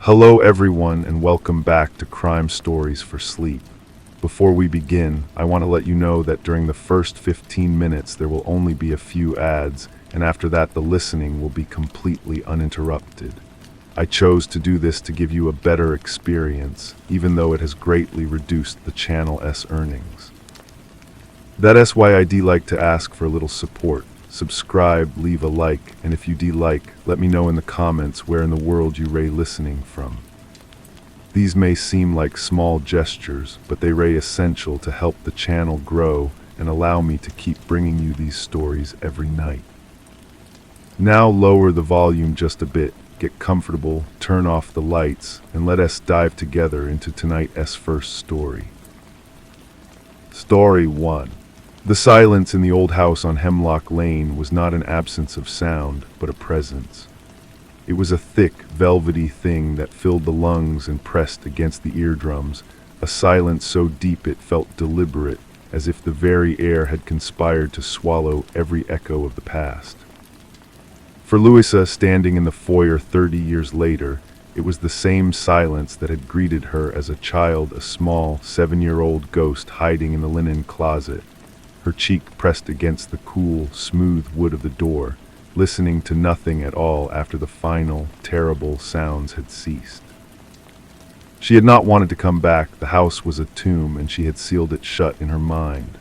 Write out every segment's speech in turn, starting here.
Hello everyone and welcome back to Crime Stories for Sleep. Before we begin, I want to let you know that during the first 15 minutes there will only be a few ads, and after that the listening will be completely uninterrupted. I chose to do this to give you a better experience, even though it has greatly reduced the channel's earnings. That's why I'd like to ask for a little support. Subscribe, leave a like, and if you like, let me know in the comments where in the world you ray listening from. These may seem like small gestures, but they ray essential to help the channel grow and allow me to keep bringing you these stories every night. Now lower the volume just a bit, get comfortable, turn off the lights, and let us dive together into tonight's first story. Story 1. The silence in the old house on Hemlock Lane was not an absence of sound, but a presence. It was a thick, velvety thing that filled the lungs and pressed against the eardrums, a silence so deep it felt deliberate, as if the very air had conspired to swallow every echo of the past. For Louisa, standing in the foyer 30 years later, it was the same silence that had greeted her as a child, a small, 7-year-old ghost hiding in the linen closet, her cheek pressed against the cool, smooth wood of the door, listening to nothing at all after the final, terrible sounds had ceased. She had not wanted to come back. The house was a tomb, and she had sealed it shut in her mind.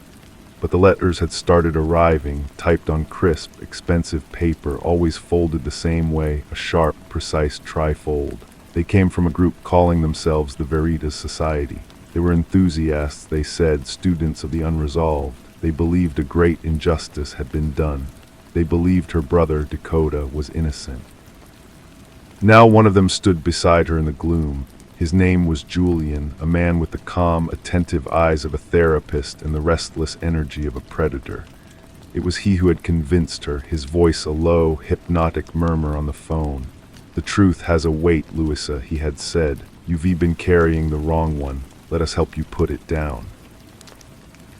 But the letters had started arriving, typed on crisp, expensive paper, always folded the same way, a sharp, precise trifold. They came from a group calling themselves the Veritas Society. They were enthusiasts, they said, students of the unresolved. They believed a great injustice had been done. They believed her brother, Dakota, was innocent. Now one of them stood beside her in the gloom. His name was Julian, a man with the calm, attentive eyes of a therapist and the restless energy of a predator. It was he who had convinced her, his voice a low, hypnotic murmur on the phone. "The truth has a weight, Louisa," he had said. "You've been carrying the wrong one. Let us help you put it down."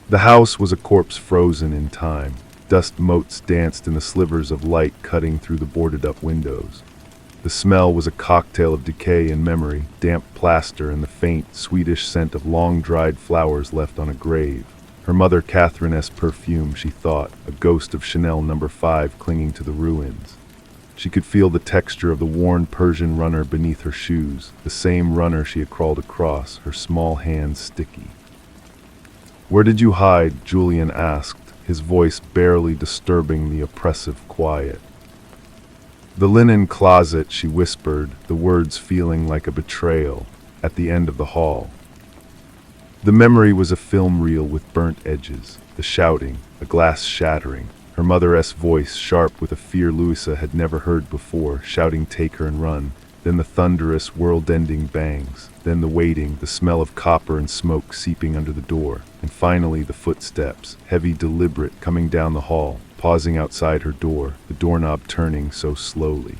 The house was a corpse frozen in time. Dust motes danced in the slivers of light cutting through the boarded-up windows. The smell was a cocktail of decay and memory, damp plaster and the faint, sweetish scent of long-dried flowers left on a grave. Her mother Catherine's perfume, she thought, a ghost of Chanel No. 5 clinging to the ruins. She could feel the texture of the worn Persian runner beneath her shoes, the same runner she had crawled across, her small hands sticky. "Where did you hide?" Julian asked, his voice barely disturbing the oppressive quiet. "The linen closet," she whispered, the words feeling like a betrayal, "at the end of the hall." The memory was a film reel with burnt edges, the shouting, a glass shattering, her mother's voice sharp with a fear Louisa had never heard before, shouting, "Take her and run." Then the thunderous, world-ending bangs, then the waiting, the smell of copper and smoke seeping under the door, and finally the footsteps, heavy, deliberate, coming down the hall, pausing outside her door, the doorknob turning so slowly.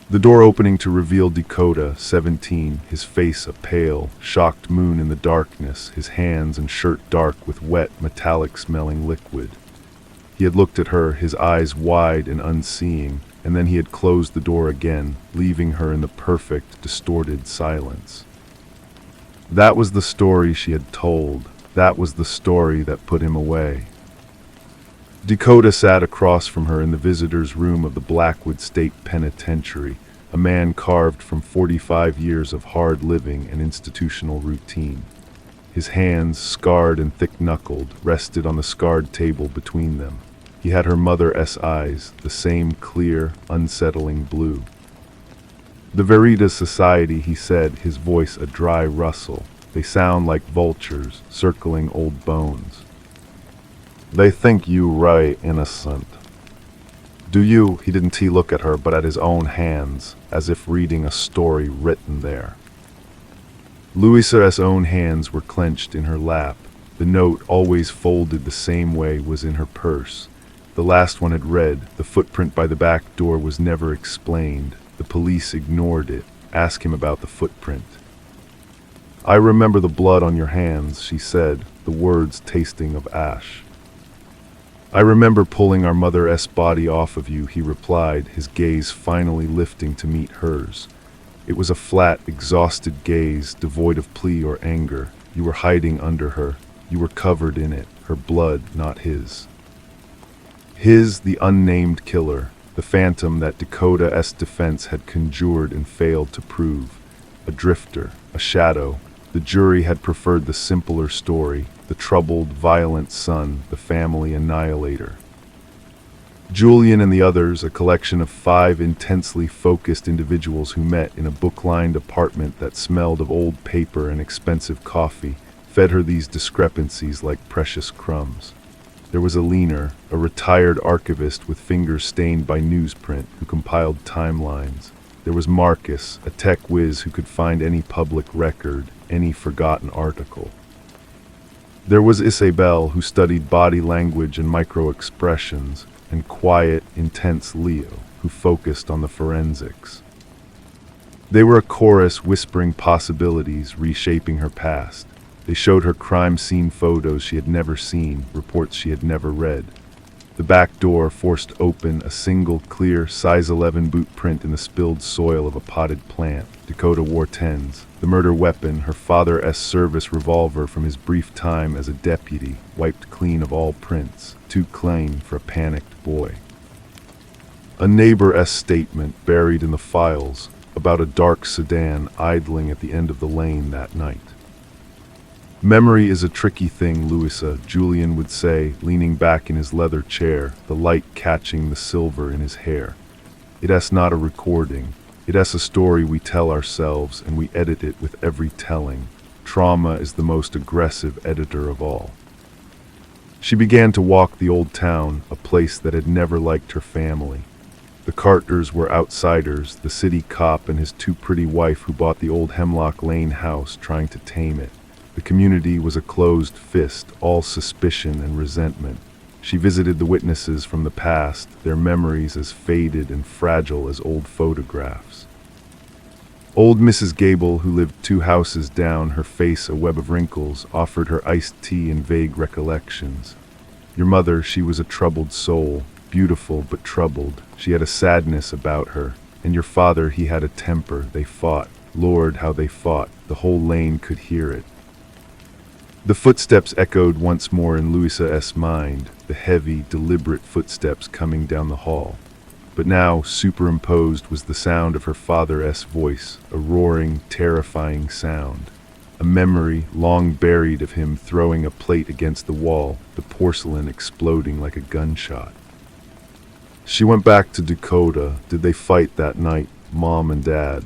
The door opening to reveal Dakota, 17, his face a pale, shocked moon in the darkness, his hands and shirt dark with wet, metallic-smelling liquid. He had looked at her, his eyes wide and unseeing, and then he had closed the door again, leaving her in the perfect, distorted silence. That was the story she had told. That was the story that put him away. Dakota sat across from her in the visitor's room of the Blackwood State Penitentiary, a man carved from 45 years of hard living and institutional routine. His hands, scarred and thick-knuckled, rested on the scarred table between them. He had her mother's eyes, the same clear, unsettling blue. "The Veritas Society," he said, his voice a dry rustle. "They sound like vultures, circling old bones. They think you right innocent." "Do you?" He didn't look at her, but at his own hands, as if reading a story written there. Louisa's own hands were clenched in her lap. The note, always folded the same way, was in her purse. The last one had read, "The footprint by the back door was never explained. The police ignored it. Ask him about the footprint." "I remember the blood on your hands," she said, the words tasting of ash. "I remember pulling our mother's body off of you," he replied, his gaze finally lifting to meet hers. It was a flat, exhausted gaze, devoid of plea or anger. You were hiding under her. You were covered in it, her blood, not his. His, the unnamed killer, the phantom that Dakota's defense had conjured and failed to prove. A drifter, a shadow. The jury had preferred the simpler story, the troubled, violent son, the family annihilator. Julian and the others, a collection of 5 intensely focused individuals who met in a book-lined apartment that smelled of old paper and expensive coffee, fed her these discrepancies like precious crumbs. There was a leaner, a retired archivist with fingers stained by newsprint who compiled timelines. There was Marcus, a tech whiz who could find any public record, any forgotten article. There was Isabel, who studied body language and micro-expressions, and quiet, intense Leo, who focused on the forensics. They were a chorus whispering possibilities, reshaping her past. They showed her crime scene photos she had never seen, reports she had never read. The back door forced open a single clear size 11 boot print in the spilled soil of a potted plant. Dakota wore 10s. The murder weapon, her father's service revolver from his brief time as a deputy, wiped clean of all prints, too clean for a panicked boy. A neighbor's statement buried in the files about a dark sedan idling at the end of the lane that night. Memory is a tricky thing, Louisa, Julian would say, leaning back in his leather chair, the light catching the silver in his hair. It's not a recording. It's a story we tell ourselves, and we edit it with every telling. Trauma is the most aggressive editor of all. She began to walk the old town, a place that had never liked her family. The Carters were outsiders, the city cop and his too pretty wife who bought the old Hemlock Lane house trying to tame it. The community was a closed fist, all suspicion and resentment. She visited the witnesses from the past, their memories as faded and fragile as old photographs. Old Mrs. Gable, who lived 2 houses down, her face a web of wrinkles, offered her iced tea and vague recollections. Your mother, she was a troubled soul, beautiful but troubled. She had a sadness about her. And your father, he had a temper. They fought. Lord, how they fought. The whole lane could hear it. The footsteps echoed once more in Louisa's mind, the heavy, deliberate footsteps coming down the hall. But now, superimposed was the sound of her father's voice, a roaring, terrifying sound. A memory, long buried, of him throwing a plate against the wall, the porcelain exploding like a gunshot. She went back to Dakota. Did they fight that night, Mom and Dad?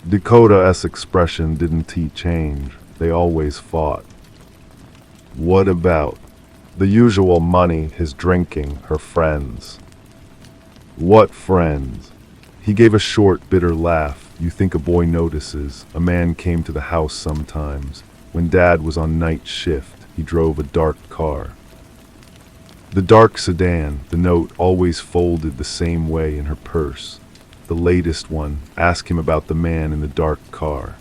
Dakota's expression didn't change. They always fought. What about? The usual money, his drinking, her friends. What friends? He gave a short, bitter laugh. You think a boy notices. A man came to the house sometimes. When Dad was on night shift, he drove a dark car. The dark sedan, the note always folded the same way in her purse. The latest one, ask him about the man in the dark car.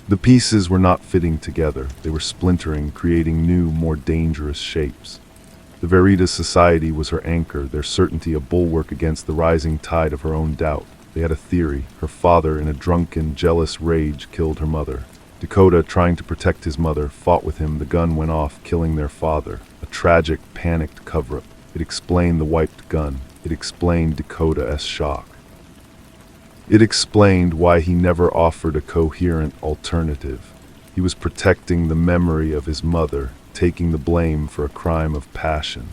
The pieces were not fitting together. They were splintering, creating new, more dangerous shapes. The Veritas Society was her anchor, their certainty a bulwark against the rising tide of her own doubt. They had a theory. Her father, in a drunken, jealous rage, killed her mother. Dakota, trying to protect his mother, fought with him. The gun went off, killing their father. A tragic, panicked cover-up. It explained the wiped gun. It explained Dakota's shock. It explained why he never offered a coherent alternative. He was protecting the memory of his mother, taking the blame for a crime of passion.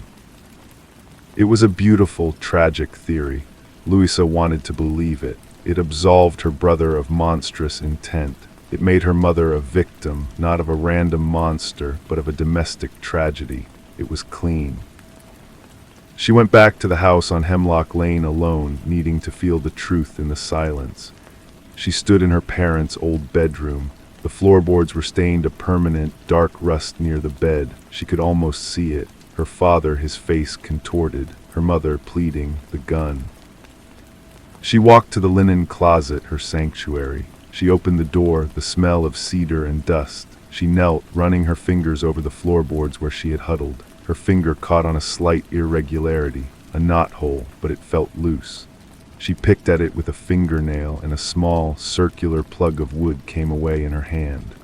It was a beautiful, tragic theory. Louisa wanted to believe it. It absolved her brother of monstrous intent. It made her mother a victim, not of a random monster, but of a domestic tragedy. It was clean. She went back to the house on Hemlock Lane alone, needing to feel the truth in the silence. She stood in her parents' old bedroom. The floorboards were stained a permanent, dark rust near the bed. She could almost see it. Her father, his face contorted. Her mother pleading, the gun. She walked to the linen closet, her sanctuary. She opened the door, the smell of cedar and dust. She knelt, running her fingers over the floorboards where she had huddled. Her finger caught on a slight irregularity, a knothole, but it felt loose. She picked at it with a fingernail, and a small, circular plug of wood came away in her hand.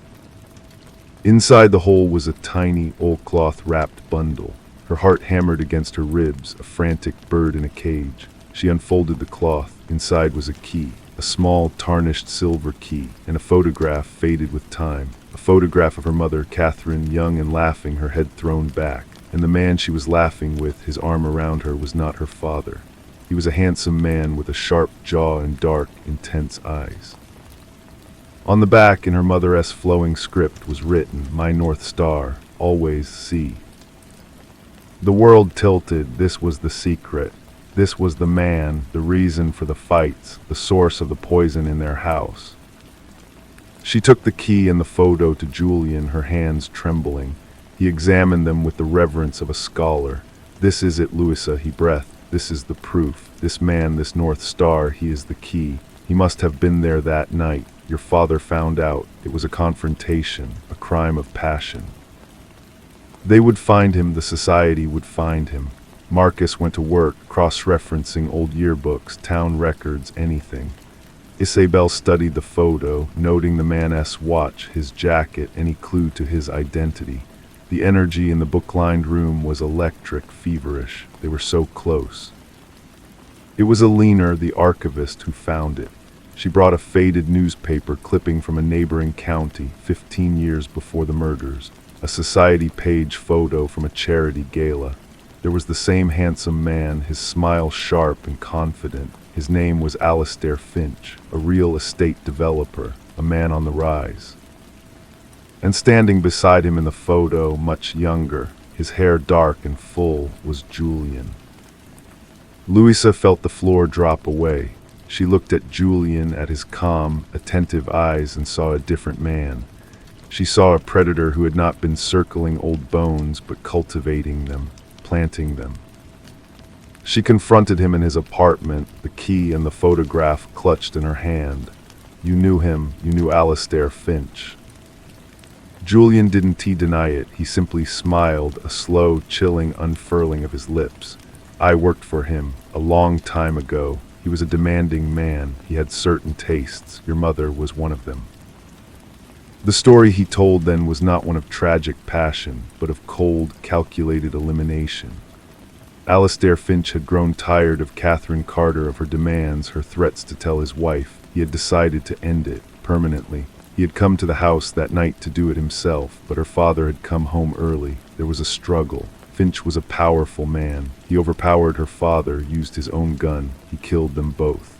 Inside the hole was a tiny, oilcloth-wrapped bundle. Her heart hammered against her ribs, a frantic bird in a cage. She unfolded the cloth. Inside was a key, a small, tarnished silver key, and a photograph faded with time. A photograph of her mother, Catherine, young and laughing, her head thrown back. And the man she was laughing with, his arm around her, was not her father. He was a handsome man with a sharp jaw and dark, intense eyes. On the back, in her mother-esque flowing script, was written, "My North Star, always see." The world tilted. This was the secret. This was the man, the reason for the fights, the source of the poison in their house. She took the key and the photo to Julian, her hands trembling. He examined them with the reverence of a scholar. "This is it, Louisa," he breathed. "This is the proof. This man, this North Star, he is the key. He must have been there that night. Your father found out. It was a confrontation, a crime of passion." They would find him, the society would find him. Marcus went to work, cross-referencing old yearbooks, town records, anything. Isabel studied the photo, noting the man's watch, his jacket, any clue to his identity. The energy in the book-lined room was electric, feverish. They were so close. It was Alina, the archivist, who found it. She brought a faded newspaper clipping from a neighboring county, 15 years before the murders. A society page photo from a charity gala. There was the same handsome man, his smile sharp and confident. His name was Alastair Finch, a real estate developer, a man on the rise. And standing beside him in the photo, much younger, his hair dark and full, was Julian. Louisa felt the floor drop away. She looked at Julian, at his calm, attentive eyes, and saw a different man. She saw a predator who had not been circling old bones, but cultivating them, planting them. She confronted him in his apartment, the key and the photograph clutched in her hand. "You knew him, you knew Alastair Finch." Julian didn't deny it. He simply smiled, a slow, chilling unfurling of his lips. "I worked for him, a long time ago. He was a demanding man. He had certain tastes. Your mother was one of them." The story he told then was not one of tragic passion, but of cold, calculated elimination. Alastair Finch had grown tired of Catherine Carter, of her demands, her threats to tell his wife. He had decided to end it, permanently. He had come to the house that night to do it himself, but her father had come home early. There was a struggle. Finch was a powerful man. He overpowered her father, used his own gun. He killed them both.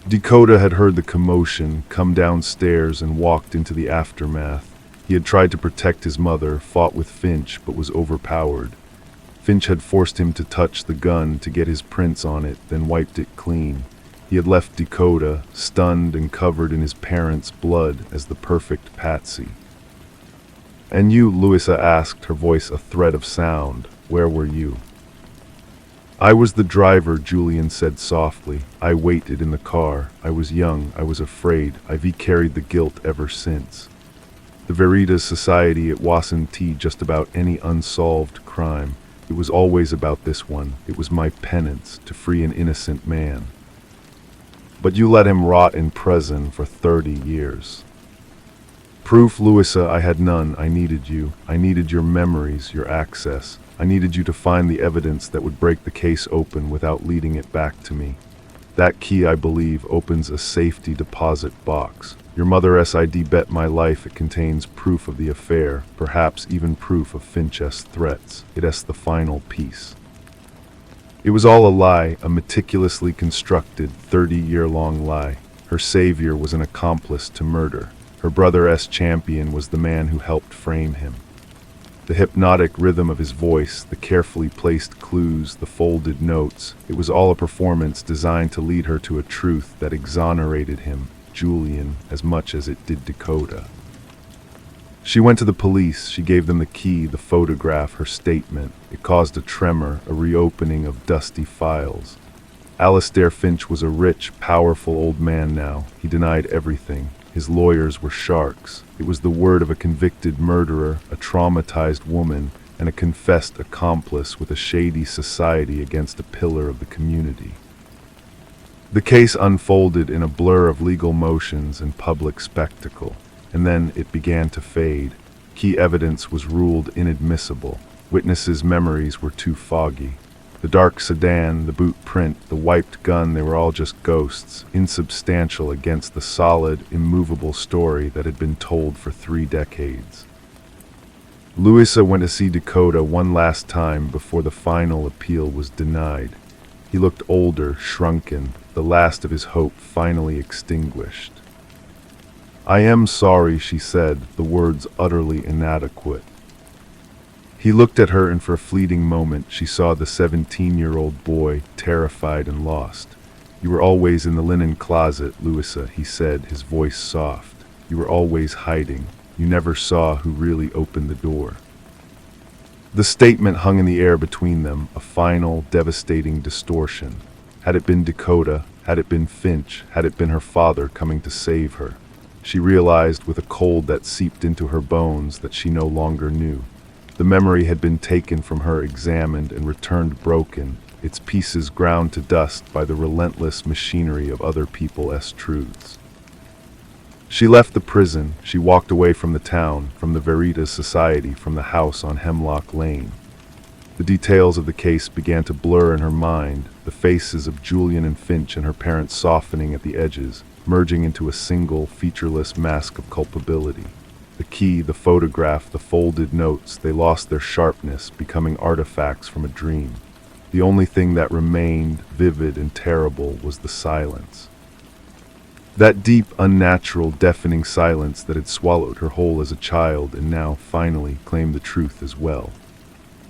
Dakota had heard the commotion, come downstairs, and walked into the aftermath. He had tried to protect his mother, fought with Finch, but was overpowered. Finch had forced him to touch the gun to get his prints on it, then wiped it clean. He had left Dakota, stunned and covered in his parents' blood, as the perfect patsy. "And you," Louisa asked, her voice a thread of sound, "where were you?" "I was the driver," Julian said softly. "I waited in the car. I was young. I was afraid. I've carried the guilt ever since." The Veritas Society, it wasn't just about any unsolved crime. It was always about this one. It was my penance, to free an innocent man. "But you let him rot in prison for 30 years. "Proof, Louisa, I had none. I needed you. I needed your memories, your access. I needed you to find the evidence that would break the case open without leading it back to me. That key, I believe, opens a safety deposit box. Your mother's ID bet my life it contains proof of the affair, perhaps even proof of Finch's threats. It's the final piece." It was all a lie, a meticulously constructed, 30-year-long lie. Her savior was an accomplice to murder. Her brother's champion was the man who helped frame him. The hypnotic rhythm of his voice, the carefully placed clues, the folded notes, it was all a performance designed to lead her to a truth that exonerated him, Julian, as much as it did Dakota. She went to the police. She gave them the key, the photograph, her statement. It caused a tremor, a reopening of dusty files. Alastair Finch was a rich, powerful old man now. He denied everything. His lawyers were sharks. It was the word of a convicted murderer, a traumatized woman, and a confessed accomplice with a shady society against a pillar of the community. The case unfolded in a blur of legal motions and public spectacle, and then it began to fade. Key evidence was ruled inadmissible. Witnesses' memories were too foggy. The dark sedan, the boot print, the wiped gun, they were all just ghosts, insubstantial against the solid, immovable story that had been told for 3 decades. Louisa went to see Dakota one last time before the final appeal was denied. He looked older, shrunken, the last of his hope finally extinguished. "I am sorry," she said, the words utterly inadequate. He looked at her, and for a fleeting moment she saw the 17-year-old boy, terrified and lost. "You were always in the linen closet, Louisa," he said, his voice soft. "You were always hiding. You never saw who really opened the door." The statement hung in the air between them, a final, devastating distortion. Had it been Dakota? Had it been Finch? Had it been her father coming to save her? She realized with a cold that seeped into her bones that she no longer knew. The memory had been taken from her, examined, and returned broken, its pieces ground to dust by the relentless machinery of other people's truths. She left the prison. She walked away from the town, from the Veritas Society, from the house on Hemlock Lane. The details of the case began to blur in her mind, the faces of Julian and Finch and her parents softening at the edges, merging into a single, featureless mask of culpability. The key, the photograph, the folded notes, they lost their sharpness, becoming artifacts from a dream. The only thing that remained, vivid and terrible, was the silence. That deep, unnatural, deafening silence that had swallowed her whole as a child and now, finally, claimed the truth as well.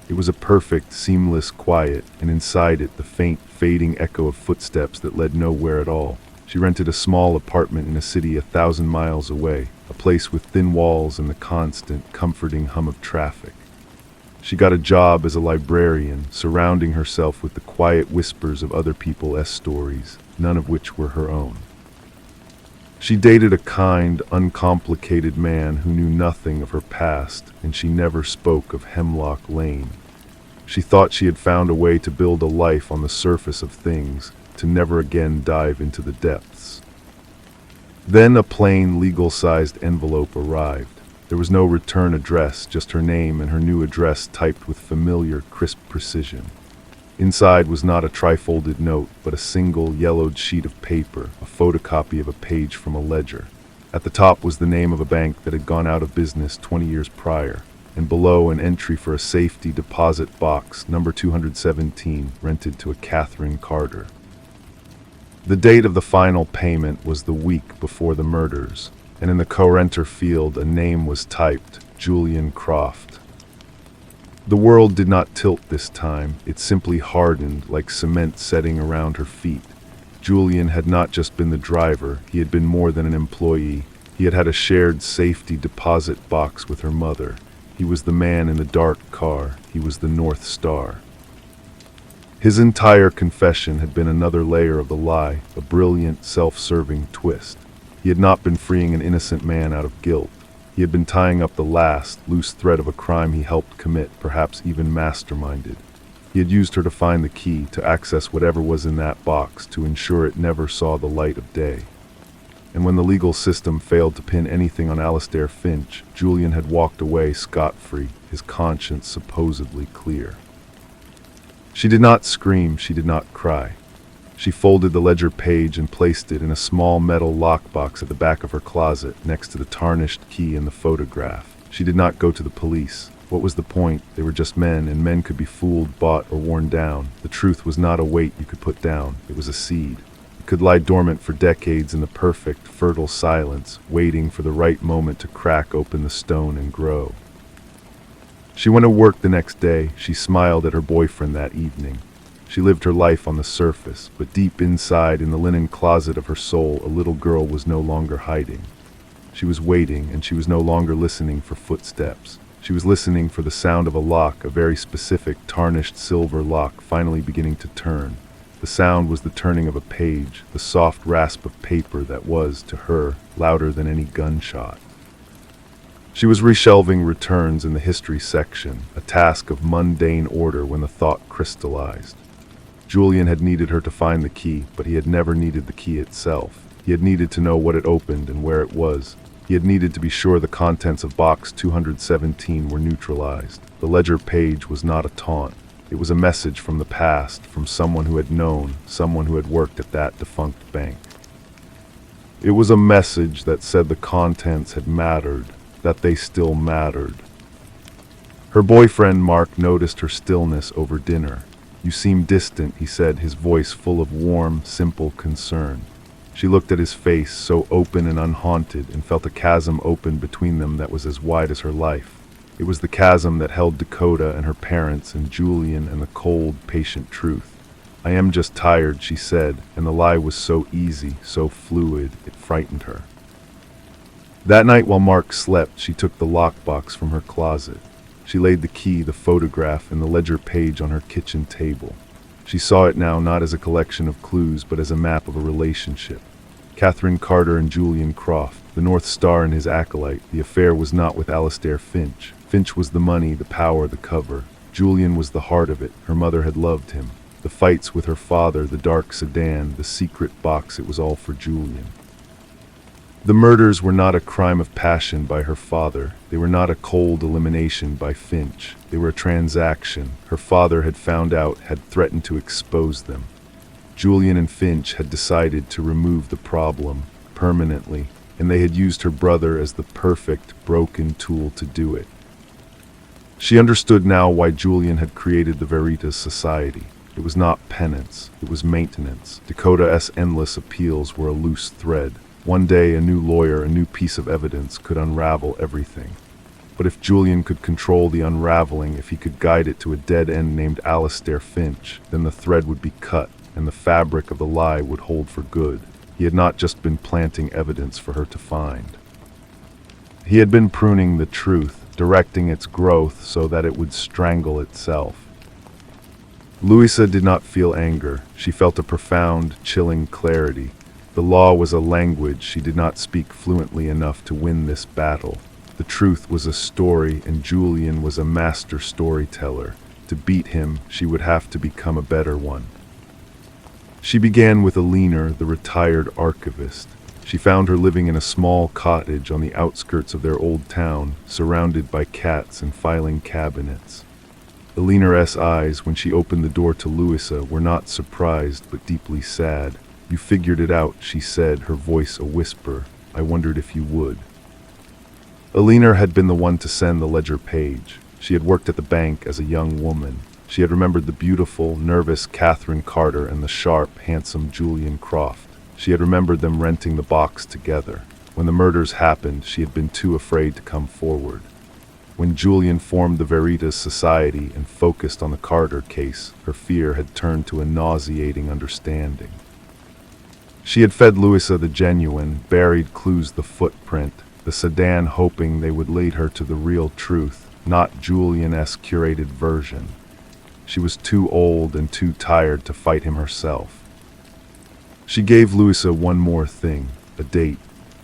It was a perfect, seamless quiet, and inside it the faint, fading echo of footsteps that led nowhere at all. She rented a small apartment in a city 1,000 miles away, a place with thin walls and the constant, comforting hum of traffic. She got a job as a librarian, surrounding herself with the quiet whispers of other people's stories, none of which were her own. She dated a kind, uncomplicated man who knew nothing of her past, and she never spoke of Hemlock Lane. She thought she had found a way to build a life on the surface of things, to never again dive into the depths. Then a plain, legal-sized envelope arrived. There was no return address, just her name and her new address typed with familiar, crisp precision. Inside was not a trifolded note, but a single, yellowed sheet of paper, a photocopy of a page from a ledger. At the top was the name of a bank that had gone out of business 20 years prior, and below an entry for a safety deposit box, number 217, rented to a Catherine Carter. The date of the final payment was the week before the murders, and in the co-renter field a name was typed, Julian Croft. The world did not tilt this time, it simply hardened like cement setting around her feet. Julian had not just been the driver, he had been more than an employee. He had had a shared safety deposit box with her mother. He was the man in the dark car, he was the North Star. His entire confession had been another layer of the lie, a brilliant, self-serving twist. He had not been freeing an innocent man out of guilt. He had been tying up the last, loose thread of a crime he helped commit, perhaps even masterminded. He had used her to find the key, to access whatever was in that box, to ensure it never saw the light of day. And when the legal system failed to pin anything on Alistair Finch, Julian had walked away scot-free, his conscience supposedly clear. She did not scream, she did not cry. She folded the ledger page and placed it in a small metal lockbox at the back of her closet, next to the tarnished key and the photograph. She did not go to the police. What was the point? They were just men, and men could be fooled, bought, or worn down. The truth was not a weight you could put down. It was a seed. It could lie dormant for decades in the perfect, fertile silence, waiting for the right moment to crack open the stone and grow. She went to work the next day. She smiled at her boyfriend that evening. She lived her life on the surface, but deep inside, in the linen closet of her soul, a little girl was no longer hiding. She was waiting, and she was no longer listening for footsteps. She was listening for the sound of a lock, a very specific, tarnished silver lock, finally beginning to turn. The sound was the turning of a page, the soft rasp of paper that was, to her, louder than any gunshot. She was reshelving returns in the history section, a task of mundane order when the thought crystallized. Julian had needed her to find the key, but he had never needed the key itself. He had needed to know what it opened and where it was. He had needed to be sure the contents of box 217 were neutralized. The ledger page was not a taunt. It was a message from the past, from someone who had known, someone who had worked at that defunct bank. It was a message that said the contents had mattered, that they still mattered. Her boyfriend, Mark, noticed her stillness over dinner. "You seem distant," he said, his voice full of warm, simple concern. She looked at his face, so open and unhaunted, and felt a chasm open between them that was as wide as her life. It was the chasm that held Dakota and her parents and Julian and the cold, patient truth. "I am just tired," she said, and the lie was so easy, so fluid, it frightened her. That night while Mark slept, she took the lockbox from her closet. She laid the key, the photograph, and the ledger page on her kitchen table. She saw it now not as a collection of clues, but as a map of a relationship. Catherine Carter and Julian Croft, the North Star and his acolyte. The affair was not with Alastair Finch. Finch was the money, the power, the cover. Julian was the heart of it. Her mother had loved him. The fights with her father, the dark sedan, the secret box, it was all for Julian. The murders were not a crime of passion by her father. They were not a cold elimination by Finch. They were a transaction. Her father had found out, had threatened to expose them. Julian and Finch had decided to remove the problem permanently, and they had used her brother as the perfect, broken tool to do it. She understood now why Julian had created the Veritas Society. It was not penance, it was maintenance. Dakota's endless appeals were a loose thread. One day, a new lawyer, a new piece of evidence could unravel everything. But if Julian could control the unraveling, if he could guide it to a dead end named Alastair Finch, then the thread would be cut, and the fabric of the lie would hold for good. He had not just been planting evidence for her to find. He had been pruning the truth, directing its growth so that it would strangle itself. Louisa did not feel anger. She felt a profound, chilling clarity. The law was a language she did not speak fluently enough to win this battle. The truth was a story, and Julian was a master storyteller. To beat him, she would have to become a better one. She began with Alina, the retired archivist. She found her living in a small cottage on the outskirts of their old town, surrounded by cats and filing cabinets. Alina's eyes, when she opened the door to Louisa, were not surprised but deeply sad. "You figured it out," she said, her voice a whisper. "I wondered if you would." Alina had been the one to send the ledger page. She had worked at the bank as a young woman. She had remembered the beautiful, nervous Catherine Carter and the sharp, handsome Julian Croft. She had remembered them renting the box together. When the murders happened, she had been too afraid to come forward. When Julian formed the Veritas Society and focused on the Carter case, her fear had turned to a nauseating understanding. She had fed Louisa the genuine, buried clues, the footprint, the sedan, hoping they would lead her to the real truth, not Julian's curated version. She was too old and too tired to fight him herself. She gave Louisa one more thing, a date.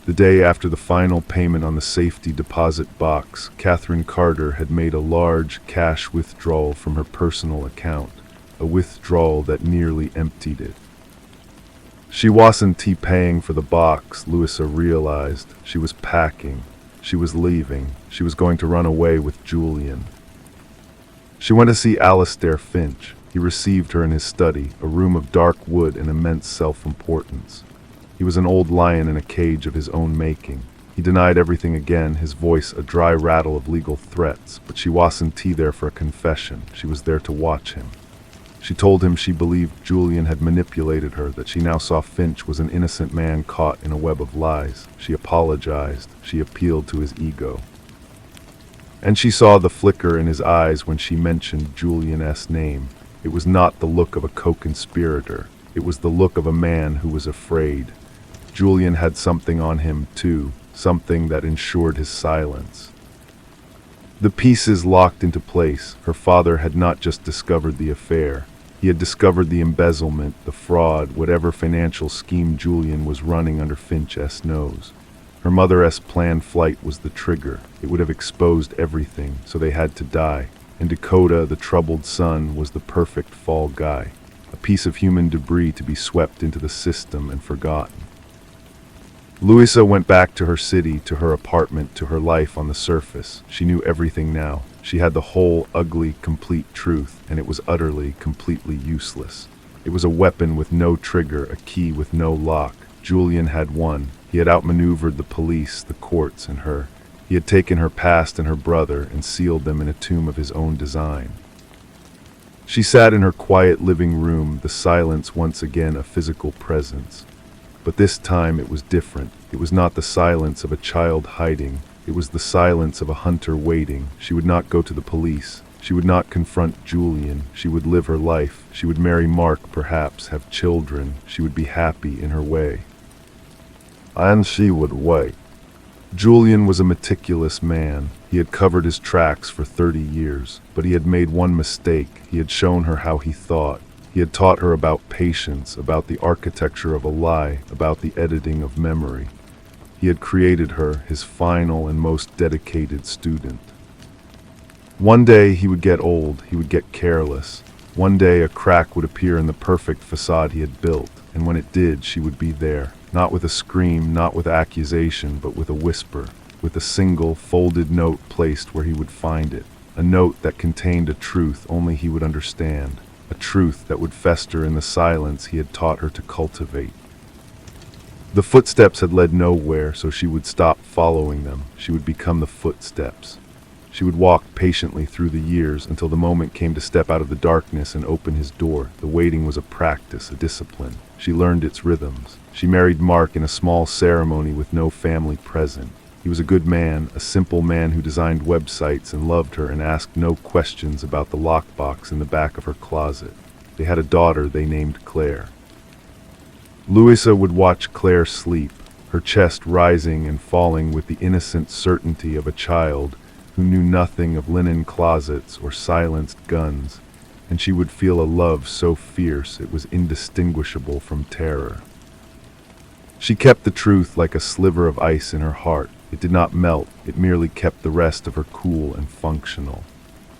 The day after the final payment on the safety deposit box, Catherine Carter had made a large cash withdrawal from her personal account, a withdrawal that nearly emptied it. She wasn't paying for the box, Louisa realized. She was packing. She was leaving. She was going to run away with Julian. She went to see Alastair Finch. He received her in his study, a room of dark wood and immense self-importance. He was an old lion in a cage of his own making. He denied everything again, his voice a dry rattle of legal threats, but she wasn't there for a confession. She was there to watch him. She told him she believed Julian had manipulated her, that she now saw Finch was an innocent man caught in a web of lies. She apologized. She appealed to his ego. And she saw the flicker in his eyes when she mentioned Julian's name. It was not the look of a co-conspirator. It was the look of a man who was afraid. Julian had something on him, too, something that ensured his silence. The pieces locked into place. Her father had not just discovered the affair. He had discovered the embezzlement, the fraud, whatever financial scheme Julian was running under Finch's nose. Her mother's planned flight was the trigger. It would have exposed everything, so they had to die. And Dakota, the troubled son, was the perfect fall guy. a piece of human debris to be swept into the system and forgotten. Louisa went back to her city, to her apartment, to her life on the surface. She knew everything now. She had the whole, ugly, complete truth, and it was utterly, completely useless. It was a weapon with no trigger, a key with no lock. Julian had won. He had outmaneuvered the police, the courts, and her. He had taken her past and her brother and sealed them in a tomb of his own design. She sat in her quiet living room, the silence once again a physical presence. But this time it was different. It was not the silence of a child hiding. It was the silence of a hunter waiting. She would not go to the police. She would not confront Julian. She would live her life. She would marry Mark, perhaps, have children. She would be happy in her way. And she would wait. Julian was a meticulous man. He had covered his tracks for 30 years, but he had made one mistake. He had shown her how he thought. He had taught her about patience, about the architecture of a lie, about the editing of memory. He had created her, his final and most dedicated student. One day he would get old, he would get careless. One day a crack would appear in the perfect facade he had built, and when it did, she would be there, not with a scream, not with accusation, but with a whisper, with a single, folded note placed where he would find it, a note that contained a truth only he would understand. A truth that would fester in the silence he had taught her to cultivate. The footsteps had led nowhere, so she would stop following them. She would become the footsteps. She would walk patiently through the years until the moment came to step out of the darkness and open his door. The waiting was a practice, a discipline. She learned its rhythms. She married Mark in a small ceremony with no family present. He was a good man, a simple man who designed websites and loved her and asked no questions about the lockbox in the back of her closet. They had a daughter they named Claire. Louisa would watch Claire sleep, her chest rising and falling with the innocent certainty of a child who knew nothing of linen closets or silenced guns, and she would feel a love so fierce it was indistinguishable from terror. She kept the truth like a sliver of ice in her heart. It did not melt, it merely kept the rest of her cool and functional.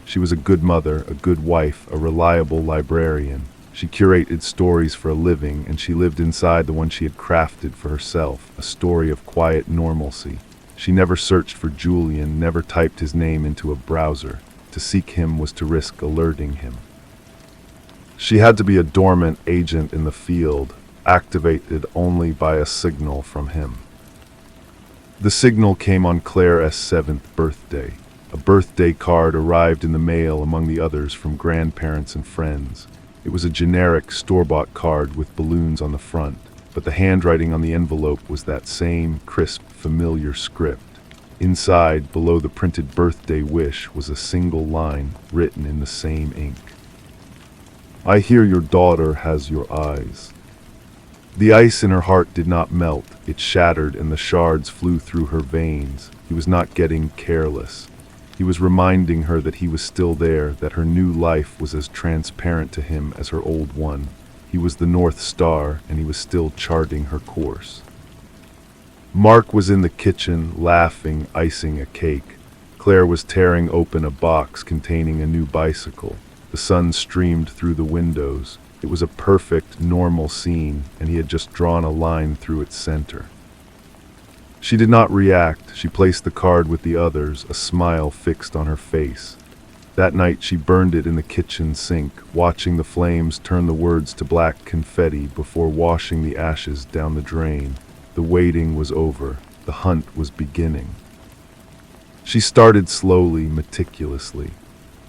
She was a good mother, a good wife, a reliable librarian. She curated stories for a living, and she lived inside the one she had crafted for herself, a story of quiet normalcy. She never searched for Julian, never typed his name into a browser. To seek him was to risk alerting him. She had to be a dormant agent in the field, activated only by a signal from him. The signal came on Claire's 7th birthday. A birthday card arrived in the mail among the others from grandparents and friends. It was a generic store-bought card with balloons on the front, but the handwriting on the envelope was that same crisp, familiar script. Inside, below the printed birthday wish, was a single line written in the same ink. I hear your daughter has your eyes. The ice in her heart did not melt. It shattered and the shards flew through her veins. He was not getting careless. He was reminding her that he was still there, that her new life was as transparent to him as her old one. He was the North Star, and he was still charting her course. Mark was in the kitchen, laughing, icing a cake. Claire was tearing open a box containing a new bicycle. The sun streamed through the windows. It was a perfect, normal scene, and he had just drawn a line through its center. She did not react. She placed the card with the others, a smile fixed on her face. That night she burned it in the kitchen sink, watching the flames turn the words to black confetti before washing the ashes down the drain. The waiting was over. The hunt was beginning. She started slowly, meticulously.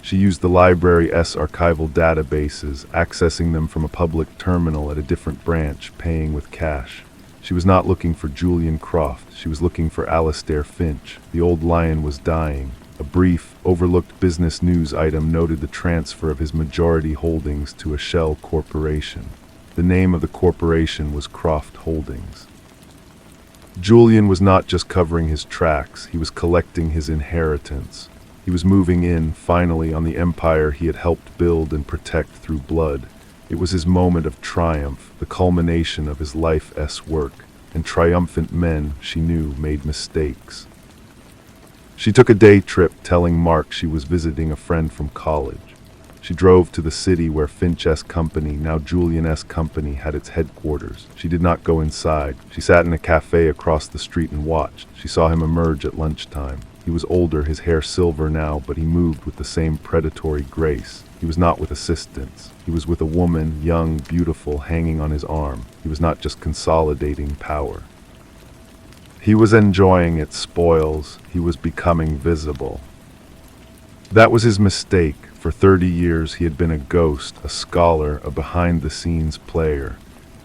She used the library's archival databases, accessing them from a public terminal at a different branch, paying with cash. She was not looking for Julian Croft. She was looking for Alastair Finch. The old lion was dying. A brief, overlooked business news item noted the transfer of his majority holdings to a shell corporation. The name of the corporation was Croft Holdings. Julian was not just covering his tracks, he was collecting his inheritance. He was moving in, finally, on the empire he had helped build and protect through blood. It was his moment of triumph, the culmination of his life's work, and triumphant men, she knew, made mistakes. She took a day trip telling Mark she was visiting a friend from college. She drove to the city where Finch's company, now Julian's company, had its headquarters. She did not go inside. She sat in a cafe across the street and watched. She saw him emerge at lunchtime. He was older, his hair silver now, but he moved with the same predatory grace. He was not with assistants. He was with a woman, young, beautiful, hanging on his arm. He was not just consolidating power. He was enjoying its spoils. He was becoming visible. That was his mistake. For 30 years he had been a ghost, a scholar, a behind-the-scenes player.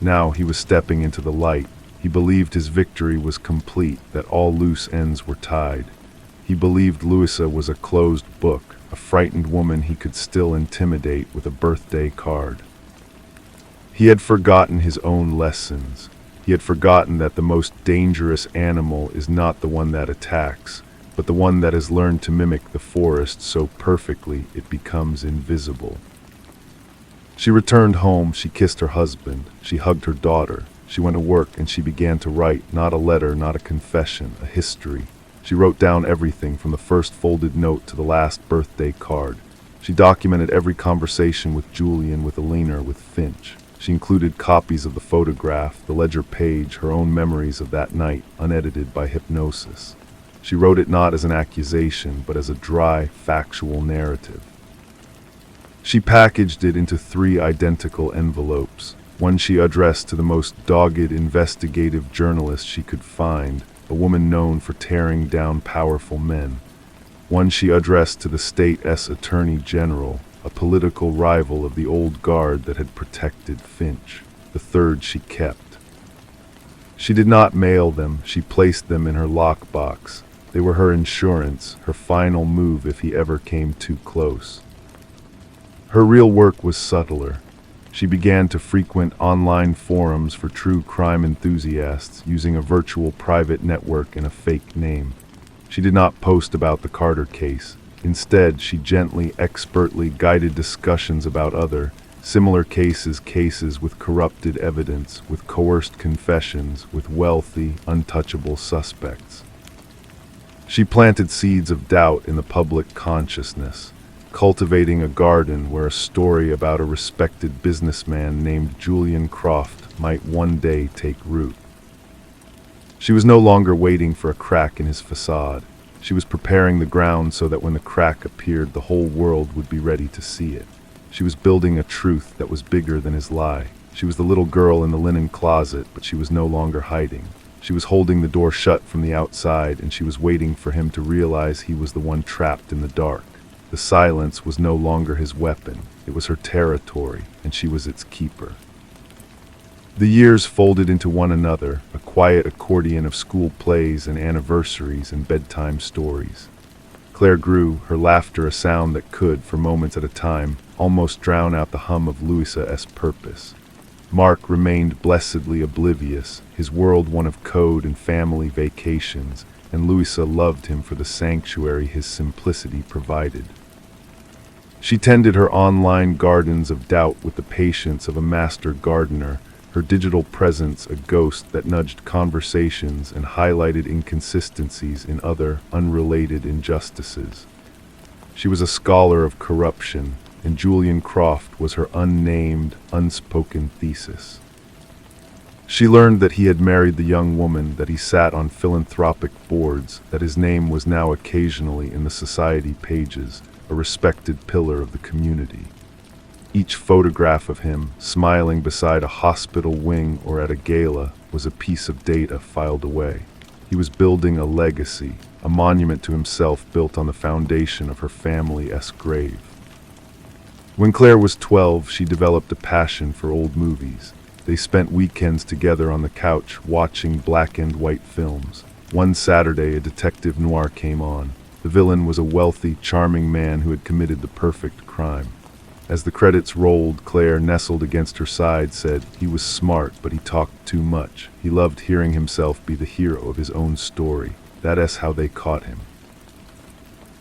Now he was stepping into the light. He believed his victory was complete, that all loose ends were tied. He believed Louisa was a closed book, a frightened woman he could still intimidate with a birthday card. He had forgotten his own lessons. He had forgotten that the most dangerous animal is not the one that attacks, but the one that has learned to mimic the forest so perfectly it becomes invisible. She returned home, she kissed her husband, she hugged her daughter, she went to work and she began to write, not a letter, not a confession, a history. She wrote down everything from the first folded note to the last birthday card. She documented every conversation with Julian, with Elena, with Finch. She included copies of the photograph, the ledger page, her own memories of that night, unedited by hypnosis. She wrote it not as an accusation, but as a dry, factual narrative. She packaged it into 3 identical envelopes. One she addressed to the most dogged investigative journalist she could find, a woman known for tearing down powerful men. One she addressed to the state's attorney general, a political rival of the old guard that had protected Finch. The 3rd she kept. She did not mail them, she placed them in her lockbox. They were her insurance, her final move if he ever came too close. Her real work was subtler. She began to frequent online forums for true crime enthusiasts, using a virtual private network and a fake name. She did not post about the Carter case. Instead, she gently, expertly guided discussions about other, similar cases with corrupted evidence, with coerced confessions, with wealthy, untouchable suspects. She planted seeds of doubt in the public consciousness, cultivating a garden where a story about a respected businessman named Julian Croft might one day take root. She was no longer waiting for a crack in his facade. She was preparing the ground so that when the crack appeared, the whole world would be ready to see it. She was building a truth that was bigger than his lie. She was the little girl in the linen closet, but she was no longer hiding. She was holding the door shut from the outside, and she was waiting for him to realize he was the one trapped in the dark. The silence was no longer his weapon. It was her territory, and she was its keeper. The years folded into one another, a quiet accordion of school plays and anniversaries and bedtime stories. Claire grew, her laughter a sound that could, for moments at a time, almost drown out the hum of Louisa's purpose. Mark remained blessedly oblivious, his world one of code and family vacations, and Louisa loved him for the sanctuary his simplicity provided. She tended her online gardens of doubt with the patience of a master gardener, her digital presence a ghost that nudged conversations and highlighted inconsistencies in other, unrelated injustices. She was a scholar of corruption, and Julian Croft was her unnamed, unspoken thesis. She learned that he had married the young woman, that he sat on philanthropic boards, that his name was now occasionally in the society pages, a respected pillar of the community. Each photograph of him, smiling beside a hospital wing or at a gala, was a piece of data filed away. He was building a legacy, a monument to himself built on the foundation of her family's grave. When Claire was 12, she developed a passion for old movies. They spent weekends together on the couch, watching black and white films. One Saturday, a detective noir came on. The villain was a wealthy, charming man who had committed the perfect crime. As the credits rolled, Claire, nestled against her side, said, "He was smart, but he talked too much. He loved hearing himself be the hero of his own story. That's how they caught him."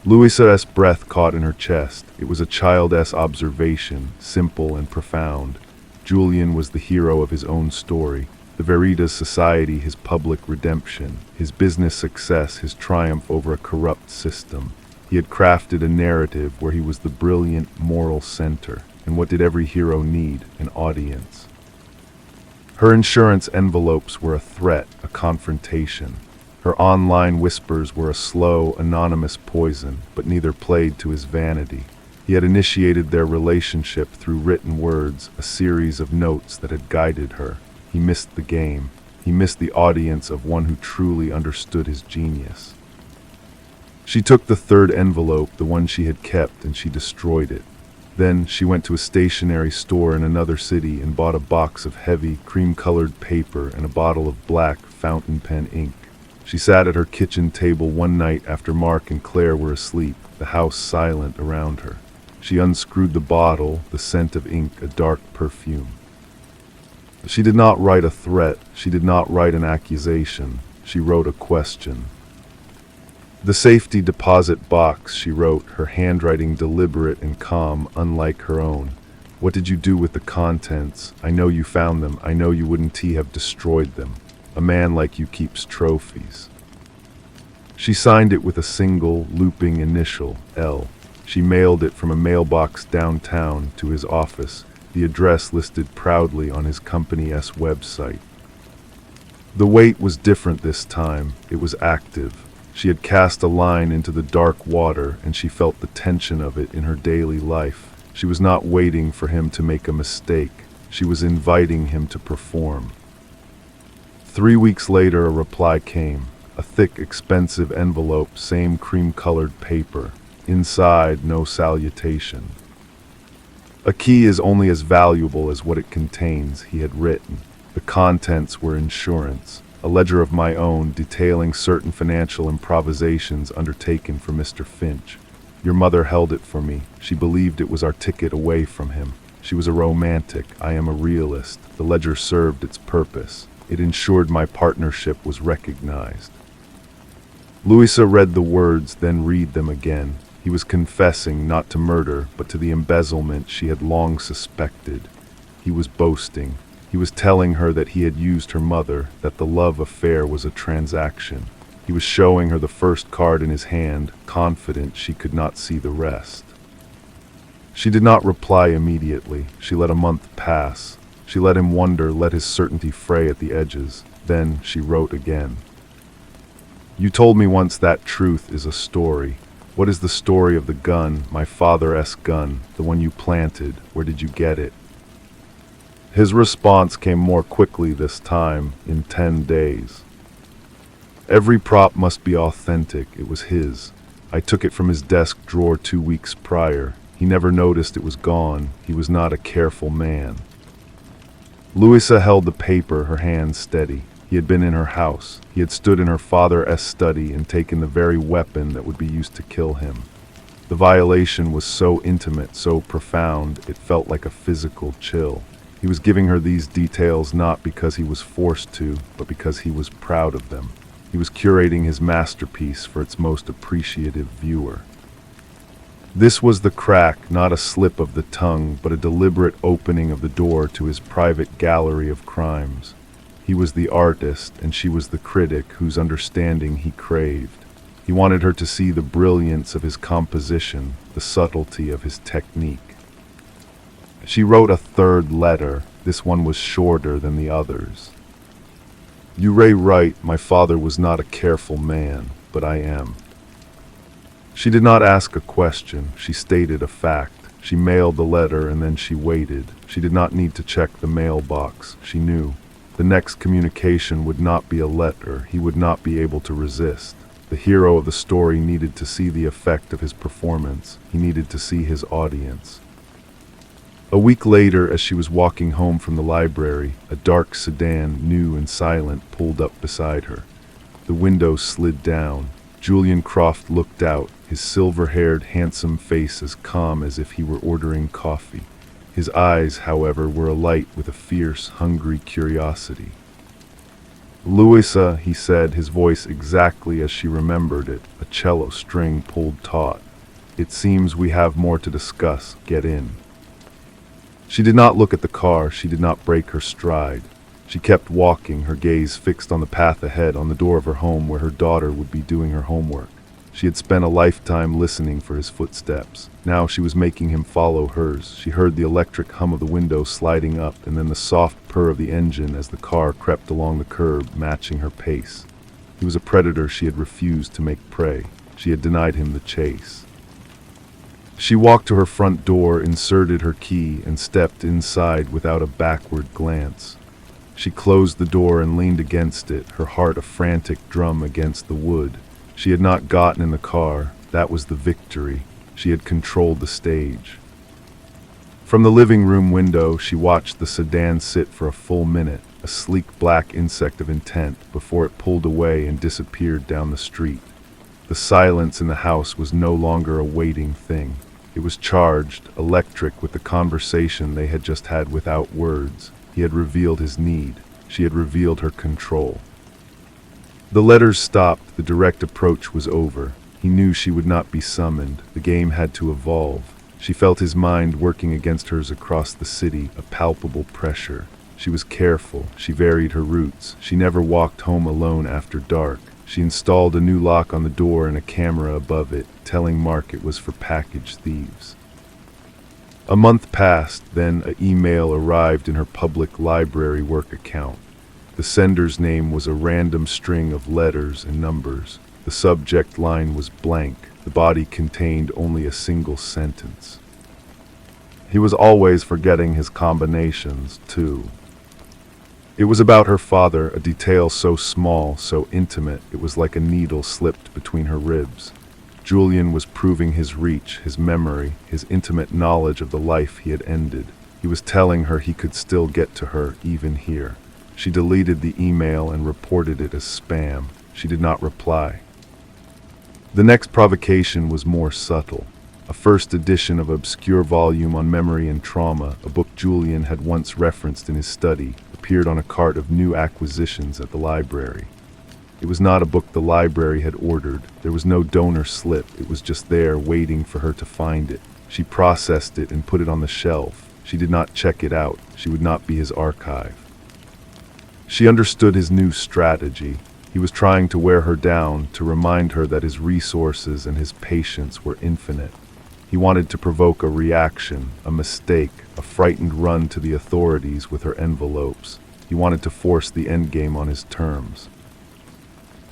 Louisa's breath caught in her chest. It was a child's observation, simple and profound. Julian was the hero of his own story. The Veritas Society, his public redemption, his business success, his triumph over a corrupt system. He had crafted a narrative where he was the brilliant moral center. And what did every hero need? An audience. Her insurance envelopes were a threat, a confrontation. Her online whispers were a slow, anonymous poison, but neither played to his vanity. He had initiated their relationship through written words, a series of notes that had guided her. He missed the game. He missed the audience of one who truly understood his genius. She took the third envelope, the one she had kept, and she destroyed it. Then she went to a stationery store in another city and bought a box of heavy, cream-colored paper and a bottle of black fountain pen ink. She sat at her kitchen table one night after Mark and Claire were asleep, the house silent around her. She unscrewed the bottle, the scent of ink, a dark perfume. She did not write a threat. She did not write an accusation. She wrote a question. The safety deposit box, she wrote, her handwriting deliberate and calm, unlike her own. What did you do with the contents? I know you found them. I know you wouldn't have destroyed them. A man like you keeps trophies. She signed it with a single, looping initial, L. She mailed it from a mailbox downtown to his office, the address listed proudly on his company's website. The weight was different this time. It was active. She had cast a line into the dark water, and she felt the tension of it in her daily life. She was not waiting for him to make a mistake. She was inviting him to perform. 3 weeks later, a reply came. A thick, expensive envelope, same cream-colored paper. Inside, no salutation. A key is only as valuable as what it contains, he had written. The contents were insurance. A ledger of my own detailing certain financial improvisations undertaken for Mr. Finch. Your mother held it for me. She believed it was our ticket away from him. She was a romantic. I am a realist. The ledger served its purpose. It ensured my partnership was recognized. Louisa read the words, then read them again. He was confessing not to murder, but to the embezzlement she had long suspected. He was boasting. He was telling her that he had used her mother, that the love affair was a transaction. He was showing her the first card in his hand, confident she could not see the rest. She did not reply immediately. She let a month pass. She let him wonder, let his certainty fray at the edges. Then she wrote again. You told me once that truth is a story. What is the story of the gun, my father's gun, the one you planted? Where did you get it? His response came more quickly this time, in 10 days. Every prop must be authentic. It was his. I took it from his desk drawer 2 weeks prior. He never noticed it was gone. He was not a careful man. Louisa held the paper, her hands steady. He had been in her house. He had stood in her father's study and taken the very weapon that would be used to kill him. The violation was so intimate, so profound, it felt like a physical chill. He was giving her these details not because he was forced to, but because he was proud of them. He was curating his masterpiece for its most appreciative viewer. This was the crack, not a slip of the tongue, but a deliberate opening of the door to his private gallery of crimes. He was the artist, and she was the critic whose understanding he craved. He wanted her to see the brilliance of his composition, the subtlety of his technique. She wrote a third letter. This one was shorter than the others. You ray right, my father was not a careful man, but I am. She did not ask a question. She stated a fact. She mailed the letter and then she waited. She did not need to check the mailbox. She knew. The next communication would not be a letter. He would not be able to resist. The hero of the story needed to see the effect of his performance. He needed to see his audience. A week later, as she was walking home from the library, a dark sedan, new and silent, pulled up beside her. The window slid down. Julian Croft looked out, his silver-haired, handsome face as calm as if he were ordering coffee. His eyes, however, were alight with a fierce, hungry curiosity. Louisa, he said, his voice exactly as she remembered it, a cello string pulled taut. It seems we have more to discuss. Get in. She did not look at the car. She did not break her stride. She kept walking, her gaze fixed on the path ahead, on the door of her home where her daughter would be doing her homework. She had spent a lifetime listening for his footsteps. Now she was making him follow hers. She heard the electric hum of the window sliding up, and then the soft purr of the engine as the car crept along the curb, matching her pace. He was a predator she had refused to make prey. She had denied him the chase. She walked to her front door, inserted her key, and stepped inside without a backward glance. She closed the door and leaned against it, her heart a frantic drum against the wood. She had not gotten in the car. That was the victory. She had controlled the stage. From the living room window, she watched the sedan sit for a full minute, a sleek black insect of intent, before it pulled away and disappeared down the street. The silence in the house was no longer a waiting thing. It was charged, electric, with the conversation they had just had without words. He had revealed his need. She had revealed her control. The letters stopped. The direct approach was over. He knew she would not be summoned. The game had to evolve. She felt his mind working against hers across the city, a palpable pressure. She was careful. She varied her routes. She never walked home alone after dark. She installed a new lock on the door and a camera above it, telling Mark it was for package thieves. A month passed, then an email arrived in her public library work account. The sender's name was a random string of letters and numbers. The subject line was blank. The body contained only a single sentence. He was always forgetting his combinations, too. It was about her father, a detail so small, so intimate, it was like a needle slipped between her ribs. Julian was proving his reach, his memory, his intimate knowledge of the life he had ended. He was telling her he could still get to her, even here. She deleted the email and reported it as spam. She did not reply. The next provocation was more subtle. A first edition of an obscure volume on memory and trauma, a book Julian had once referenced in his study, appeared on a cart of new acquisitions at the library. It was not a book the library had ordered. There was no donor slip. It was just there, waiting for her to find it. She processed it and put it on the shelf. She did not check it out. She would not be his archive. She understood his new strategy. He was trying to wear her down, to remind her that his resources and his patience were infinite. He wanted to provoke a reaction, a mistake, a frightened run to the authorities with her envelopes. He wanted to force the endgame on his terms.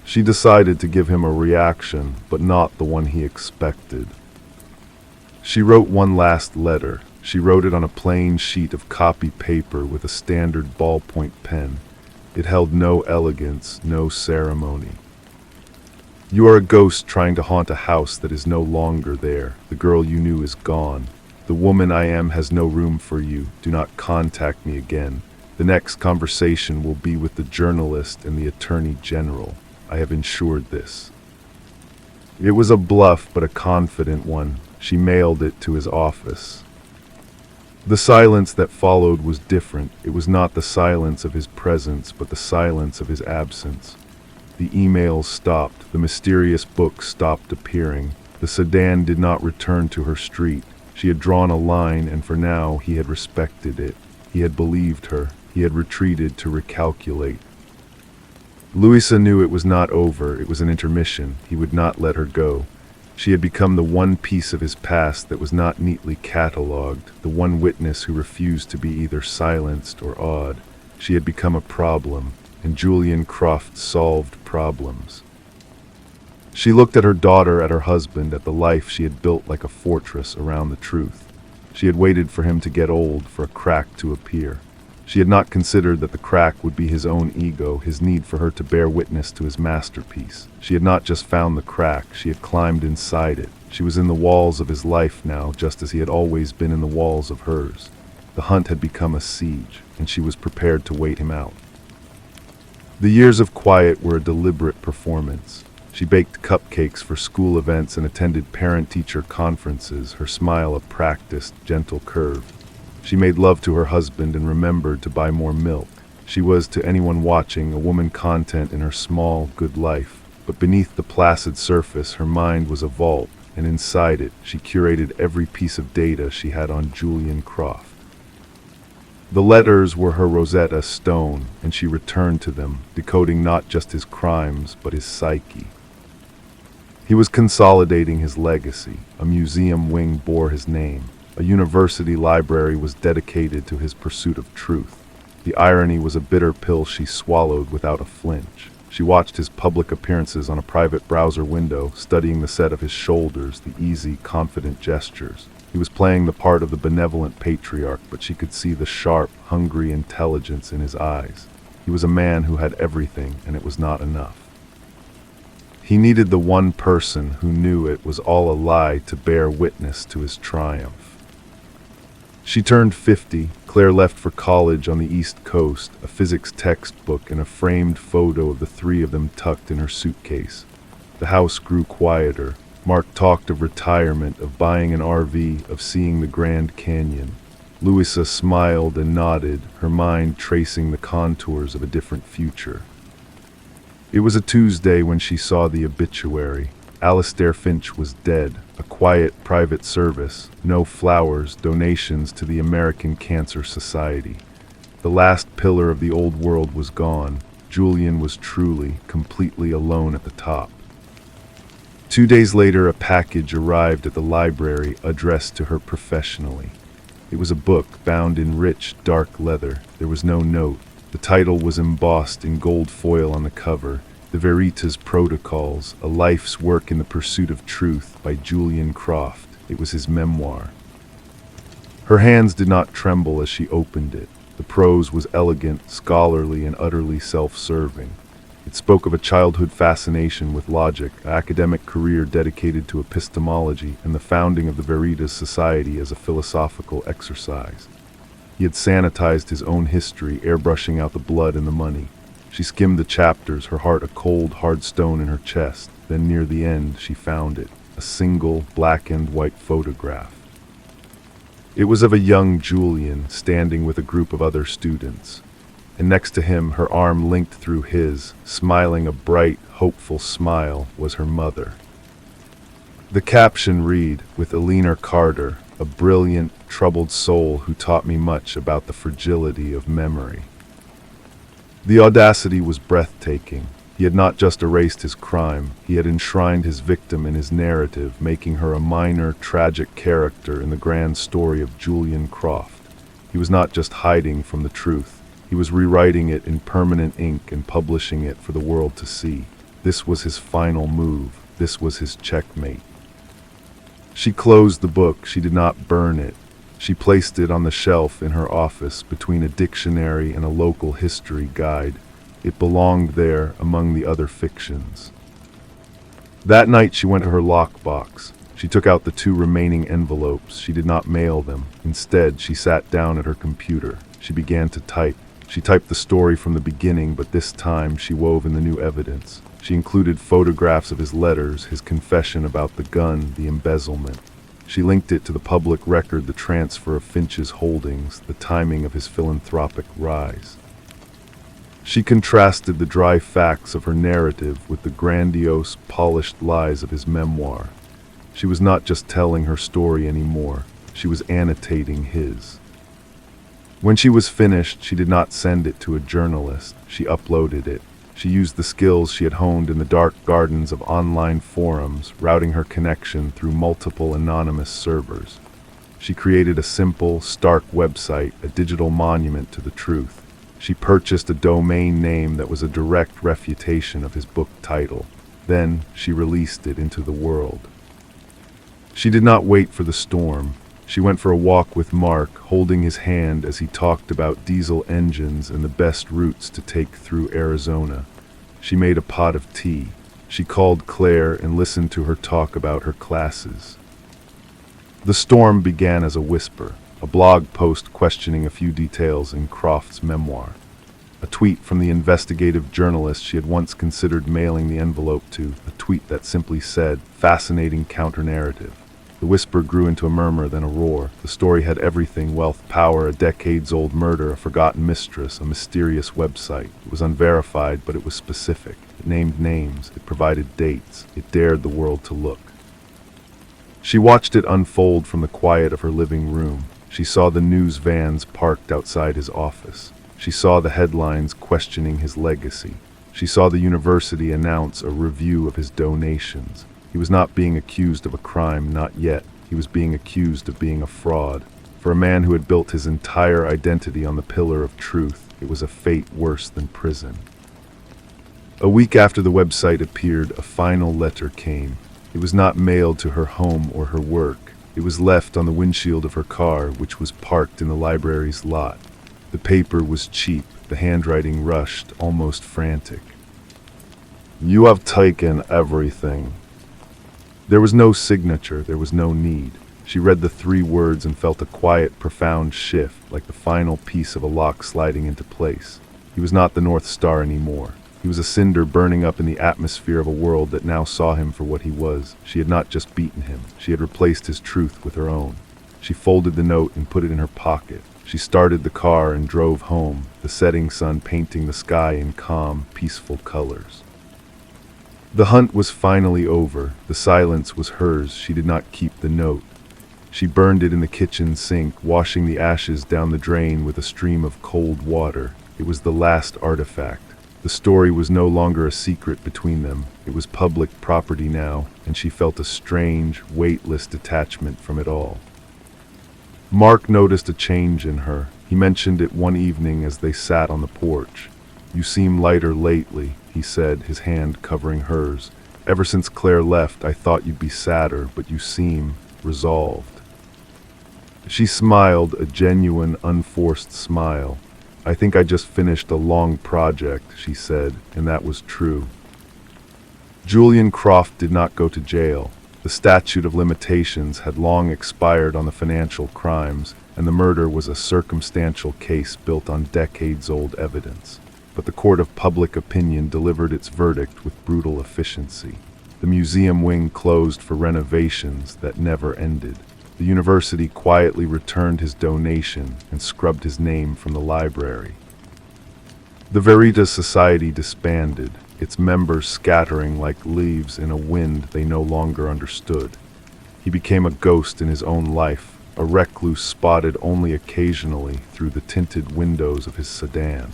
She decided to give him a reaction, but not the one he expected. She wrote one last letter. She wrote it on a plain sheet of copy paper with a standard ballpoint pen. It held no elegance, no ceremony. You are a ghost trying to haunt a house that is no longer there. The girl you knew is gone. The woman I am has no room for you. Do not contact me again. The next conversation will be with the journalist and the attorney general. I have ensured this. It was a bluff, but a confident one. She mailed it to his office. The silence that followed was different. It was not the silence of his presence, but the silence of his absence. The emails stopped. The mysterious book stopped appearing. The sedan did not return to her street. She had drawn a line, and for now he had respected it. He had believed her. He had retreated to recalculate. Louisa knew it was not over. It was an intermission. He would not let her go. She had become the one piece of his past that was not neatly catalogued, the one witness who refused to be either silenced or awed. She had become a problem, and Julian Croft solved problems. She looked at her daughter, at her husband, at the life she had built like a fortress around the truth. She had waited for him to get old, for a crack to appear. She had not considered that the crack would be his own ego, his need for her to bear witness to his masterpiece. She had not just found the crack, she had climbed inside it. She was in the walls of his life now, just as he had always been in the walls of hers. The hunt had become a siege, and she was prepared to wait him out. The years of quiet were a deliberate performance. She baked cupcakes for school events and attended parent-teacher conferences, her smile a practiced, gentle curve. She made love to her husband and remembered to buy more milk. She was, to anyone watching, a woman content in her small, good life. But beneath the placid surface, her mind was a vault, and inside it, she curated every piece of data she had on Julian Croft. The letters were her Rosetta Stone, and she returned to them, decoding not just his crimes, but his psyche. He was consolidating his legacy. A museum wing bore his name. A university library was dedicated to his pursuit of truth. The irony was a bitter pill she swallowed without a flinch. She watched his public appearances on a private browser window, studying the set of his shoulders, the easy, confident gestures. He was playing the part of the benevolent patriarch, but she could see the sharp, hungry intelligence in his eyes. He was a man who had everything, and it was not enough. He needed the one person who knew it was all a lie to bear witness to his triumph. She turned 50. Claire left for college on the East Coast, a physics textbook and a framed photo of the three of them tucked in her suitcase. The house grew quieter. Mark talked of retirement, of buying an RV, of seeing the Grand Canyon. Louisa smiled and nodded, her mind tracing the contours of a different future. It was a Tuesday when she saw the obituary. Alistair Finch was dead, a quiet private service, no flowers, donations to the American Cancer Society. The last pillar of the old world was gone. Julian was truly, completely alone at the top. 2 days later, a package arrived at the library addressed to her professionally. It was a book bound in rich, dark leather. There was no note. The title was embossed in gold foil on the cover, The Veritas Protocols, a life's work in the pursuit of truth by Julian Croft. It was his memoir. Her hands did not tremble as she opened it. The prose was elegant, scholarly, and utterly self-serving. It spoke of a childhood fascination with logic, an academic career dedicated to epistemology, and the founding of the Veritas Society as a philosophical exercise. He had sanitized his own history, airbrushing out the blood and the money. She skimmed the chapters, her heart a cold, hard stone in her chest. Then near the end, she found it, a single black and white photograph. It was of a young Julian standing with a group of other students, and next to him, her arm linked through his, smiling a bright, hopeful smile, was her mother. The caption read, "With Eleanor Carter, a brilliant, troubled soul who taught me much about the fragility of memory." The audacity was breathtaking. He had not just erased his crime, he had enshrined his victim in his narrative, making her a minor, tragic character in the grand story of Julian Croft. He was not just hiding from the truth, he was rewriting it in permanent ink and publishing it for the world to see. This was his final move. This was his checkmate. She closed the book. She did not burn it. She placed it on the shelf in her office between a dictionary and a local history guide. It belonged there among the other fictions. That night she went to her lockbox. She took out the 2 remaining envelopes. She did not mail them. Instead, she sat down at her computer. She began to type. She typed the story from the beginning, but this time she wove in the new evidence. She included photographs of his letters, his confession about the gun, the embezzlement. She linked it to the public record, the transfer of Finch's holdings, the timing of his philanthropic rise. She contrasted the dry facts of her narrative with the grandiose, polished lies of his memoir. She was not just telling her story anymore, she was annotating his. When she was finished, she did not send it to a journalist. She uploaded it. She used the skills she had honed in the dark gardens of online forums, routing her connection through multiple anonymous servers. She created a simple, stark website, a digital monument to the truth. She purchased a domain name that was a direct refutation of his book title. Then she released it into the world. She did not wait for the storm. She went for a walk with Mark, holding his hand as he talked about diesel engines and the best routes to take through Arizona. She made a pot of tea. She called Claire and listened to her talk about her classes. The storm began as a whisper, a blog post questioning a few details in Croft's memoir. A tweet from the investigative journalist she had once considered mailing the envelope to, a tweet that simply said, "Fascinating counter-narrative." The whisper grew into a murmur, then a roar. The story had everything: wealth, power, a decades-old murder, a forgotten mistress, a mysterious website. It was unverified, but it was specific. It named names, it provided dates, it dared the world to look. She watched it unfold from the quiet of her living room. She saw the news vans parked outside his office. She saw the headlines questioning his legacy. She saw the university announce a review of his donations. He was not being accused of a crime, not yet. He was being accused of being a fraud. For a man who had built his entire identity on the pillar of truth, it was a fate worse than prison. A week after the website appeared, a final letter came. It was not mailed to her home or her work. It was left on the windshield of her car, which was parked in the library's lot. The paper was cheap, the handwriting rushed, almost frantic. "You have taken everything." There was no signature, there was no need. She read the 3 words and felt a quiet, profound shift, like the final piece of a lock sliding into place. He was not the North Star anymore. He was a cinder burning up in the atmosphere of a world that now saw him for what he was. She had not just beaten him, she had replaced his truth with her own. She folded the note and put it in her pocket. She started the car and drove home, the setting sun painting the sky in calm, peaceful colors. The hunt was finally over. The silence was hers. She did not keep the note. She burned it in the kitchen sink, washing the ashes down the drain with a stream of cold water. It was the last artifact. The story was no longer a secret between them. It was public property now, and she felt a strange, weightless detachment from it all. Mark noticed a change in her. He mentioned it one evening as they sat on the porch. "You seem lighter lately," he said, his hand covering hers. "Ever since Claire left, I thought you'd be sadder, but you seem resolved." She smiled, a genuine, unforced smile. "I think I just finished a long project," she said, and that was true. Julian Croft did not go to jail. The statute of limitations had long expired on the financial crimes, and the murder was a circumstantial case built on decades-old evidence. But the court of public opinion delivered its verdict with brutal efficiency. The museum wing closed for renovations that never ended. The university quietly returned his donation and scrubbed his name from the library. The Veritas Society disbanded, its members scattering like leaves in a wind they no longer understood. He became a ghost in his own life, a recluse spotted only occasionally through the tinted windows of his sedan.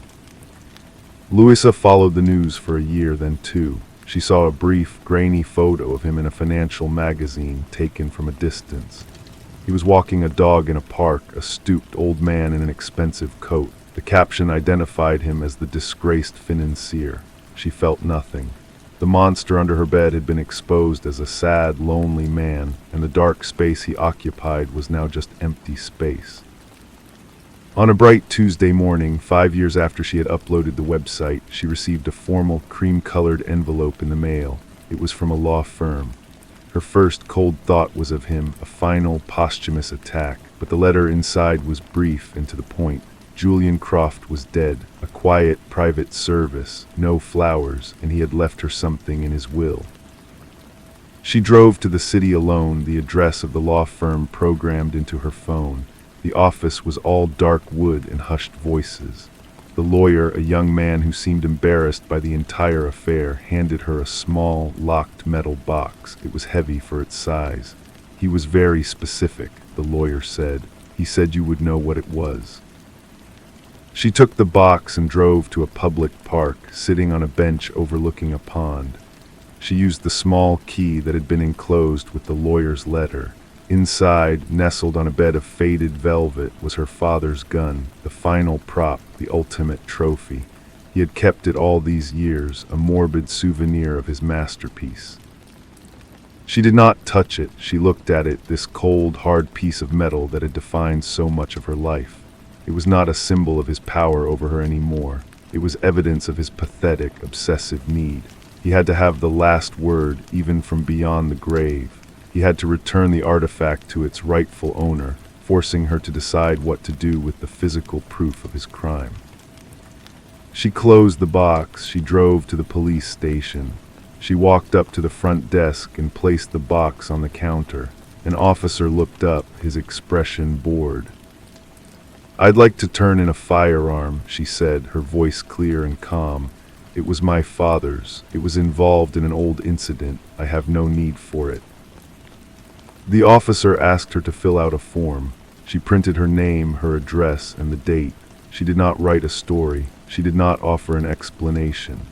Louisa followed the news for a year, then 2. She saw a brief, grainy photo of him in a financial magazine taken from a distance. He was walking a dog in a park, a stooped old man in an expensive coat. The caption identified him as the disgraced financier. She felt nothing. The monster under her bed had been exposed as a sad, lonely man, and the dark space he occupied was now just empty space. On a bright Tuesday morning, 5 years after she had uploaded the website, she received a formal, cream-colored envelope in the mail. It was from a law firm. Her first cold thought was of him, a final, posthumous attack, but the letter inside was brief and to the point. Julian Croft was dead, a quiet, private service, no flowers, and he had left her something in his will. She drove to the city alone, the address of the law firm programmed into her phone. The office was all dark wood and hushed voices. The lawyer, a young man who seemed embarrassed by the entire affair, handed her a small, locked metal box. It was heavy for its size. "He was very specific," the lawyer said. "He said you would know what it was." She took the box and drove to a public park, sitting on a bench overlooking a pond. She used the small key that had been enclosed with the lawyer's letter. Inside, nestled on a bed of faded velvet, was her father's gun, the final prop, the ultimate trophy. He had kept it all these years, a morbid souvenir of his masterpiece. She did not touch it. She looked at it, this cold, hard piece of metal that had defined so much of her life. It was not a symbol of his power over her anymore. It was evidence of his pathetic, obsessive need. He had to have the last word, even from beyond the grave. He had to return the artifact to its rightful owner, forcing her to decide what to do with the physical proof of his crime. She closed the box. She drove to the police station. She walked up to the front desk and placed the box on the counter. An officer looked up, his expression bored. "I'd like to turn in a firearm," she said, her voice clear and calm. "It was my father's. It was involved in an old incident. I have no need for it." The officer asked her to fill out a form. She printed her name, her address, and the date. She did not write a story. She did not offer an explanation.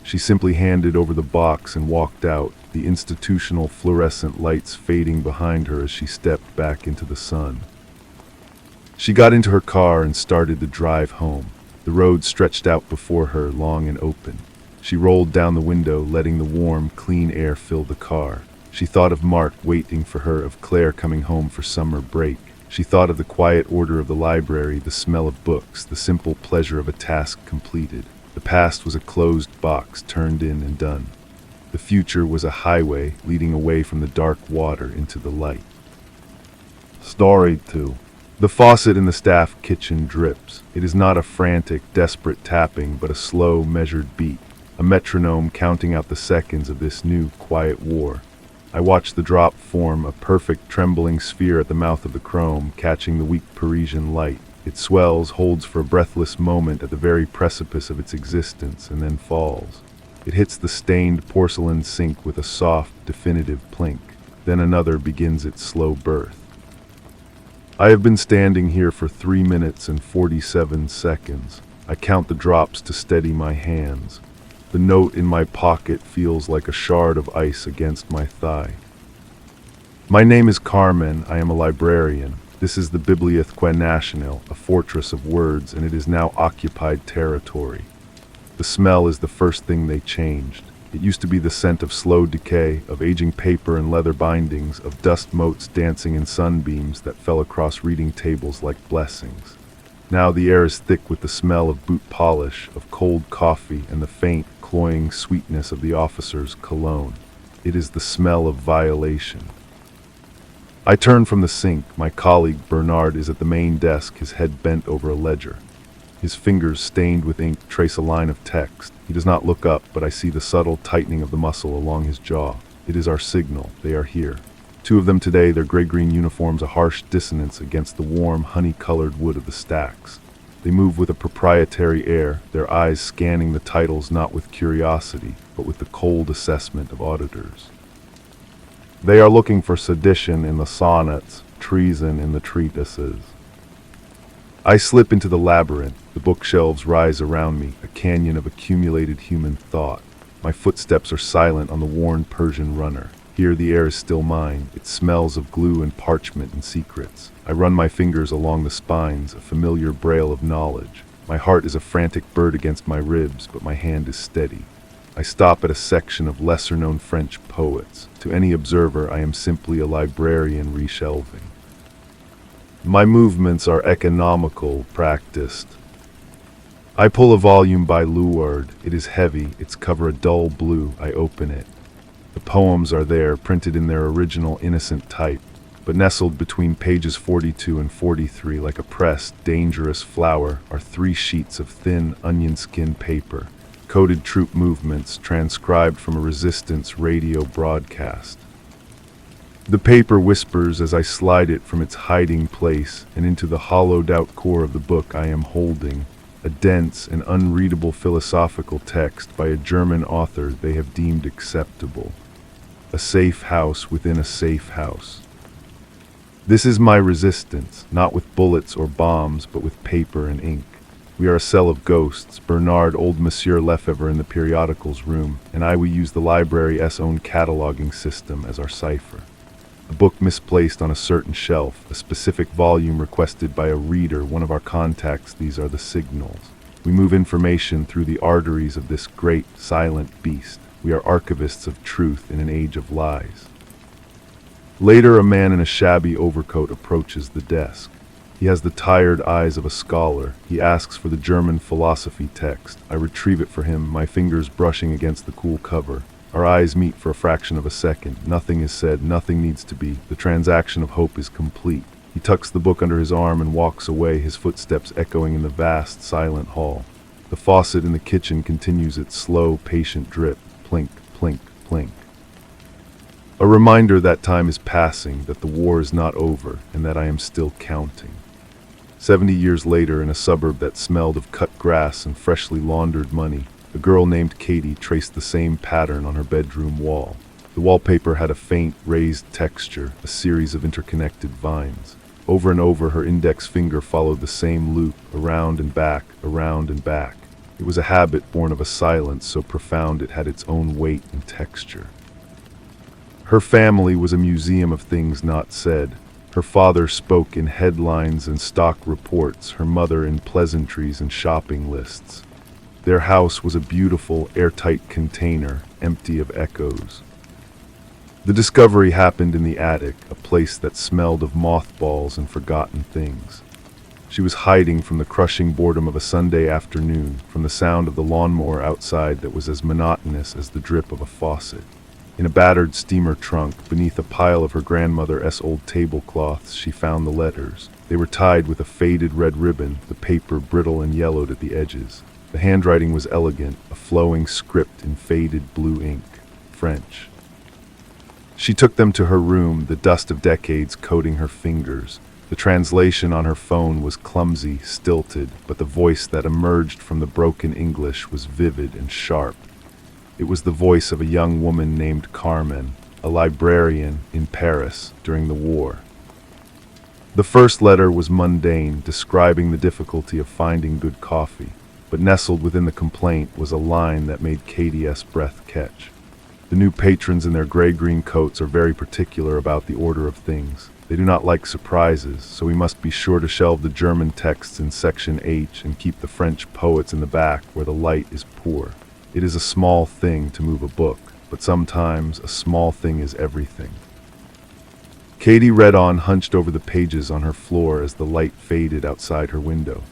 She simply handed over the box and walked out. the institutional fluorescent lights fading behind her as she stepped back into the sun. She got into her car and started to drive home. The road stretched out before her, long and open. She rolled down the window, letting the warm, clean air fill the car. She thought of Mark waiting for her, of Claire coming home for summer break. She thought of the quiet order of the library, the smell of books, the simple pleasure of a task completed. The past was a closed box, turned in and done. The future was a highway leading away from the dark water into the light. Story 2. The faucet in the staff kitchen drips. It is not a frantic, desperate tapping, but a slow, measured beat, a metronome counting out the seconds of this new, quiet war. I watch the drop form, a perfect, trembling sphere at the mouth of the chrome, catching the weak Parisian light. It swells, holds for a breathless moment at the very precipice of its existence, and then falls. It hits the stained porcelain sink with a soft, definitive plink. Then another begins its slow birth. I have been standing here for 3 minutes and 47 seconds. I count the drops to steady my hands. The note in my pocket feels like a shard of ice against my thigh. My name is Carmen. I am a librarian. This is the Bibliothèque Nationale, a fortress of words, and it is now occupied territory. The smell is the first thing they changed. It used to be the scent of slow decay, of aging paper and leather bindings, of dust motes dancing in sunbeams that fell across reading tables like blessings. Now the air is thick with the smell of boot polish, of cold coffee, and the faint, cloying sweetness of the officer's cologne. It is the smell of violation. I turn from the sink. My colleague Bernard is at the main desk, his head bent over a ledger. His fingers, stained with ink, trace a line of text. He does not look up, but I see the subtle tightening of the muscle along his jaw. It is our signal. They are here. 2 of them today, their gray-green uniforms a harsh dissonance against the warm, honey-colored wood of the stacks. They move with a proprietary air, their eyes scanning the titles not with curiosity, but with the cold assessment of auditors. They are looking for sedition in the sonnets, treason in the treatises. I slip into the labyrinth. The bookshelves rise around me, a canyon of accumulated human thought. My footsteps are silent on the worn Persian runner. Here the air is still mine. It smells of glue and parchment and secrets. I run my fingers along the spines, a familiar braille of knowledge. My heart is a frantic bird against my ribs, but my hand is steady. I stop at a section of lesser-known French poets. To any observer, I am simply a librarian reshelving. My movements are economical, practiced. I pull a volume by Luard. It is heavy, its cover a dull blue. I open it. The poems are there, printed in their original innocent type, but nestled between pages 42 and 43 like a pressed, dangerous flower are 3 sheets of thin, onion-skin paper, coded troop movements transcribed from a resistance radio broadcast. The paper whispers as I slide it from its hiding place and into the hollowed-out core of the book I am holding, a dense and unreadable philosophical text by a German author they have deemed acceptable. A safe house within a safe house. This is my resistance, not with bullets or bombs, but with paper and ink. We are a cell of ghosts, Bernard, old Monsieur Lefebvre in the periodicals room, and I will use the library's own cataloging system as our cipher. A book misplaced on a certain shelf, a specific volume requested by a reader, one of our contacts. These are the signals. We move information through the arteries of this great, silent beast. We are archivists of truth in an age of lies. Later, a man in a shabby overcoat approaches the desk. He has the tired eyes of a scholar. He asks for the German philosophy text. I retrieve it for him, my fingers brushing against the cool cover. Our eyes meet for a fraction of a second. Nothing is said, nothing needs to be. The transaction of hope is complete. He tucks the book under his arm and walks away, his footsteps echoing in the vast, silent hall. The faucet in the kitchen continues its slow, patient drip. Plink, plink, plink. A reminder that time is passing, that the war is not over, and that I am still counting. 70 years later, in a suburb that smelled of cut grass and freshly laundered money, a girl named Katie traced the same pattern on her bedroom wall. The wallpaper had a faint, raised texture, a series of interconnected vines. Over and over, her index finger followed the same loop, around and back, around and back. It was a habit born of a silence so profound it had its own weight and texture. Her family was a museum of things not said. Her father spoke in headlines and stock reports, her mother in pleasantries and shopping lists. Their house was a beautiful, airtight container, empty of echoes. The discovery happened in the attic, a place that smelled of mothballs and forgotten things. She was hiding from the crushing boredom of a Sunday afternoon, from the sound of the lawnmower outside that was as monotonous as the drip of a faucet. In a battered steamer trunk, beneath a pile of her grandmother's old tablecloths, she found the letters. They were tied with a faded red ribbon, the paper brittle and yellowed at the edges. The handwriting was elegant, a flowing script in faded blue ink, French. She took them to her room, the dust of decades coating her fingers. The translation on her phone was clumsy, stilted, but the voice that emerged from the broken English was vivid and sharp. It was the voice of a young woman named Carmen, a librarian in Paris during the war. The first letter was mundane, describing the difficulty of finding good coffee, but nestled within the complaint was a line that made Katie's breath catch. The new patrons in their gray-green coats are very particular about the order of things. They do not like surprises, so we must be sure to shelve the German texts in section H and keep the French poets in the back where the light is poor. It is a small thing to move a book, but sometimes a small thing is everything. Katie read on, hunched over the pages on her floor as the light faded outside her window.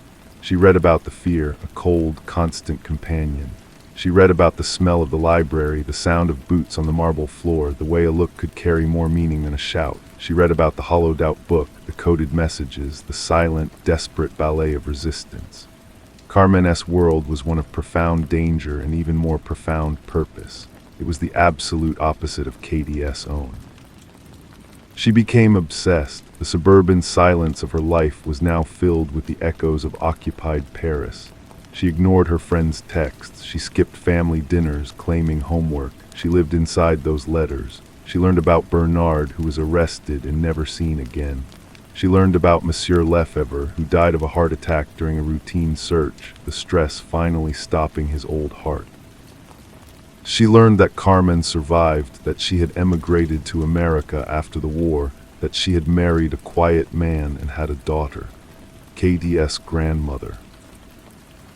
She read about the fear, a cold, constant companion. She read about the smell of the library, the sound of boots on the marble floor, the way a look could carry more meaning than a shout. She read about the hollowed-out book, the coded messages, the silent, desperate ballet of resistance. Carmen's world was one of profound danger and even more profound purpose. It was the absolute opposite of Katie's own. She became obsessed. The suburban silence of her life was now filled with the echoes of occupied Paris. She ignored her friends' texts. She skipped family dinners, claiming homework. She lived inside those letters. She learned about Bernard, who was arrested and never seen again. She learned about Monsieur Lefebvre, who died of a heart attack during a routine search, the stress finally stopping his old heart. She learned that Carmen survived, that she had emigrated to America after the war, that she had married a quiet man and had a daughter, Katie's grandmother.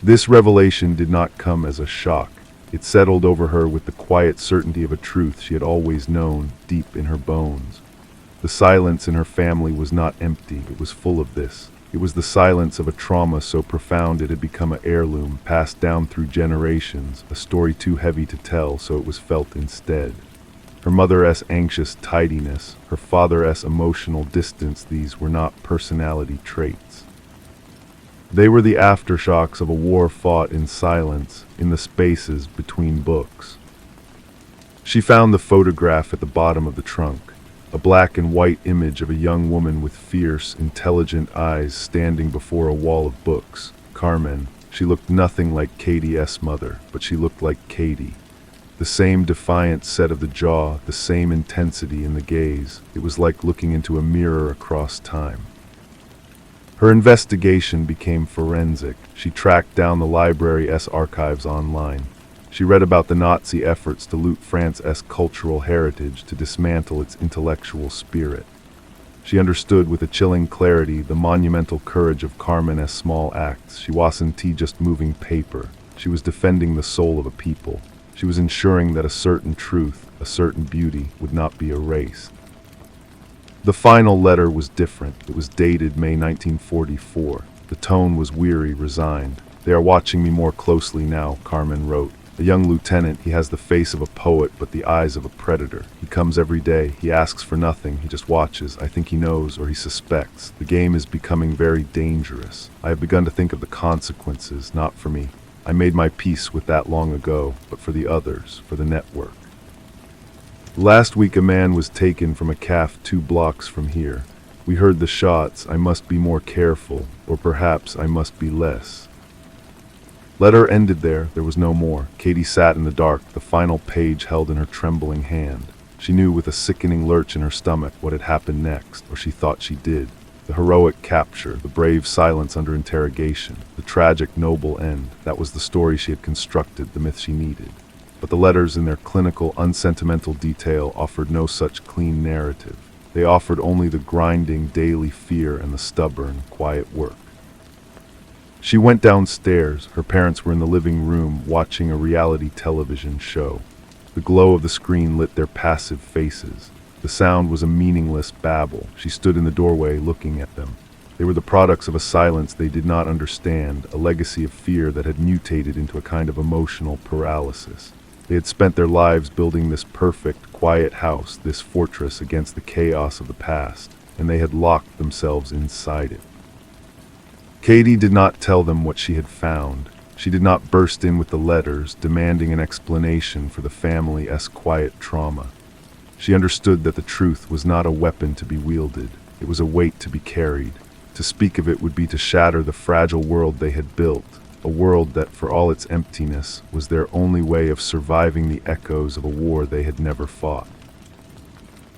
This revelation did not come as a shock. It settled over her with the quiet certainty of a truth she had always known, deep in her bones. The silence in her family was not empty, it was full of this. It was the silence of a trauma so profound it had become an heirloom, passed down through generations, a story too heavy to tell, so it was felt instead. Her mother's anxious tidiness, her father's emotional distance, these were not personality traits. They were the aftershocks of a war fought in silence, in the spaces between books. She found the photograph at the bottom of the trunk, a black and white image of a young woman with fierce, intelligent eyes standing before a wall of books. Carmen. She looked nothing like Katie's mother, but she looked like Katie. The same defiant set of the jaw, the same intensity in the gaze. It was like looking into a mirror across time. Her investigation became forensic. She tracked down the library's archives online. She read about the Nazi efforts to loot France's cultural heritage, to dismantle its intellectual spirit. She understood with a chilling clarity the monumental courage of Carmen's small acts. She wasn't just moving paper. She was defending the soul of a people. She was ensuring that a certain truth, a certain beauty, would not be erased. The final letter was different. It was dated May 1944. The tone was weary, resigned. "They are watching me more closely now," Carmen wrote. "A young lieutenant, he has the face of a poet but the eyes of a predator. He comes every day. He asks for nothing. He just watches. I think he knows or he suspects. The game is becoming very dangerous. I have begun to think of the consequences, not for me. I made my peace with that long ago, but for the others, for the network. Last week a man was taken from a cafe 2 blocks from here. We heard the shots. I must be more careful, or perhaps I must be less." Letter ended there. There was no more. Katie sat in the dark, the final page held in her trembling hand. She knew with a sickening lurch in her stomach what had happened next, or she thought she did. The heroic capture, the brave silence under interrogation, the tragic, noble end. That was the story she had constructed, the myth she needed. but the letters in their clinical, unsentimental detail offered no such clean narrative. They offered only the grinding, daily fear and the stubborn, quiet work. She went downstairs. Her parents were in the living room watching a reality television show. The glow of the screen lit their passive faces. The sound was a meaningless babble. She stood in the doorway looking at them. They were the products of a silence they did not understand, a legacy of fear that had mutated into a kind of emotional paralysis. They had spent their lives building this perfect, quiet house, this fortress against the chaos of the past, and they had locked themselves inside it. Katie did not tell them what she had found. She did not burst in with the letters, demanding an explanation for the family's quiet trauma. She understood that the truth was not a weapon to be wielded. It was a weight to be carried. To speak of it would be to shatter the fragile world they had built, a world that, for all its emptiness, was their only way of surviving the echoes of a war they had never fought.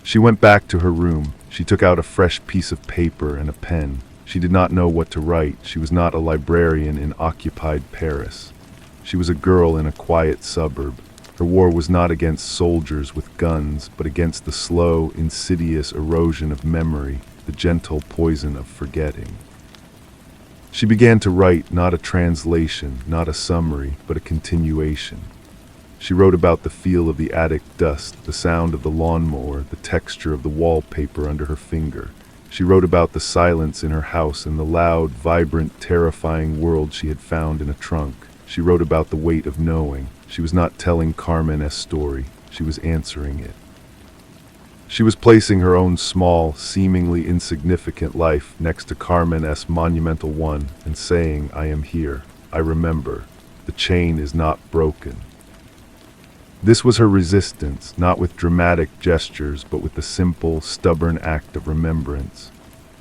She went back to her room. She took out a fresh piece of paper and a pen. She did not know what to write. She was not a librarian in occupied Paris. She was a girl in a quiet suburb. Her war was not against soldiers with guns, but against the slow, insidious erosion of memory, the gentle poison of forgetting. She began to write not a translation, not a summary, but a continuation. She wrote about the feel of the attic dust, the sound of the lawnmower, the texture of the wallpaper under her finger. She wrote about the silence in her house and the loud, vibrant, terrifying world she had found in a trunk. She wrote about the weight of knowing. She was not telling Carmen's story. She was answering it. She was placing her own small, seemingly insignificant life next to Carmen's monumental one and saying, "I am here. I remember. The chain is not broken." This was her resistance, not with dramatic gestures, but with the simple, stubborn act of remembrance.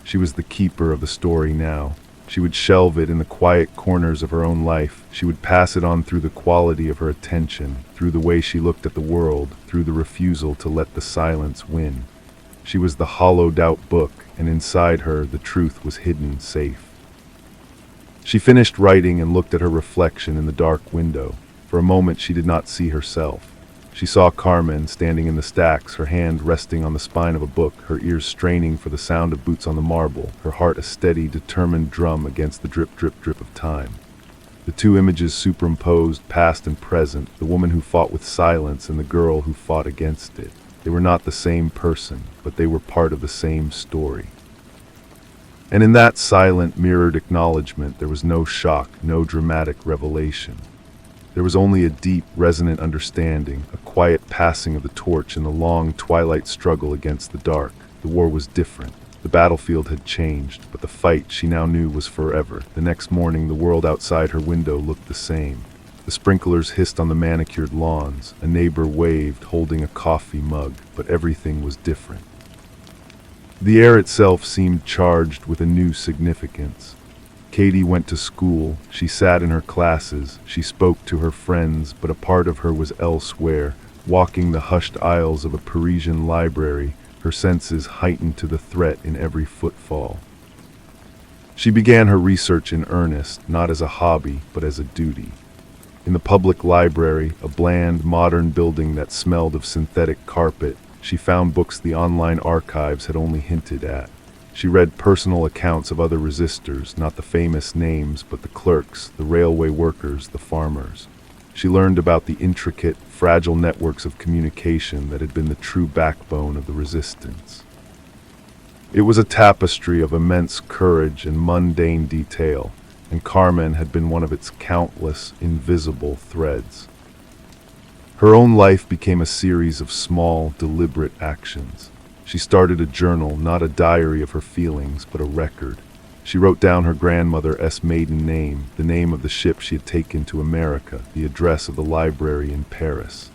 She was the keeper of the story now. She would shelve it in the quiet corners of her own life. She would pass it on through the quality of her attention, through the way she looked at the world, through the refusal to let the silence win. She was the hollowed-out book, and inside her the truth was hidden safe. She finished writing and looked at her reflection in the dark window. For a moment she did not see herself. She saw Carmen standing in the stacks, her hand resting on the spine of a book, her ears straining for the sound of boots on the marble, her heart a steady, determined drum against the drip, drip, drip of time. The two images superimposed, past and present, the woman who fought with silence and the girl who fought against it. They were not the same person, but they were part of the same story. And in that silent, mirrored acknowledgement, there was no shock, no dramatic revelation. There was only a deep, resonant understanding, a quiet passing of the torch in the long twilight struggle against the dark. The war was different. The battlefield had changed, but the fight she now knew was forever. The next morning, the world outside her window looked the same. The sprinklers hissed on the manicured lawns. A neighbor waved, holding a coffee mug, but everything was different. The air itself seemed charged with a new significance. Katie went to school, she sat in her classes, she spoke to her friends, but a part of her was elsewhere, walking the hushed aisles of a Parisian library, her senses heightened to the threat in every footfall. She began her research in earnest, not as a hobby, but as a duty. In the public library, a bland, modern building that smelled of synthetic carpet, she found books the online archives had only hinted at. She read personal accounts of other resistors, not the famous names, but the clerks, the railway workers, the farmers. She learned about the intricate, fragile networks of communication that had been the true backbone of the resistance. It was a tapestry of immense courage and mundane detail, and Carmen had been one of its countless, invisible threads. Her own life became a series of small, deliberate actions. She started a journal, not a diary of her feelings, but a record. She wrote down her grandmother's maiden name, the name of the ship she had taken to America, the address of the library in Paris.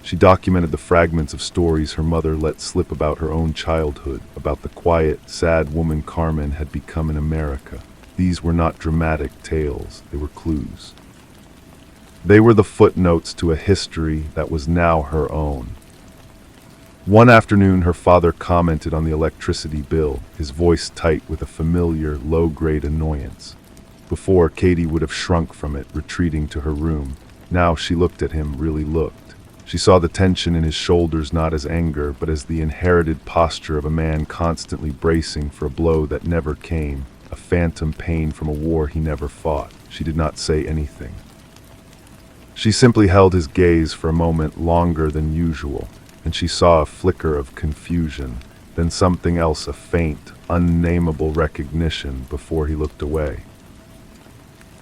She documented the fragments of stories her mother let slip about her own childhood, about the quiet, sad woman Carmen had become in America. These were not dramatic tales, they were clues. They were the footnotes to a history that was now her own. One afternoon, her father commented on the electricity bill, his voice tight with a familiar, low-grade annoyance. Before, Katie would have shrunk from it, retreating to her room. Now she looked at him, really looked. She saw the tension in his shoulders not as anger, but as the inherited posture of a man constantly bracing for a blow that never came, a phantom pain from a war he never fought. She did not say anything. She simply held his gaze for a moment longer than usual, and she saw a flicker of confusion, then something else, a faint, unnameable recognition before he looked away.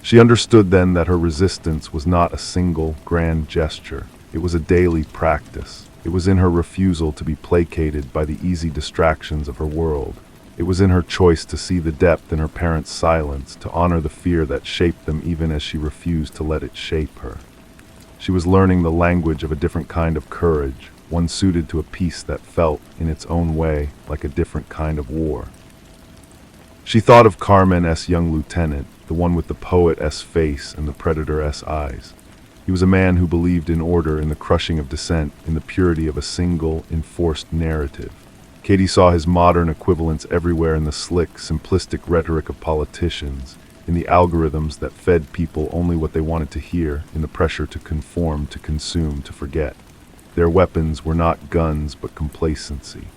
She understood then that her resistance was not a single grand gesture. It was a daily practice. It was in her refusal to be placated by the easy distractions of her world. It was in her choice to see the depth in her parents' silence, to honor the fear that shaped them even as she refused to let it shape her. She was learning the language of a different kind of courage, one suited to a peace that felt, in its own way, like a different kind of war. She thought of Carmen's young lieutenant, the one with the poet's face and the predator's eyes. He was a man who believed in order, in the crushing of dissent, in the purity of a single, enforced narrative. Katie saw his modern equivalents everywhere in the slick, simplistic rhetoric of politicians, in the algorithms that fed people only what they wanted to hear, in the pressure to conform, to consume, to forget. Their weapons were not guns, but complacency.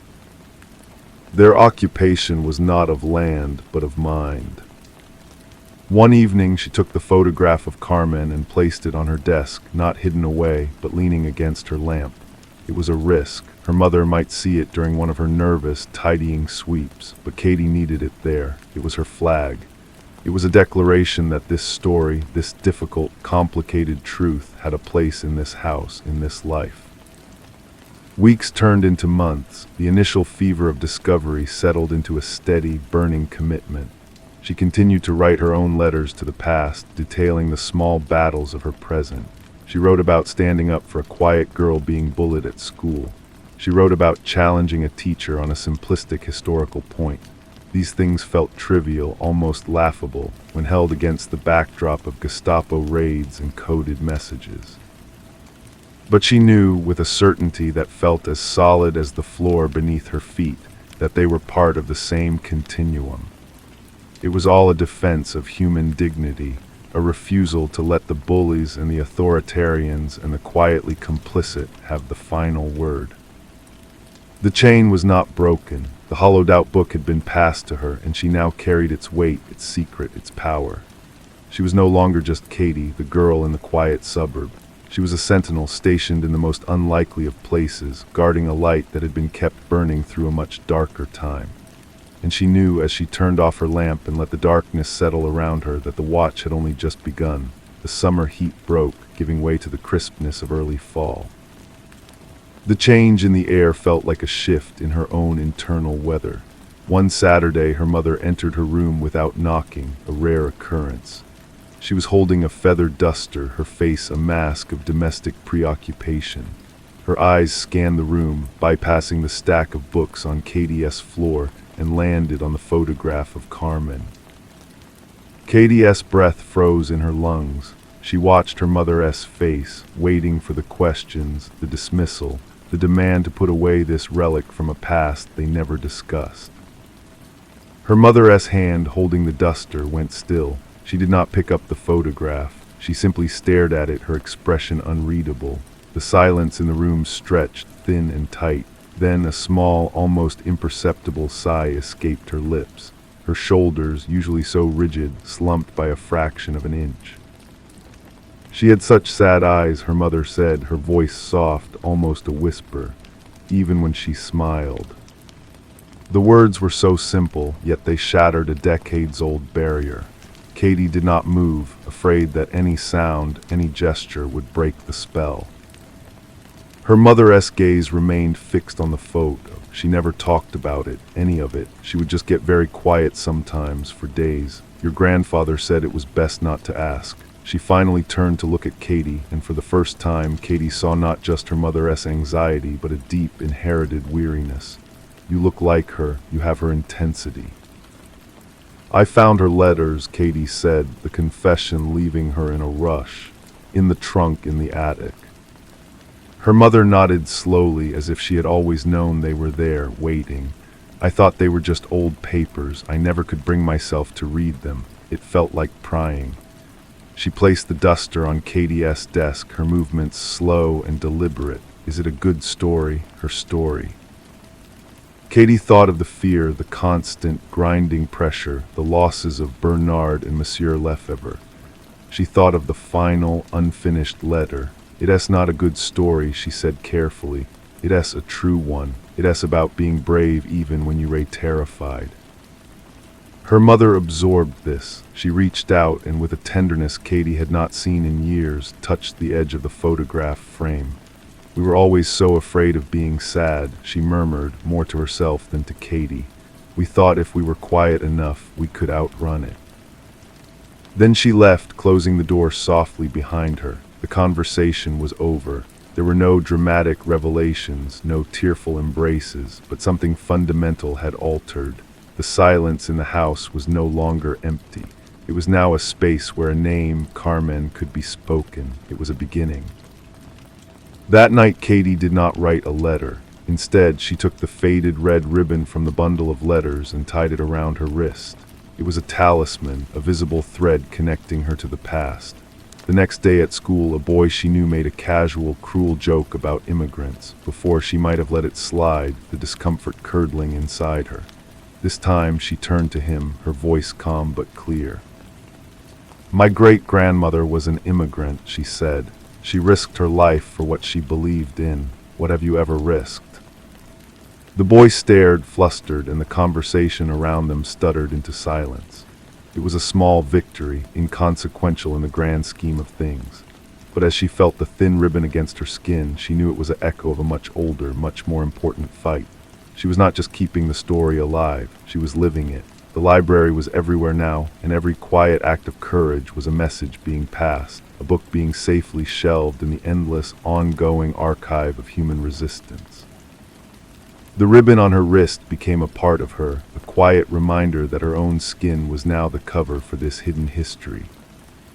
Their occupation was not of land, but of mind. One evening she took the photograph of Carmen and placed it on her desk, not hidden away, but leaning against her lamp. It was a risk. Her mother might see it during one of her nervous, tidying sweeps, but Katie needed it there. It was her flag. It was a declaration that this story, this difficult, complicated truth, had a place in this house, in this life. Weeks turned into months. The initial fever of discovery settled into a steady, burning commitment. She continued to write her own letters to the past, detailing the small battles of her present. She wrote about standing up for a quiet girl being bullied at school. She wrote about challenging a teacher on a simplistic historical point. These things felt trivial, almost laughable, when held against the backdrop of Gestapo raids and coded messages. But she knew, with a certainty that felt as solid as the floor beneath her feet, that they were part of the same continuum. It was all a defense of human dignity, a refusal to let the bullies and the authoritarians and the quietly complicit have the final word. The chain was not broken. The hollowed-out book had been passed to her, and she now carried its weight, its secret, its power. She was no longer just Katie, the girl in the quiet suburb. She was a sentinel stationed in the most unlikely of places, guarding a light that had been kept burning through a much darker time. And she knew, as she turned off her lamp and let the darkness settle around her, that the watch had only just begun. The summer heat broke, giving way to the crispness of early fall. The change in the air felt like a shift in her own internal weather. One Saturday, her mother entered her room without knocking, a rare occurrence. She was holding a feather duster, her face a mask of domestic preoccupation. Her eyes scanned the room, bypassing the stack of books on Katie's floor, and landed on the photograph of Carmen. Katie's breath froze in her lungs. She watched her mother's face, waiting for the questions, the dismissal, the demand to put away this relic from a past they never discussed. Her mother's hand holding the duster went still. She did not pick up the photograph. She simply stared at it, her expression unreadable. The silence in the room stretched, thin and tight. Then a small, almost imperceptible sigh escaped her lips. Her shoulders, usually so rigid, slumped by a fraction of an inch. She had such sad eyes, her mother said, her voice soft, almost a whisper, even when she smiled. The words were so simple, yet they shattered a decades-old barrier. Katie did not move, afraid that any sound, any gesture would break the spell. Her mother's gaze remained fixed on the photo. She never talked about it, any of it. She would just get very quiet sometimes, for days. Your grandfather said it was best not to ask. She finally turned to look at Katie, and for the first time, Katie saw not just her mother's anxiety, but a deep, inherited weariness. You look like her, you have her intensity. I found her letters, Katie said, the confession leaving her in a rush, in the trunk in the attic. Her mother nodded slowly, as if she had always known they were there, waiting. I thought they were just old papers. I never could bring myself to read them. It felt like prying. She placed the duster on Katie's desk, her movements slow and deliberate. Is it a good story? Her story. Katie thought of the fear, the constant, grinding pressure, the losses of Bernard and Monsieur Lefebvre. She thought of the final, unfinished letter. It's not a good story, she said carefully. It's a true one. It's about being brave even when you're terrified. Her mother absorbed this. She reached out and with a tenderness Katie had not seen in years, touched the edge of the photograph frame. We were always so afraid of being sad, she murmured, more to herself than to Katie. We thought if we were quiet enough, we could outrun it. Then she left, closing the door softly behind her. The conversation was over. There were no dramatic revelations, no tearful embraces, but something fundamental had altered. The silence in the house was no longer empty. It was now a space where a name, Carmen, could be spoken. It was a beginning. That night Katie did not write a letter. Instead, she took the faded red ribbon from the bundle of letters and tied it around her wrist. It was a talisman, a visible thread connecting her to the past. The next day at school, a boy she knew made a casual, cruel joke about immigrants. Before she might have let it slide, the discomfort curdling inside her. This time she turned to him, her voice calm but clear. My great-grandmother was an immigrant, she said. She risked her life for what she believed in. What have you ever risked? The boy stared, flustered, and the conversation around them stuttered into silence. It was a small victory, inconsequential in the grand scheme of things. But as she felt the thin ribbon against her skin, she knew it was an echo of a much older, much more important fight. She was not just keeping the story alive, she was living it. The library was everywhere now, and every quiet act of courage was a message being passed, a book being safely shelved in the endless, ongoing archive of human resistance. The ribbon on her wrist became a part of her, a quiet reminder that her own skin was now the cover for this hidden history.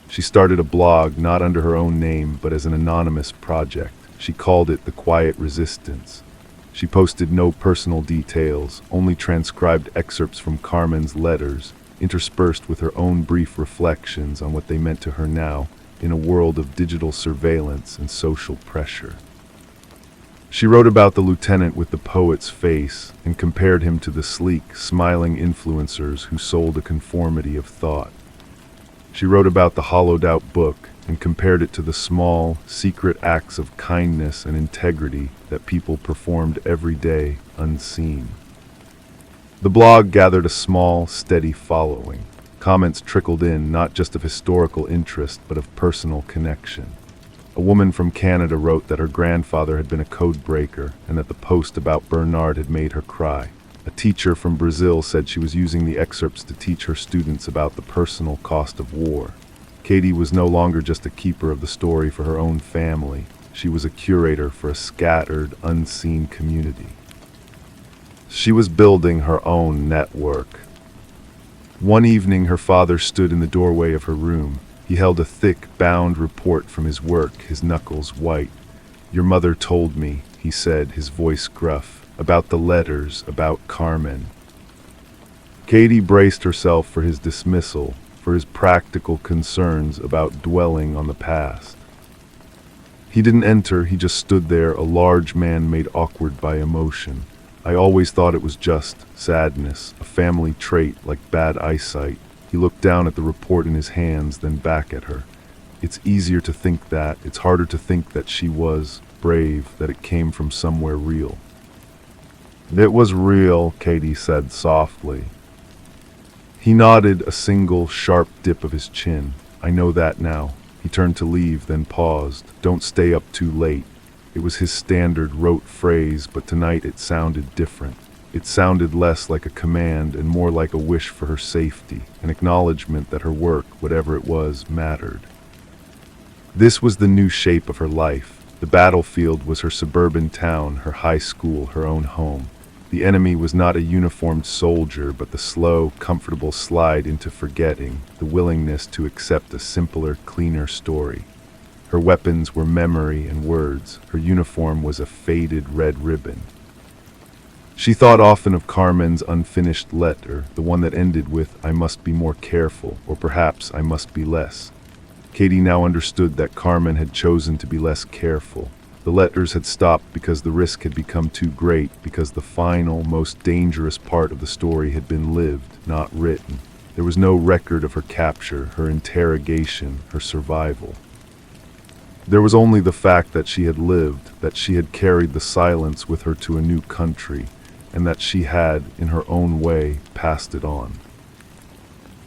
She started a blog not under her own name, but as an anonymous project. She called it The Quiet Resistance. She posted no personal details, only transcribed excerpts from Carmen's letters, interspersed with her own brief reflections on what they meant to her now, in a world of digital surveillance and social pressure. She wrote about the lieutenant with the poet's face and compared him to the sleek, smiling influencers who sold a conformity of thought. She wrote about the hollowed-out book and compared it to the small, secret acts of kindness and integrity that people performed every day, unseen. The blog gathered a small, steady following. Comments trickled in, not just of historical interest, but of personal connection. A woman from Canada wrote that her grandfather had been a code breaker and that the post about Bernard had made her cry. A teacher from Brazil said she was using the excerpts to teach her students about the personal cost of war. Katie was no longer just a keeper of the story for her own family. She was a curator for a scattered, unseen community. She was building her own network. One evening, her father stood in the doorway of her room. He held a thick, bound report from his work, his knuckles white. Your mother told me, he said, his voice gruff, about the letters, about Carmen. Katie braced herself for his dismissal, for his practical concerns about dwelling on the past. He didn't enter, he just stood there, a large man made awkward by emotion. I always thought it was just sadness, a family trait like bad eyesight. He looked down at the report in his hands, then back at her. It's easier to think that, it's harder to think that she was brave, that it came from somewhere real. It was real, Katie said softly. He nodded, a single, sharp dip of his chin. I know that now. He turned to leave, then paused. Don't stay up too late. It was his standard rote phrase, but tonight it sounded different. It sounded less like a command and more like a wish for her safety, an acknowledgement that her work, whatever it was, mattered. This was the new shape of her life. The battlefield was her suburban town, her high school, her own home. The enemy was not a uniformed soldier, but the slow, comfortable slide into forgetting, the willingness to accept a simpler, cleaner story. Her weapons were memory and words. Her uniform was a faded red ribbon. She thought often of Carmen's unfinished letter, the one that ended with, I must be more careful, or perhaps I must be less. Katie now understood that Carmen had chosen to be less careful. The letters had stopped because the risk had become too great, because the final, most dangerous part of the story had been lived, not written. There was no record of her capture, her interrogation, her survival. There was only the fact that she had lived, that she had carried the silence with her to a new country, and that she had, in her own way, passed it on.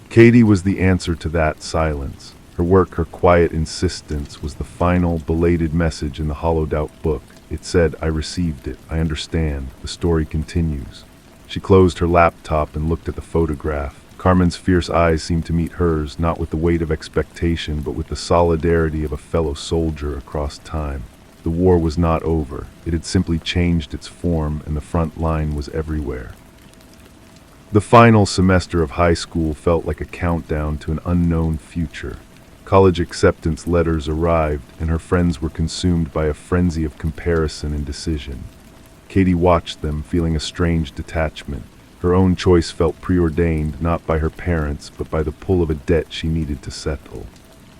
Katie was the answer to that silence. Her work, her quiet insistence, was the final, belated message in the hollowed-out book. It said, "I received it. I understand. The story continues." She closed her laptop and looked at the photograph. Carmen's fierce eyes seemed to meet hers, not with the weight of expectation, but with the solidarity of a fellow soldier across time. The war was not over. It had simply changed its form, and the front line was everywhere. The final semester of high school felt like a countdown to an unknown future. College acceptance letters arrived, and her friends were consumed by a frenzy of comparison and decision. Katie watched them, feeling a strange detachment. Her own choice felt preordained, not by her parents, but by the pull of a debt she needed to settle.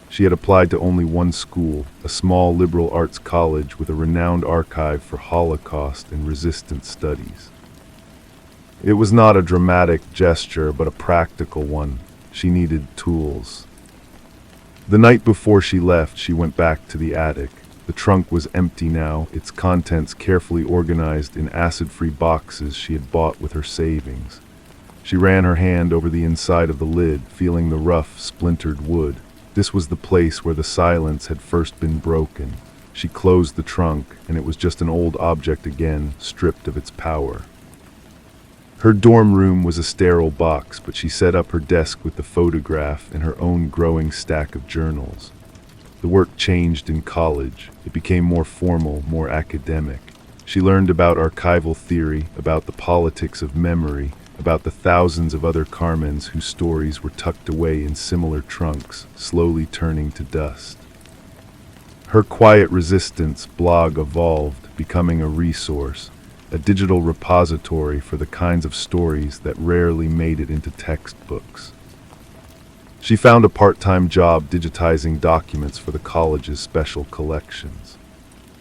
She had applied to only one school, a small liberal arts college with a renowned archive for Holocaust and resistance studies. It was not a dramatic gesture, but a practical one. She needed tools. The night before she left, she went back to the attic. The trunk was empty now, its contents carefully organized in acid-free boxes she had bought with her savings. She ran her hand over the inside of the lid, feeling the rough, splintered wood. This was the place where the silence had first been broken. She closed the trunk, and it was just an old object again, stripped of its power. Her dorm room was a sterile box, but she set up her desk with the photograph and her own growing stack of journals. The work changed in college. It became more formal, more academic. She learned about archival theory, about the politics of memory, about the thousands of other Carmens whose stories were tucked away in similar trunks, slowly turning to dust. Her quiet resistance blog evolved, becoming a resource, a digital repository for the kinds of stories that rarely made it into textbooks. She found a part-time job digitizing documents for the college's special collections.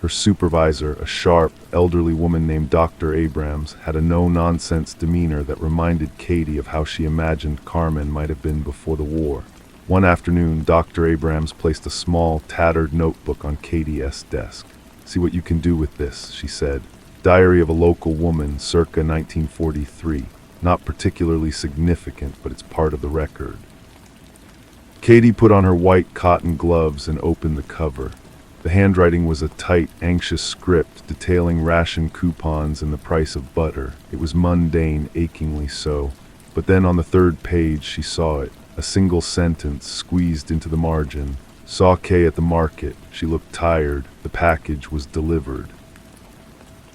Her supervisor, a sharp, elderly woman named Dr. Abrams, had a no-nonsense demeanor that reminded Katie of how she imagined Carmen might have been before the war. One afternoon, Dr. Abrams placed a small, tattered notebook on Katie's desk. "See what you can do with this," she said. "Diary of a local woman, circa 1943. Not particularly significant, but it's part of the record." Katie put on her white cotton gloves and opened the cover. The handwriting was a tight, anxious script detailing ration coupons and the price of butter. It was mundane, achingly so. But then on the third page she saw it, a single sentence squeezed into the margin. "Saw Kay at the market. She looked tired. The package was delivered."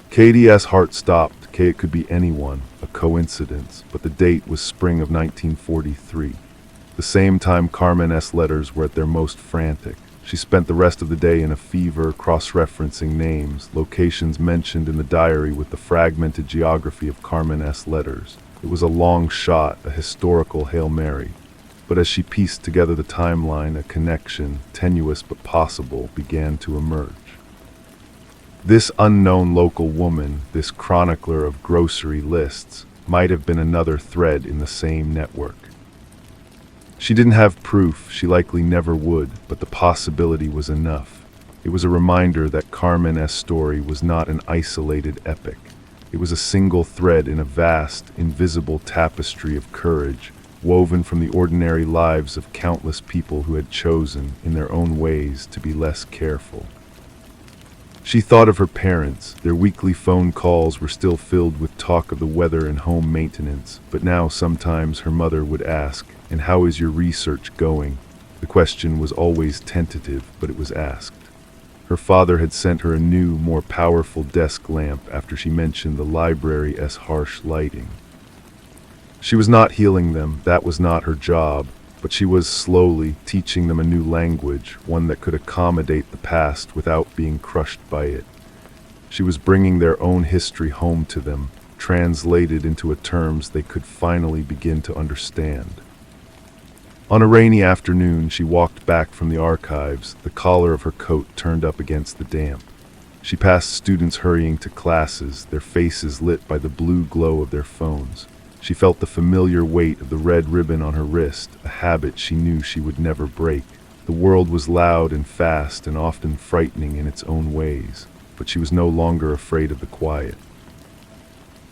Katie's heart stopped. Kay, it could be anyone, a coincidence, but the date was spring of 1943. The same time Carmen's letters were at their most frantic. She spent the rest of the day in a fever, cross-referencing names, locations mentioned in the diary with the fragmented geography of Carmen's letters. It was a long shot, a historical Hail Mary. But as she pieced together the timeline, a connection, tenuous but possible, began to emerge. This unknown local woman, this chronicler of grocery lists, might have been another thread in the same network. She didn't have proof, she likely never would, but the possibility was enough. It was a reminder that Carmen's story was not an isolated epic. It was a single thread in a vast, invisible tapestry of courage, woven from the ordinary lives of countless people who had chosen, in their own ways, to be less careful. She thought of her parents. Their weekly phone calls were still filled with talk of the weather and home maintenance, but now sometimes her mother would ask, "And how is your research going?" The question was always tentative, but it was asked. Her father had sent her a new, more powerful desk lamp after she mentioned the library's harsh lighting. She was not healing them, that was not her job, but she was slowly teaching them a new language, one that could accommodate the past without being crushed by it. She was bringing their own history home to them, translated into terms they could finally begin to understand. On a rainy afternoon, she walked back from the archives, the collar of her coat turned up against the damp. She passed students hurrying to classes, their faces lit by the blue glow of their phones. She felt the familiar weight of the red ribbon on her wrist, a habit she knew she would never break. The world was loud and fast and often frightening in its own ways, but she was no longer afraid of the quiet.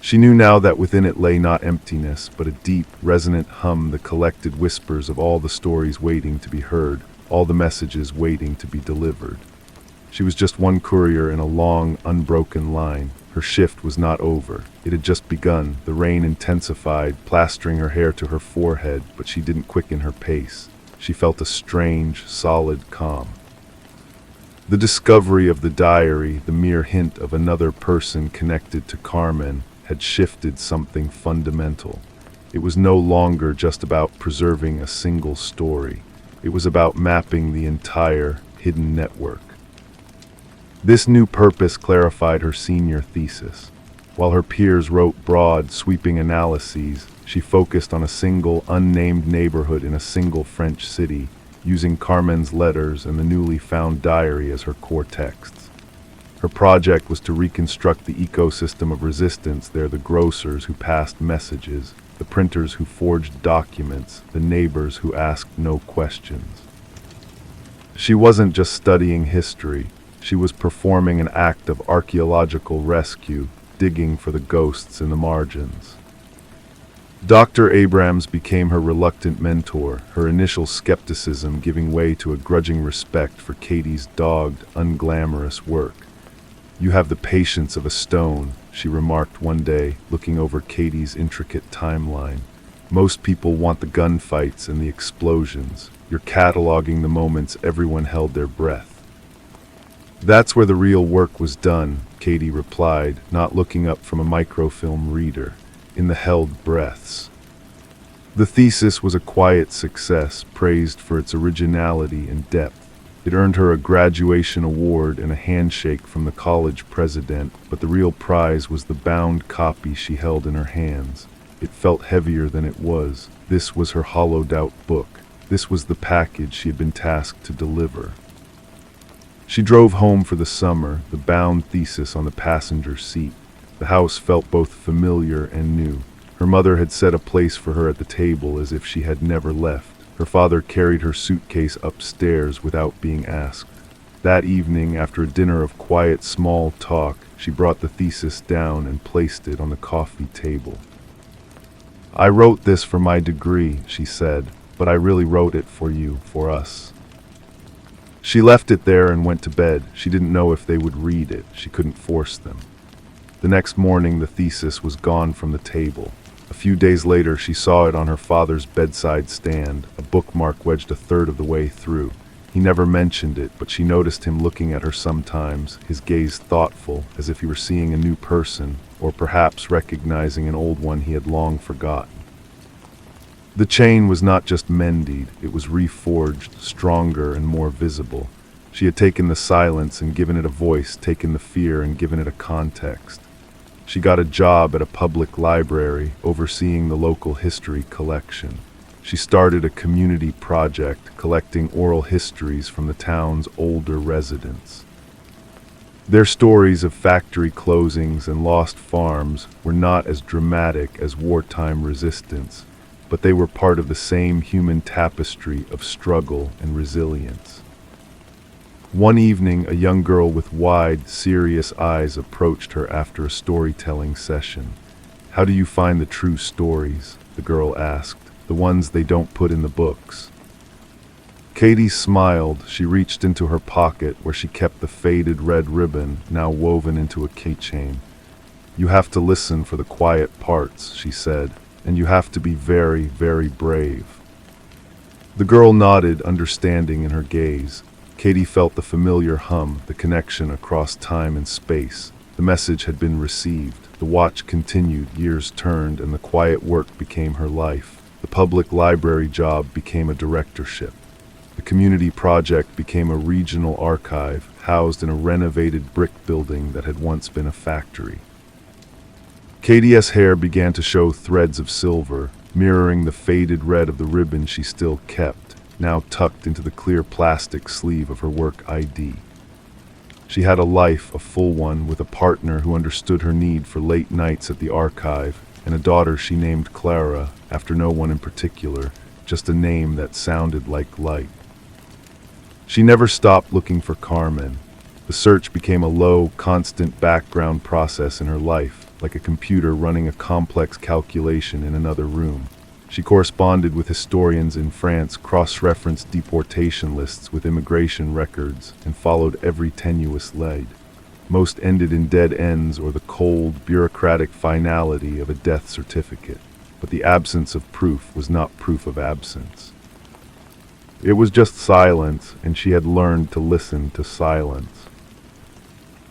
She knew now that within it lay not emptiness, but a deep, resonant hum, the collected whispers of all the stories waiting to be heard, all the messages waiting to be delivered. She was just one courier in a long, unbroken line. Her shift was not over. It had just begun. The rain intensified, plastering her hair to her forehead, but she didn't quicken her pace. She felt a strange, solid calm. The discovery of the diary, the mere hint of another person connected to Carmen, had shifted something fundamental. It was no longer just about preserving a single story. It was about mapping the entire hidden network. This new purpose clarified her senior thesis. While her peers wrote broad, sweeping analyses, she focused on a single, unnamed neighborhood in a single French city, using Carmen's letters and the newly found diary as her core texts. Her project was to reconstruct the ecosystem of resistance there, the grocers who passed messages, the printers who forged documents, the neighbors who asked no questions. She wasn't just studying history. She was performing an act of archaeological rescue, digging for the ghosts in the margins. Dr. Abrams became her reluctant mentor, her initial skepticism giving way to a grudging respect for Katie's dogged, unglamorous work. "You have the patience of a stone," she remarked one day, looking over Katie's intricate timeline. "Most people want the gunfights and the explosions. You're cataloging the moments everyone held their breath." "That's where the real work was done," Katie replied, not looking up from a microfilm reader, "in the held breaths." The thesis was a quiet success, praised for its originality and depth. It earned her a graduation award and a handshake from the college president, but the real prize was the bound copy she held in her hands. It felt heavier than it was. This was her hollowed-out book. This was the package she had been tasked to deliver. She drove home for the summer, the bound thesis on the passenger seat. The house felt both familiar and new. Her mother had set a place for her at the table as if she had never left. Her father carried her suitcase upstairs without being asked. That evening, after a dinner of quiet, small talk, she brought the thesis down and placed it on the coffee table. "I wrote this for my degree," she said, "but I really wrote it for you, for us." She left it there and went to bed. She didn't know if they would read it. She couldn't force them. The next morning, the thesis was gone from the table. A few days later, she saw it on her father's bedside stand, a bookmark wedged a third of the way through. He never mentioned it, but she noticed him looking at her sometimes, his gaze thoughtful, as if he were seeing a new person, or perhaps recognizing an old one he had long forgotten. The chain was not just mended, it was reforged, stronger and more visible. She had taken the silence and given it a voice, taken the fear and given it a context. She got a job at a public library, overseeing the local history collection. She started a community project, collecting oral histories from the town's older residents. Their stories of factory closings and lost farms were not as dramatic as wartime resistance, but they were part of the same human tapestry of struggle and resilience. One evening, a young girl with wide, serious eyes approached her after a storytelling session. "How do you find the true stories?" the girl asked. "The ones they don't put in the books." Katie smiled. She reached into her pocket where she kept the faded red ribbon, now woven into a keychain. "You have to listen for the quiet parts," she said, "and you have to be very, very brave." The girl nodded, understanding in her gaze. Katie felt the familiar hum, the connection across time and space. The message had been received. The watch continued, years turned, and the quiet work became her life. The public library job became a directorship. The community project became a regional archive, housed in a renovated brick building that had once been a factory. Katie's hair began to show threads of silver. mirroring the faded red of the ribbon she still kept, now tucked into the clear plastic sleeve of her work ID. She had a life, a full one, with a partner who understood her need for late nights at the archive, and a daughter she named Clara, after no one in particular, just a name that sounded like light. She never stopped looking for Carmen. The search became a low, constant background process in her life, like a computer running a complex calculation in another room. She corresponded with historians in France, cross-referenced deportation lists with immigration records, and followed every tenuous lead. Most ended in dead ends or the cold, bureaucratic finality of a death certificate. But the absence of proof was not proof of absence. It was just silence, and she had learned to listen to silence.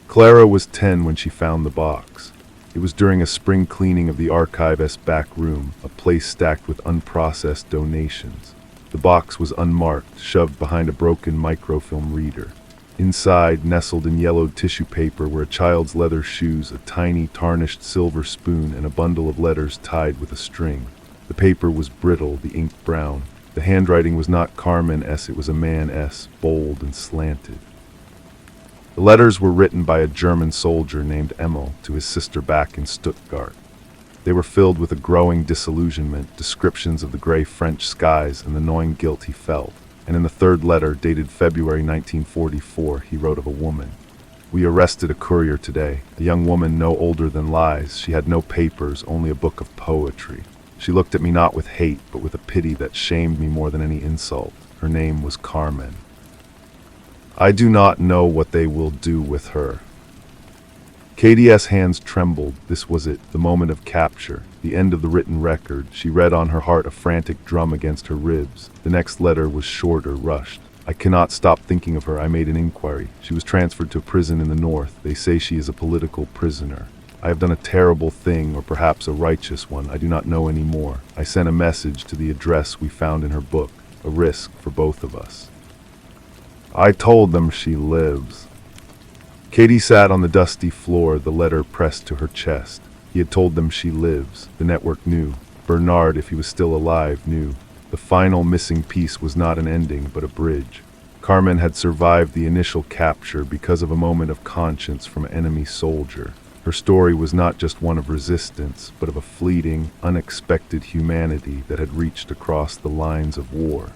Clara was 10 when she found the box. It was during a spring cleaning of the archive's back room, a place stacked with unprocessed donations. The box was unmarked, shoved behind a broken microfilm reader. Inside, nestled in yellowed tissue paper, were a child's leather shoes, a tiny tarnished silver spoon, and a bundle of letters tied with a string. The paper was brittle, the ink brown. The handwriting was not Carmen S., it was a man S., bold and slanted. The letters were written by a German soldier named Emil to his sister back in Stuttgart. They were filled with a growing disillusionment, descriptions of the gray French skies and the gnawing guilt he felt. And in the third letter, dated February 1944, he wrote of a woman. "We arrested a courier today, a young woman no older than lies. She had no papers, only a book of poetry. She looked at me not with hate, but with a pity that shamed me more than any insult. Her name was Carmen. I do not know what they will do with her." Katie's hands trembled. This was it, the moment of capture, the end of the written record. She read on her heart, a frantic drum against her ribs. The next letter was shorter, rushed. "I cannot stop thinking of her. I made an inquiry. She was transferred to a prison in the north. They say she is a political prisoner. I have done a terrible thing, or perhaps a righteous one. I do not know any more. I sent a message to the address we found in her book, a risk for both of us. I told them she lives." Katie sat on the dusty floor, the letter pressed to her chest. He had told them she lives. The network knew. Bernard, if he was still alive, knew. The final missing piece was not an ending, but a bridge. Carmen had survived the initial capture because of a moment of conscience from an enemy soldier. Her story was not just one of resistance, but of a fleeting, unexpected humanity that had reached across the lines of war.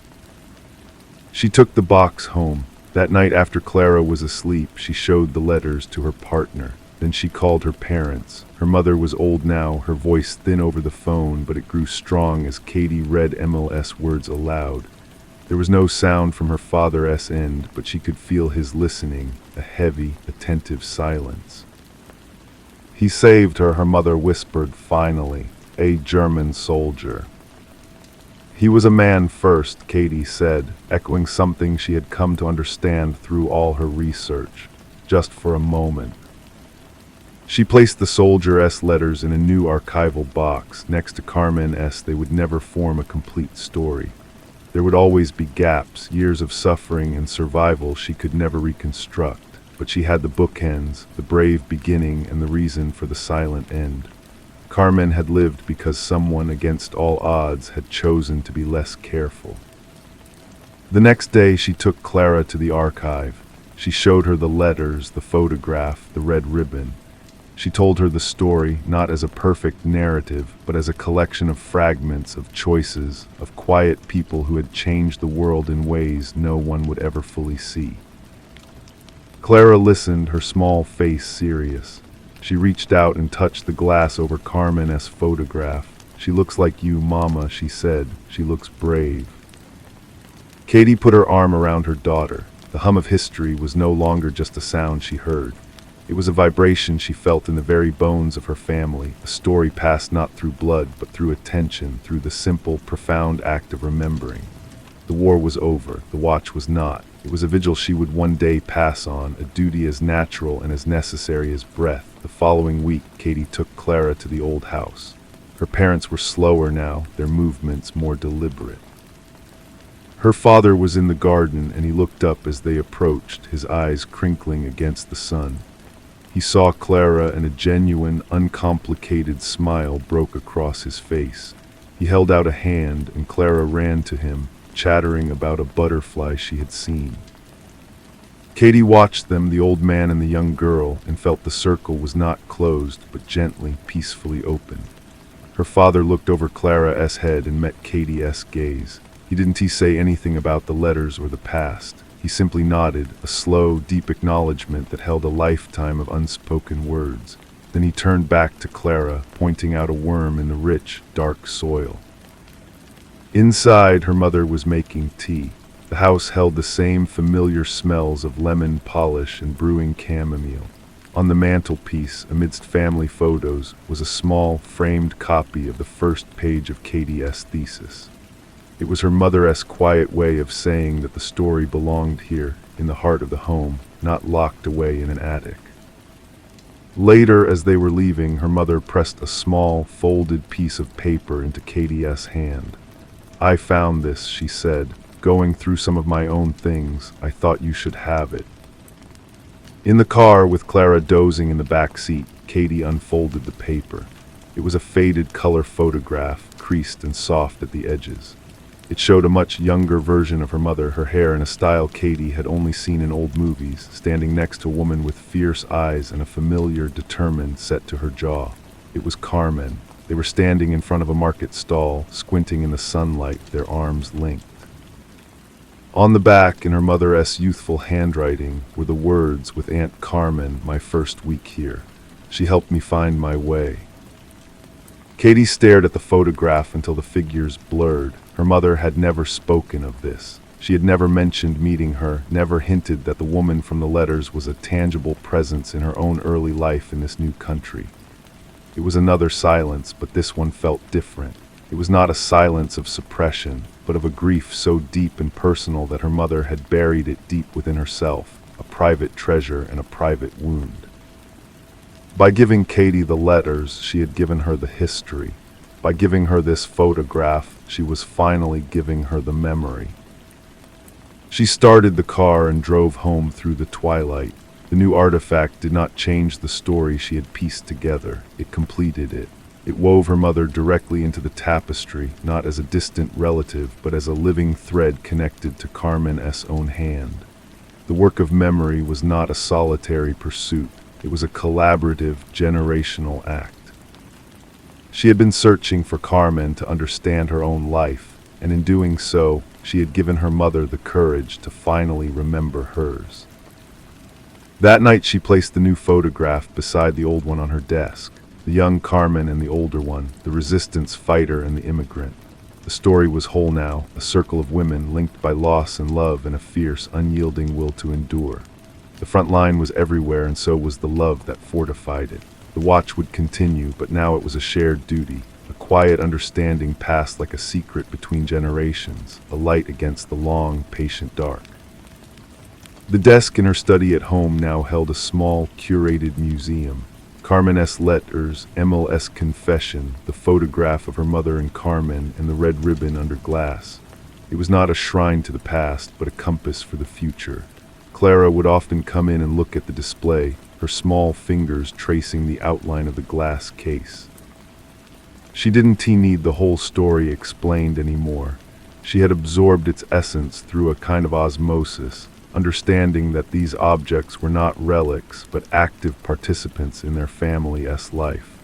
She took the box home. That night after Clara was asleep, she showed the letters to her partner. Then she called her parents. Her mother was old now, her voice thin over the phone, but it grew strong as Katie read MLS words aloud. There was no sound from her father's end, but she could feel his listening, a heavy, attentive silence. "He saved her," her mother whispered finally. "A German soldier." "He was a man first," Katie said, echoing something she had come to understand through all her research. Just for a moment. She placed the soldier's letters in a new archival box. Next to Carmen's, they would never form a complete story. There would always be gaps, years of suffering and survival she could never reconstruct. But she had the bookends, the brave beginning and the reason for the silent end. Carmen had lived because someone, against all odds, had chosen to be less careful. The next day she took Clara to the archive. She showed her the letters, the photograph, the red ribbon. She told her the story, not as a perfect narrative, but as a collection of fragments, of choices, of quiet people who had changed the world in ways no one would ever fully see. Clara listened, her small face serious. She reached out and touched the glass over Carmen's photograph. "She looks like you, Mama," she said. "She looks brave." Katie put her arm around her daughter. The hum of history was no longer just a sound she heard. It was a vibration she felt in the very bones of her family, a story passed not through blood, but through attention, through the simple, profound act of remembering. The war was over, the watch was not. It was a vigil she would one day pass on, a duty as natural and as necessary as breath. The following week, Katie took Clara to the old house. Her parents were slower now, their movements more deliberate. Her father was in the garden, and he looked up as they approached, his eyes crinkling against the sun. He saw Clara, and a genuine, uncomplicated smile broke across his face. He held out a hand, and Clara ran to him, chattering about a butterfly she had seen. Katie watched them, the old man and the young girl, and felt the circle was not closed, but gently, peacefully open. Her father looked over Clara's head and met Katie's gaze. He didn't say anything about the letters or the past. He simply nodded, a slow, deep acknowledgement that held a lifetime of unspoken words. Then he turned back to Clara, pointing out a worm in the rich, dark soil. Inside, her mother was making tea. The house held the same familiar smells of lemon polish and brewing chamomile. On the mantelpiece, amidst family photos, was a small, framed copy of the first page of Katie's thesis. It was her mother's quiet way of saying that the story belonged here, in the heart of the home, not locked away in an attic. Later, as they were leaving, her mother pressed a small, folded piece of paper into Katie's hand. "I found this," she said. "Going through some of my own things. I thought you should have it." In the car, with Clara dozing in the back seat, Katie unfolded the paper. It was a faded color photograph, creased and soft at the edges. It showed a much younger version of her mother, her hair in a style Katie had only seen in old movies, standing next to a woman with fierce eyes and a familiar, determined set to her jaw. It was Carmen. They were standing in front of a market stall, squinting in the sunlight, their arms linked. On the back, in her mother's youthful handwriting, were the words, "With Aunt Carmen, my first week here. She helped me find my way." Katie stared at the photograph until the figures blurred. Her mother had never spoken of this. She had never mentioned meeting her, never hinted that the woman from the letters was a tangible presence in her own early life in this new country. It was another silence, but this one felt different. It was not a silence of suppression, but of a grief so deep and personal that her mother had buried it deep within herself, a private treasure and a private wound. By giving Katie the letters, she had given her the history. By giving her this photograph, she was finally giving her the memory. She started the car and drove home through the twilight. The new artifact did not change the story she had pieced together. It completed it. It wove her mother directly into the tapestry, not as a distant relative, but as a living thread connected to Carmen's own hand. The work of memory was not a solitary pursuit. It was a collaborative, generational act. She had been searching for Carmen to understand her own life, and in doing so, she had given her mother the courage to finally remember hers. That night she placed the new photograph beside the old one on her desk. The young Carmen and the older one, the resistance fighter and the immigrant. The story was whole now, a circle of women linked by loss and love and a fierce, unyielding will to endure. The front line was everywhere, and so was the love that fortified it. The watch would continue, but now it was a shared duty. A quiet understanding passed like a secret between generations, a light against the long, patient dark. The desk in her study at home now held a small, curated museum. Carmen's letters, Emile's confession, the photograph of her mother and Carmen, and the red ribbon under glass. It was not a shrine to the past, but a compass for the future. Clara would often come in and look at the display, her small fingers tracing the outline of the glass case. She didn't need the whole story explained anymore. She had absorbed its essence through a kind of osmosis, understanding that these objects were not relics, but active participants in their family's life.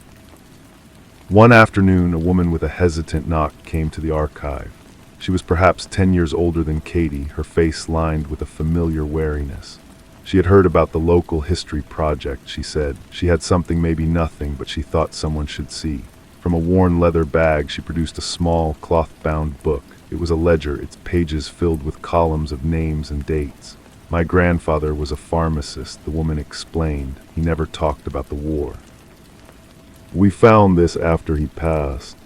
One afternoon, a woman with a hesitant knock came to the archive. She was perhaps 10 years older than Katie, her face lined with a familiar wariness. She had heard about the local history project, she said. She had something, maybe nothing, but she thought someone should see. From a worn leather bag, she produced a small, cloth-bound book. It was a ledger, its pages filled with columns of names and dates. "My grandfather was a pharmacist," the woman explained. "He never talked about the war. We found this after he passed."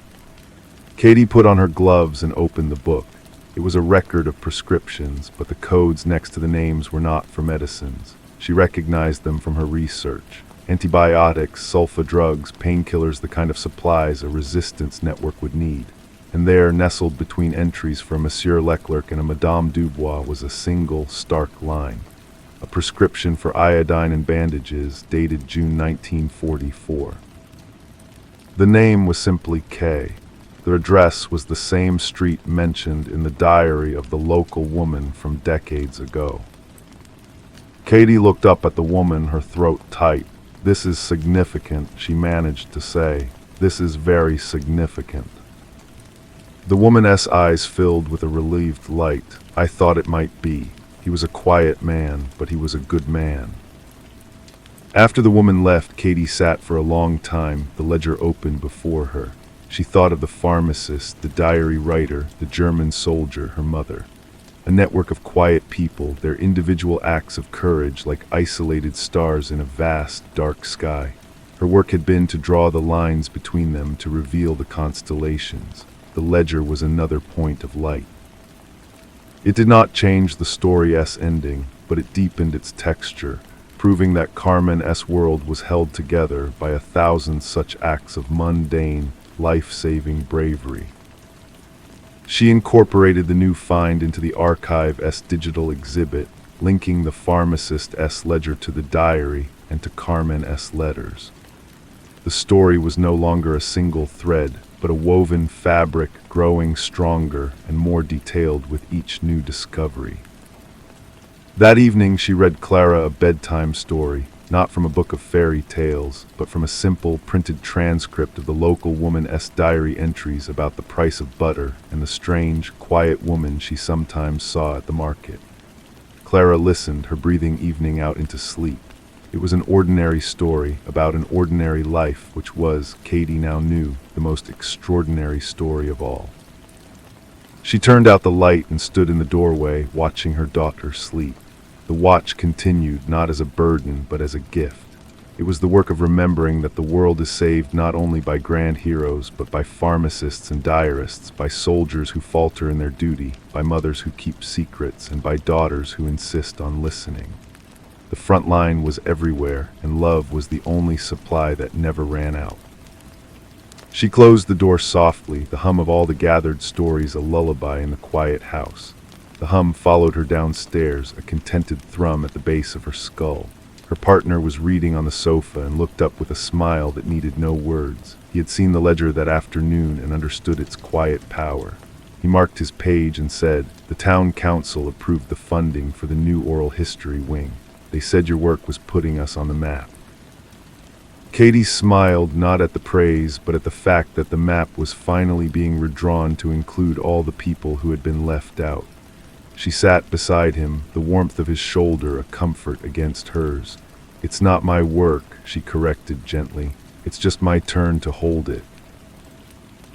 Katie put on her gloves and opened the book. It was a record of prescriptions, but the codes next to the names were not for medicines. She recognized them from her research. Antibiotics, sulfa drugs, painkillers, the kind of supplies a resistance network would need. And there, nestled between entries for Monsieur Leclerc and a Madame Dubois, was a single, stark line. A prescription for iodine and bandages, dated June 1944. The name was simply K. The address was the same street mentioned in the diary of the local woman from decades ago. Katie looked up at the woman, her throat tight. "This is significant," she managed to say. "This is very significant." The woman's eyes filled with a relieved light. "I thought it might be. He was a quiet man, but he was a good man." After the woman left, Katie sat for a long time, the ledger open before her. She thought of the pharmacist, the diary writer, the German soldier, her mother. A network of quiet people, their individual acts of courage like isolated stars in a vast, dark sky. Her work had been to draw the lines between them, to reveal the constellations. The ledger was another point of light. It did not change the story's ending, but it deepened its texture, proving that Carmen's world was held together by 1,000 such acts of mundane, life-saving bravery. She incorporated the new find into the archive's digital exhibit, linking the pharmacist's ledger to the diary and to Carmen's letters. The story was no longer a single thread, but a woven fabric growing stronger and more detailed with each new discovery. That evening she read Clara a bedtime story, not from a book of fairy tales, but from a simple printed transcript of the local woman's diary entries about the price of butter and the strange, quiet woman she sometimes saw at the market. Clara listened, her breathing evening out into sleep. It was an ordinary story about an ordinary life, which was, Katie now knew, the most extraordinary story of all. She turned out the light and stood in the doorway, watching her daughter sleep. The watch continued, not as a burden, but as a gift. It was the work of remembering that the world is saved not only by grand heroes, but by pharmacists and diarists, by soldiers who falter in their duty, by mothers who keep secrets, and by daughters who insist on listening. The front line was everywhere, and love was the only supply that never ran out. She closed the door softly, the hum of all the gathered stories a lullaby in the quiet house. The hum followed her downstairs, a contented thrum at the base of her skull. Her partner was reading on the sofa and looked up with a smile that needed no words. He had seen the ledger that afternoon and understood its quiet power. He marked his page and said, "The town council approved the funding for the new oral history wing. They said your work was putting us on the map." Katie smiled, not at the praise, but at the fact that the map was finally being redrawn to include all the people who had been left out. She sat beside him, the warmth of his shoulder a comfort against hers. "It's not my work," she corrected gently. "It's just my turn to hold it."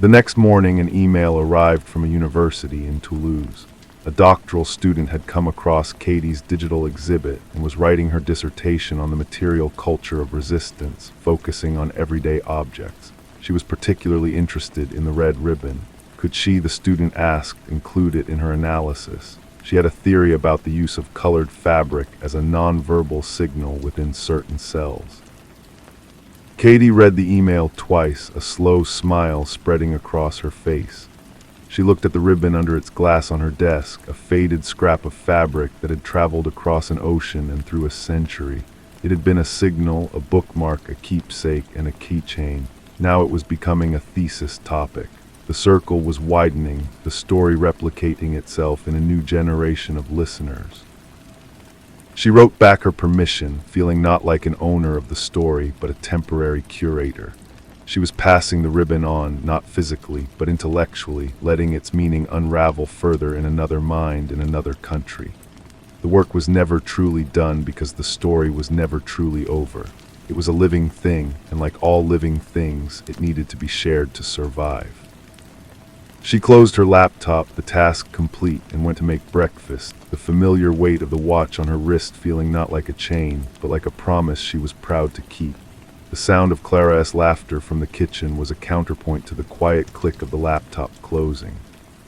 The next morning, an email arrived from a university in Toulouse. A doctoral student had come across Katie's digital exhibit and was writing her dissertation on the material culture of resistance, focusing on everyday objects. She was particularly interested in the red ribbon. Could she, the student asked, include it in her analysis? She had a theory about the use of colored fabric as a non-verbal signal within certain cells. Katie read the email twice, a slow smile spreading across her face. She looked at the ribbon under its glass on her desk, a faded scrap of fabric that had traveled across an ocean and through a century. It had been a signal, a bookmark, a keepsake, and a keychain. Now it was becoming a thesis topic. The circle was widening, the story replicating itself in a new generation of listeners. She wrote back her permission, feeling not like an owner of the story, but a temporary curator. She was passing the ribbon on, not physically, but intellectually, letting its meaning unravel further in another mind, in another country. The work was never truly done because the story was never truly over. It was a living thing, and like all living things, it needed to be shared to survive. She closed her laptop, the task complete, and went to make breakfast, the familiar weight of the watch on her wrist feeling not like a chain, but like a promise she was proud to keep. The sound of Clara's laughter from the kitchen was a counterpoint to the quiet click of the laptop closing.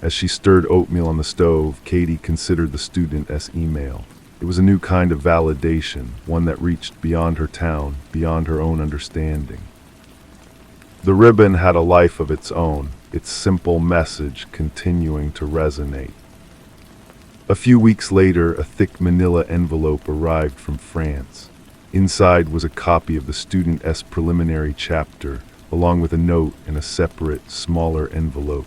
As she stirred oatmeal on the stove, Katie considered the student's email. It was a new kind of validation, one that reached beyond her town, beyond her own understanding. The ribbon had a life of its own, its simple message continuing to resonate. A few weeks later, a thick manila envelope arrived from France. Inside was a copy of the student's preliminary chapter, a along with a note in a separate, smaller envelope.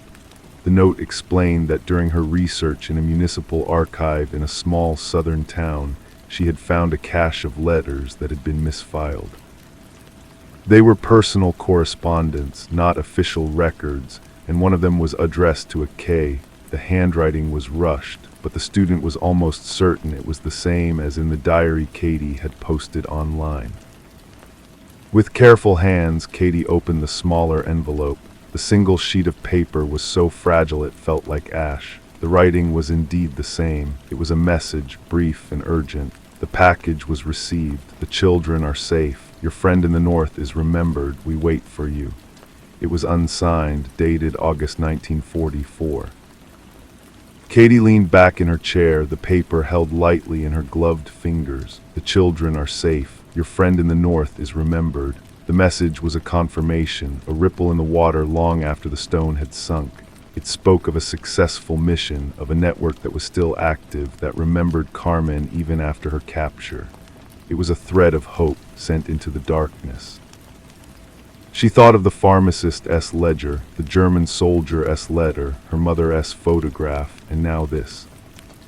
The note explained that during her research in a municipal archive in a small southern town, she had found a cache of letters that had been misfiled. They were personal correspondence, not official records, and one of them was addressed to a K. The handwriting was rushed, but the student was almost certain it was the same as in the diary Katie had posted online. With careful hands, Katie opened the smaller envelope. The single sheet of paper was so fragile it felt like ash. The writing was indeed the same. It was a message, brief and urgent. The package was received. The children are safe. Your friend in the north is remembered. We wait for you. It was unsigned, dated August 1944. Katie leaned back in her chair, the paper held lightly in her gloved fingers. The children are safe. Your friend in the north is remembered. The message was a confirmation, a ripple in the water long after the stone had sunk. It spoke of a successful mission, of a network that was still active, that remembered Carmen even after her capture. It was a thread of hope sent into the darkness. She thought of the pharmacist ledger, the German soldier letter, her mother photograph, and now this.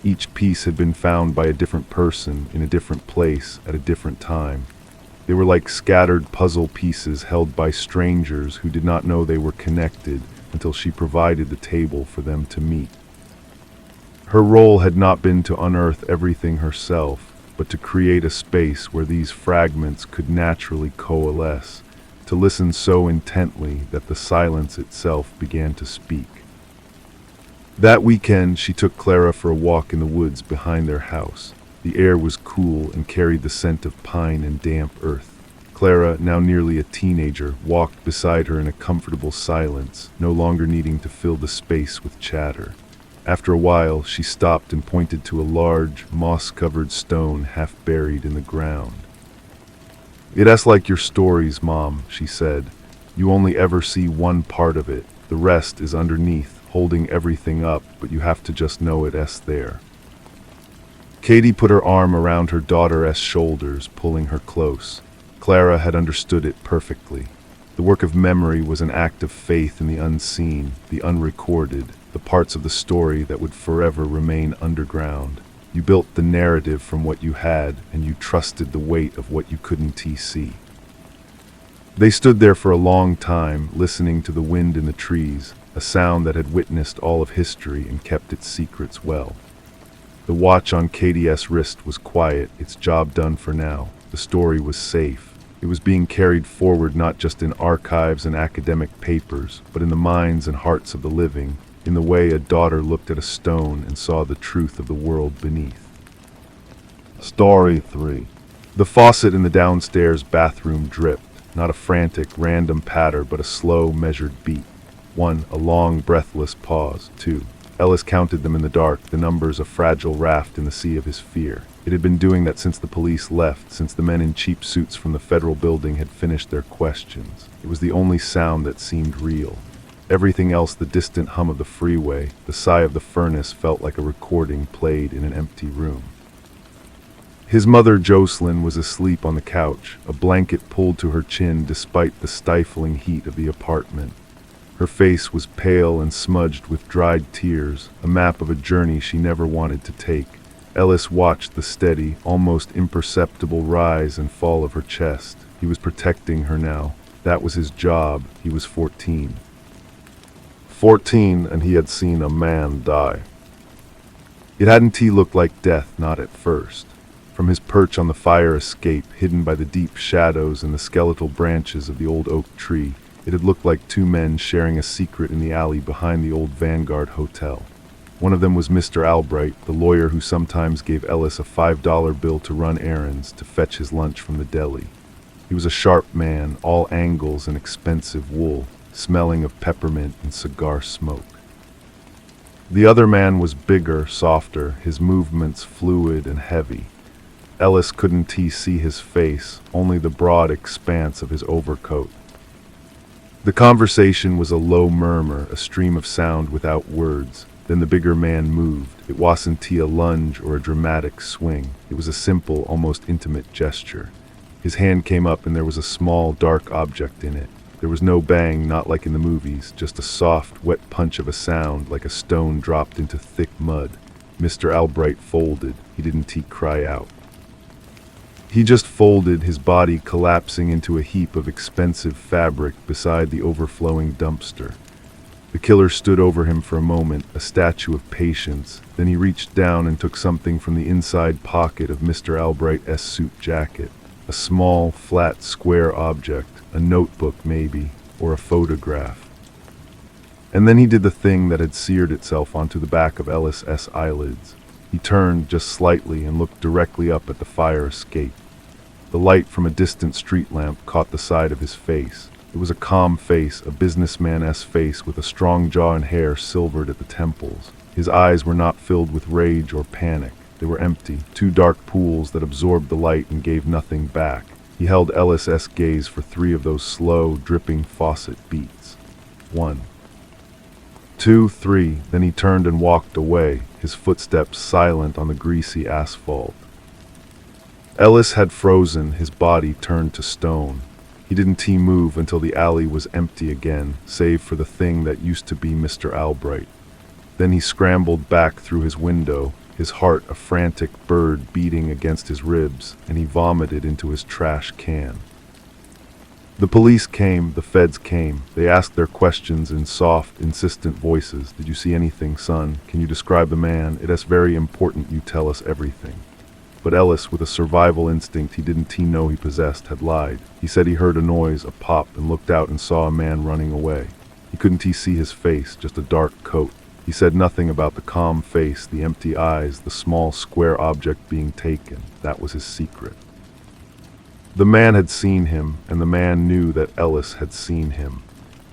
Each piece had been found by a different person, in a different place, at a different time. They were like scattered puzzle pieces held by strangers who did not know they were connected until she provided the table for them to meet. Her role had not been to unearth everything herself, but to create a space where these fragments could naturally coalesce, to listen so intently that the silence itself began to speak. That weekend, she took Clara for a walk in the woods behind their house. The air was cool and carried the scent of pine and damp earth. Clara, now nearly a teenager, walked beside her in a comfortable silence, no longer needing to fill the space with chatter. After a while, she stopped and pointed to a large, moss-covered stone half buried in the ground. "It's like your stories, Mom," she said. "You only ever see one part of it. The rest is underneath, holding everything up, but you have to just know it's there." Katie put her arm around her daughter's shoulders, pulling her close. Clara had understood it perfectly. The work of memory was an act of faith in the unseen, the unrecorded, the parts of the story that would forever remain underground. You built the narrative from what you had, and you trusted the weight of what you couldn't see. They stood there for a long time, listening to the wind in the trees, a sound that had witnessed all of history and kept its secrets well. The watch on Katie's wrist was quiet, its job done for now. The story was safe. It was being carried forward not just in archives and academic papers, but in the minds and hearts of the living, in the way a daughter looked at a stone and saw the truth of the world beneath. Story 3. The faucet in the downstairs bathroom dripped, not a frantic, random patter, but a slow, measured beat. 1. A long, breathless pause. 2. Ellis counted them in the dark, the numbers a fragile raft in the sea of his fear. It had been doing that since the police left, since the men in cheap suits from the federal building had finished their questions. It was the only sound that seemed real. Everything else, the distant hum of the freeway, the sigh of the furnace, felt like a recording played in an empty room. His mother, Jocelyn, was asleep on the couch, a blanket pulled to her chin despite the stifling heat of the apartment. Her face was pale and smudged with dried tears, a map of a journey she never wanted to take. Ellis watched the steady, almost imperceptible rise and fall of her chest. He was protecting her now. That was his job. He was 14. 14, and he had seen a man die. It hadn't looked like death, not at first. From his perch on the fire escape, hidden by the deep shadows and the skeletal branches of the old oak tree, it had looked like two men sharing a secret in the alley behind the old Vanguard Hotel. One of them was Mr. Albright, the lawyer who sometimes gave Ellis a $5 bill to run errands, to fetch his lunch from the deli. He was a sharp man, all angles and expensive wool, smelling of peppermint and cigar smoke. The other man was bigger, softer, his movements fluid and heavy. Ellis couldn't see his face, only the broad expanse of his overcoat. The conversation was a low murmur, a stream of sound without words. Then the bigger man moved. It wasn't a lunge or a dramatic swing. It was a simple, almost intimate gesture. His hand came up and there was a small, dark object in it. There was no bang, not like in the movies, just a soft, wet punch of a sound like a stone dropped into thick mud. Mr. Albright folded. He didn't cry out. He just folded, his body collapsing into a heap of expensive fabric beside the overflowing dumpster. The killer stood over him for a moment, a statue of patience. Then he reached down and took something from the inside pocket of Mr. Albright's suit jacket. A small, flat, square object, a notebook maybe, or a photograph. And then he did the thing that had seared itself onto the back of Ellis's eyelids. He turned just slightly and looked directly up at the fire escape. The light from a distant street lamp caught the side of his face. It was a calm face, a businessman's face with a strong jaw and hair silvered at the temples. His eyes were not filled with rage or panic. They were empty, two dark pools that absorbed the light and gave nothing back. He held Ellis's gaze for 3 of those slow, dripping faucet beats. 1, 2, 3, then he turned and walked away, his footsteps silent on the greasy asphalt. Ellis had frozen, his body turned to stone. He didn't move until the alley was empty again, save for the thing that used to be Mr. Albright. Then he scrambled back through his window, his heart a frantic bird beating against his ribs, and he vomited into his trash can. The police came, the feds came. They asked their questions in soft, insistent voices. Did you see anything, son? Can you describe the man? It is very important you tell us everything. But Ellis, with a survival instinct he didn't know he possessed, had lied. He said he heard a noise, a pop, and looked out and saw a man running away. He couldn't see his face, just a dark coat. He said nothing about the calm face, the empty eyes, the small square object being taken. That was his secret. The man had seen him, and the man knew that Ellis had seen him.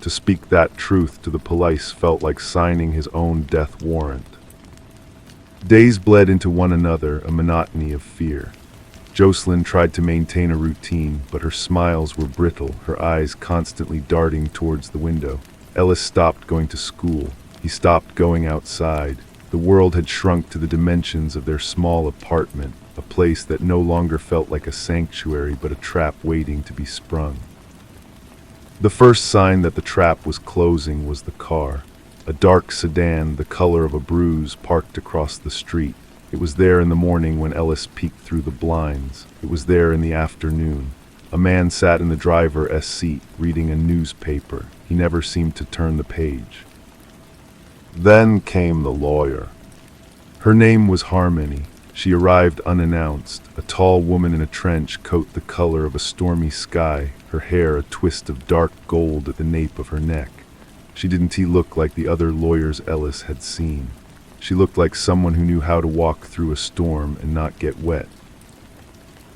To speak that truth to the police felt like signing his own death warrant. Days bled into one another, a monotony of fear. Jocelyn tried to maintain a routine, but her smiles were brittle, her eyes constantly darting towards the window. Ellis stopped going to school. He stopped going outside. The world had shrunk to the dimensions of their small apartment, a place that no longer felt like a sanctuary but a trap waiting to be sprung. The first sign that the trap was closing was the car. A dark sedan, the color of a bruise, parked across the street. It was there in the morning when Ellis peeked through the blinds. It was there in the afternoon. A man sat in the driver's seat, reading a newspaper. He never seemed to turn the page. Then came the lawyer. Her name was Harmony. She arrived unannounced, a tall woman in a trench coat the color of a stormy sky, her hair a twist of dark gold at the nape of her neck. She didn't look like the other lawyers Ellis had seen. She looked like someone who knew how to walk through a storm and not get wet.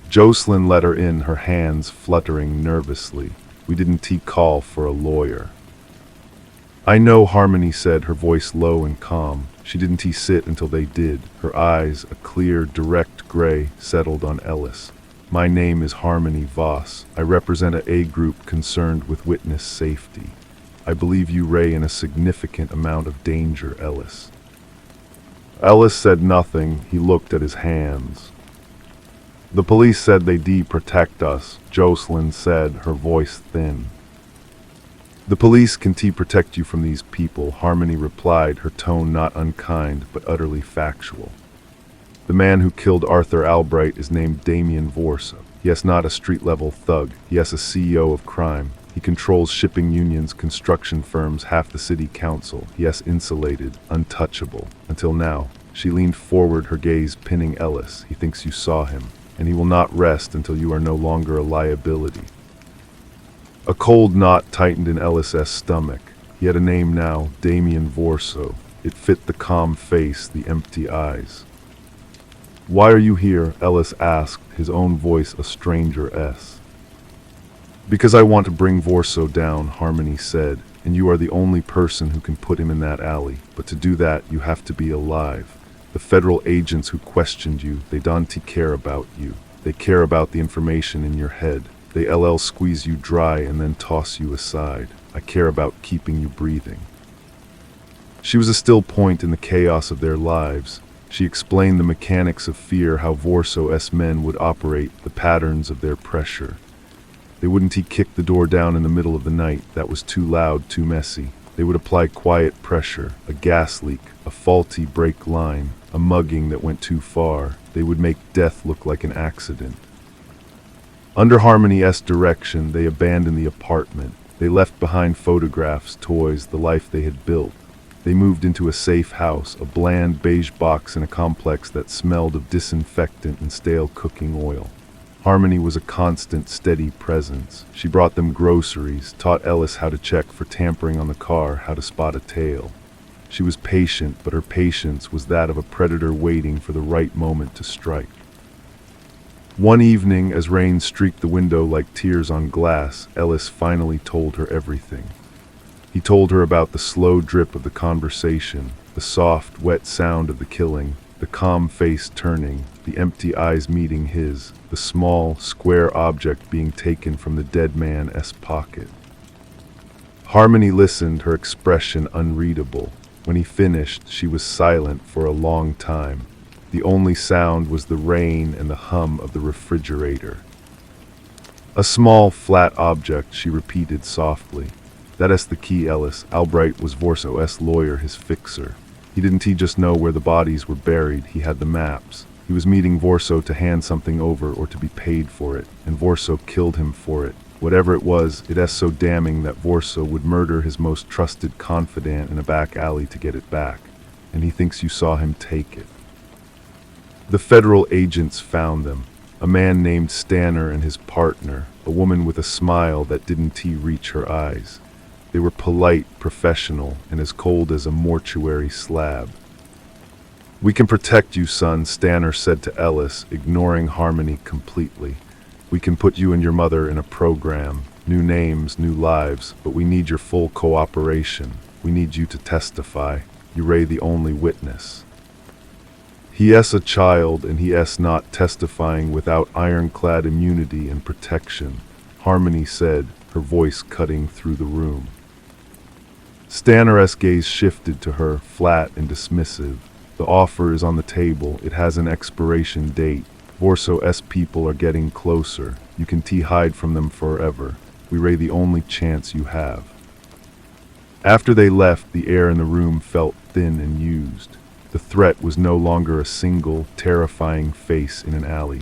Jocelyn let her in, her hands fluttering nervously. We didn't call for a lawyer. I know, Harmony said, her voice low and calm. She didn't sit until they did. Her eyes, a clear, direct gray, settled on Ellis. My name is Harmony Voss. I represent a group concerned with witness safety. I believe you ray in a significant amount of danger, Ellis. Ellis said nothing. He looked at his hands. The police said they protect us, Jocelyn said, her voice thin. The police can protect you from these people, Harmony replied, her tone not unkind but utterly factual. The man who killed Arthur Albright is named Damien Vorsa. He is not a street-level thug. He is a CEO of crime. He controls shipping unions, construction firms, half the city council. He is insulated, untouchable. Until now. She leaned forward, her gaze pinning Ellis. He thinks you saw him, and he will not rest until you are no longer a liability. A cold knot tightened in Ellis's stomach. He had a name now, Damien Vorso. It fit the calm face, the empty eyes. Why are you here? Ellis asked, his own voice a stranger-s. Because I want to bring Vorso down, Harmony said, and you are the only person who can put him in that alley. But to do that, you have to be alive. The federal agents who questioned you, they don't care about you. They care about the information in your head. They squeeze you dry and then toss you aside. I care about keeping you breathing. She was a still point in the chaos of their lives. She explained the mechanics of fear, how Vorso's men would operate, the patterns of their pressure. They wouldn't kick the door down in the middle of the night. That was too loud, too messy. They would apply quiet pressure, a gas leak, a faulty brake line, a mugging that went too far. They would make death look like an accident. Under Harmony's direction, they abandoned the apartment. They left behind photographs, toys, the life they had built. They moved into a safe house, a bland beige box in a complex that smelled of disinfectant and stale cooking oil. Harmony was a constant, steady presence. She brought them groceries, taught Ellis how to check for tampering on the car, how to spot a tail. She was patient, but her patience was that of a predator waiting for the right moment to strike. One evening, as rain streaked the window like tears on glass, Ellis finally told her everything. He told her about the slow drip of the conversation, the soft, wet sound of the killing, the calm face turning, the empty eyes meeting his, the small, square object being taken from the dead man's pocket. Harmony listened, her expression unreadable. When he finished, she was silent for a long time. The only sound was the rain and the hum of the refrigerator. A small, flat object, she repeated softly. That's the key, Ellis. Albright was Vorso's lawyer, his fixer. He didn't just know where the bodies were buried, he had the maps. He was meeting Vorso to hand something over or to be paid for it, and Vorso killed him for it. Whatever it was, it's so damning that Vorso would murder his most trusted confidant in a back alley to get it back, and he thinks you saw him take it. The federal agents found them, a man named Stanner and his partner, a woman with a smile that didn't reach her eyes. They were polite, professional, and as cold as a mortuary slab. "We can protect you, son," Stanner said to Ellis, ignoring Harmony completely. "We can put you and your mother in a program. New names, new lives, but we need your full cooperation. We need you to testify. You're the only witness." He a child, and he not testifying without ironclad immunity and protection, Harmony said, her voice cutting through the room. Stanner's gaze shifted to her, flat and dismissive. "The offer is on the table. It has an expiration date. Vorso's people are getting closer. You can hide from them forever. We're the only chance you have." After they left, the air in the room felt thin and used. The threat was no longer a single, terrifying face in an alley.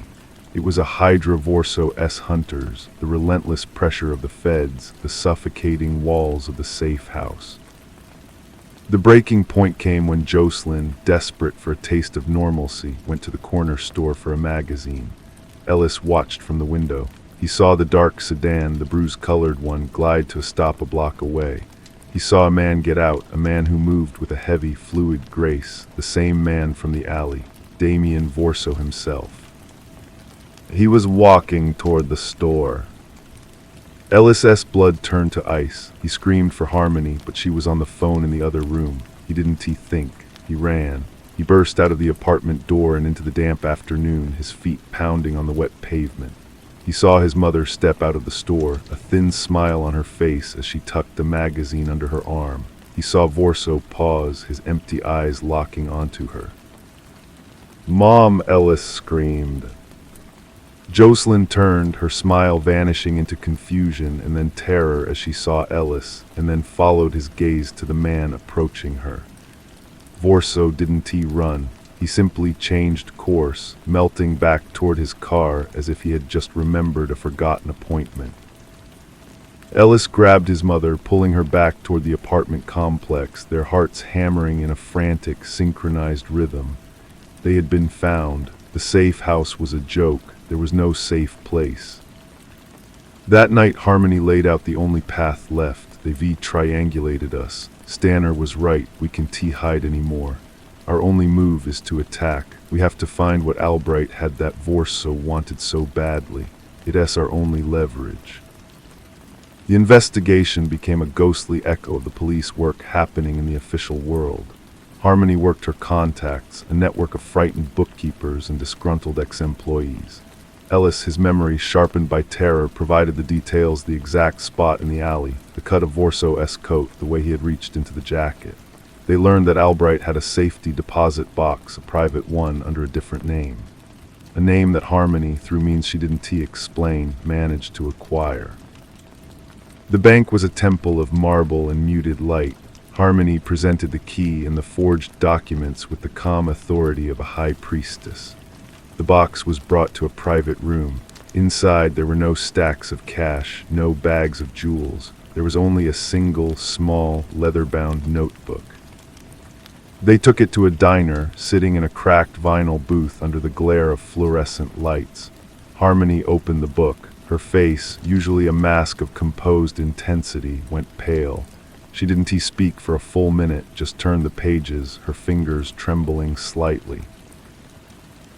It was a Hydra Vorso's hunters, the relentless pressure of the feds, the suffocating walls of the safe house. The breaking point came when Jocelyn, desperate for a taste of normalcy, went to the corner store for a magazine. Ellis watched from the window. He saw the dark sedan, the bruise-colored one, glide to a stop a block away. He saw a man get out, a man who moved with a heavy, fluid grace, the same man from the alley, Damien Vorso himself. He was walking toward the store. Ellis's blood turned to ice. He screamed for Harmony, but she was on the phone in the other room. He didn't think. He ran. He burst out of the apartment door and into the damp afternoon, his feet pounding on the wet pavement. He saw his mother step out of the store, a thin smile on her face as she tucked a magazine under her arm. He saw Vorso pause, his empty eyes locking onto her. "Mom!" Ellis screamed. Jocelyn turned, her smile vanishing into confusion and then terror as she saw Ellis, and then followed his gaze to the man approaching her. Vorso didn't run. He simply changed course, melting back toward his car as if he had just remembered a forgotten appointment. Ellis grabbed his mother, pulling her back toward the apartment complex, their hearts hammering in a frantic, synchronized rhythm. They had been found. The safe house was a joke. There was no safe place. That night, Harmony laid out the only path left. They triangulated us. Stanner was right. We can hide anymore. Our only move is to attack. We have to find what Albright had that Vorso wanted so badly. It's our only leverage. The investigation became a ghostly echo of the police work happening in the official world. Harmony worked her contacts, a network of frightened bookkeepers and disgruntled ex-employees. Ellis, his memory sharpened by terror, provided the details, the exact spot in the alley, the cut of Vorso's coat, the way he had reached into the jacket. They learned that Albright had a safety deposit box, a private one, under a different name. a name that Harmony, through means she didn't explain, managed to acquire. The bank was a temple of marble and muted light. Harmony presented the key and the forged documents with the calm authority of a high priestess. The box was brought to a private room. Inside, there were no stacks of cash, no bags of jewels. There was only a single, small, leather-bound notebook. They took it to a diner, sitting in a cracked vinyl booth under the glare of fluorescent lights. Harmony opened the book. Her face, usually a mask of composed intensity, went pale. She didn't speak for a full minute, just turned the pages, her fingers trembling slightly.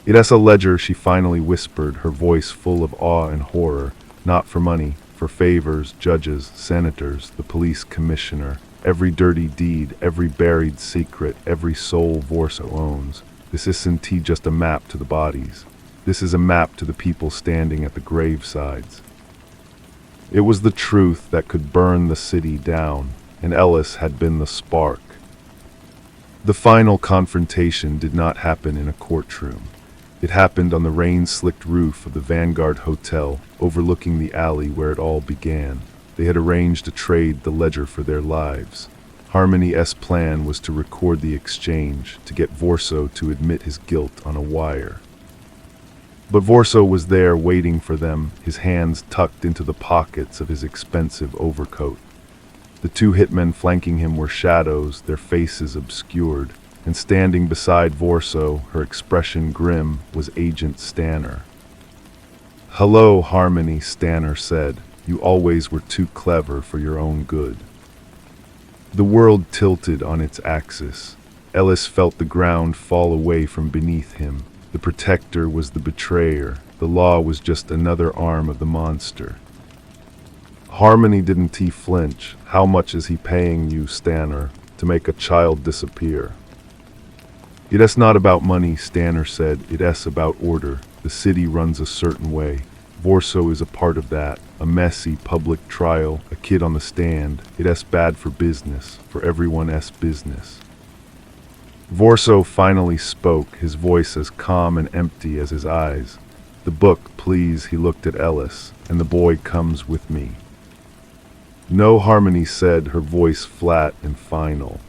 "It's a ledger," she finally whispered, her voice full of awe and horror. "Not for money, for favors, judges, senators, the police commissioner. Every dirty deed, every buried secret, every soul Vorso owns. This isn't just a map to the bodies. This is a map to the people standing at the gravesides." It was the truth that could burn the city down, and Ellis had been the spark. The final confrontation did not happen in a courtroom. It happened on the rain-slicked roof of the Vanguard Hotel, overlooking the alley where it all began. They had arranged to trade the ledger for their lives. Harmony's plan was to record the exchange, to get Vorso to admit his guilt on a wire. But Vorso was there waiting for them, his hands tucked into the pockets of his expensive overcoat. The two hitmen flanking him were shadows, their faces obscured, and standing beside Vorso, her expression grim, was Agent Stanner. "Hello, Harmony," Stanner said. "You always were too clever for your own good." The world tilted on its axis. Ellis felt the ground fall away from beneath him. The protector was the betrayer. The law was just another arm of the monster. Harmony didn't flinch. "How much is he paying you, Stanner, to make a child disappear?" "It's not about money," Stanner said. "It's about order. The city runs a certain way. Vorso is a part of that. A messy public trial, a kid on the stand. It's bad for business, for everyone's business." Vorso finally spoke, his voice as calm and empty as his eyes. "The book, please." He looked at Ellis. "And the boy comes with me." "No," Harmony said, her voice flat and final.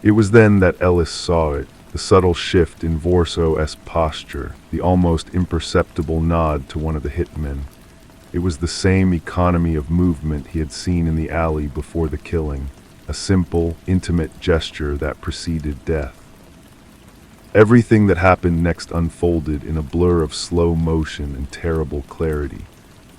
It was then that Ellis saw it, the subtle shift in Vorso's posture, the almost imperceptible nod to one of the hitmen. It was the same economy of movement he had seen in the alley before the killing, a simple, intimate gesture that preceded death. Everything that happened next unfolded in a blur of slow motion and terrible clarity.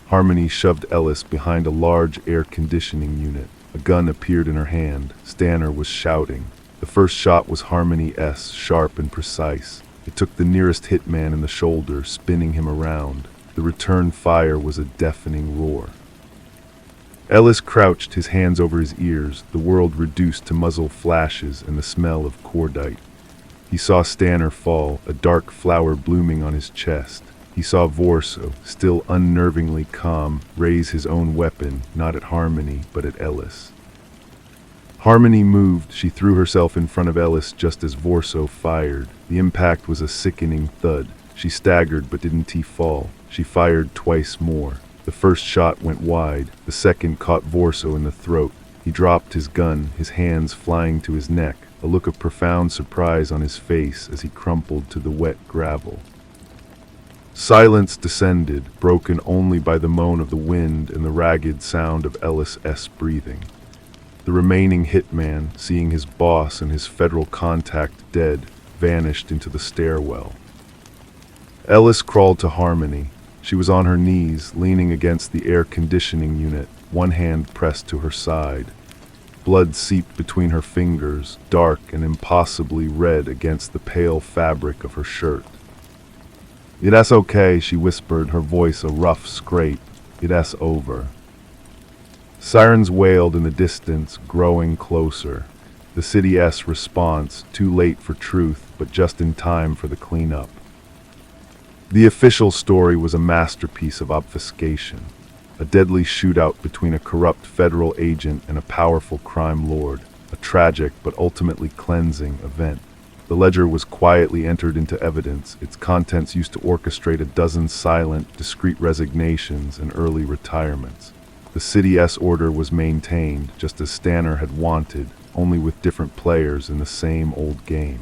Harmony shoved Ellis behind a large air conditioning unit. A gun appeared in her hand. Stanner was shouting. The first shot was Harmony's, sharp and precise. It took the nearest hitman in the shoulder, spinning him around. The return fire was a deafening roar. Ellis crouched, his hands over his ears, the world reduced to muzzle flashes and the smell of cordite. He saw Stanner fall, a dark flower blooming on his chest. He saw Vorso, still unnervingly calm, raise his own weapon, not at Harmony, but at Ellis. Harmony moved. She threw herself in front of Ellis just as Vorso fired. The impact was a sickening thud. She staggered but didn't fall. She fired twice more. The first shot went wide. The second caught Vorso in the throat. He dropped his gun, his hands flying to his neck, a look of profound surprise on his face as he crumpled to the wet gravel. Silence descended, broken only by the moan of the wind and the ragged sound of Ellis' breathing. The remaining hitman, seeing his boss and his federal contact dead, vanished into the stairwell. Ellis crawled to Harmony. She was on her knees, leaning against the air conditioning unit, one hand pressed to her side. Blood seeped between her fingers, dark and impossibly red against the pale fabric of her shirt. "It's okay," she whispered, her voice a rough scrape. "It's over." Sirens wailed in the distance, growing closer. The city's response, too late for truth, but just in time for the cleanup. The official story was a masterpiece of obfuscation, a deadly shootout between a corrupt federal agent and a powerful crime lord, a tragic but ultimately cleansing event. The ledger was quietly entered into evidence, its contents used to orchestrate a dozen silent, discreet resignations and early retirements. The City S order was maintained, just as Stanner had wanted, only with different players in the same old game.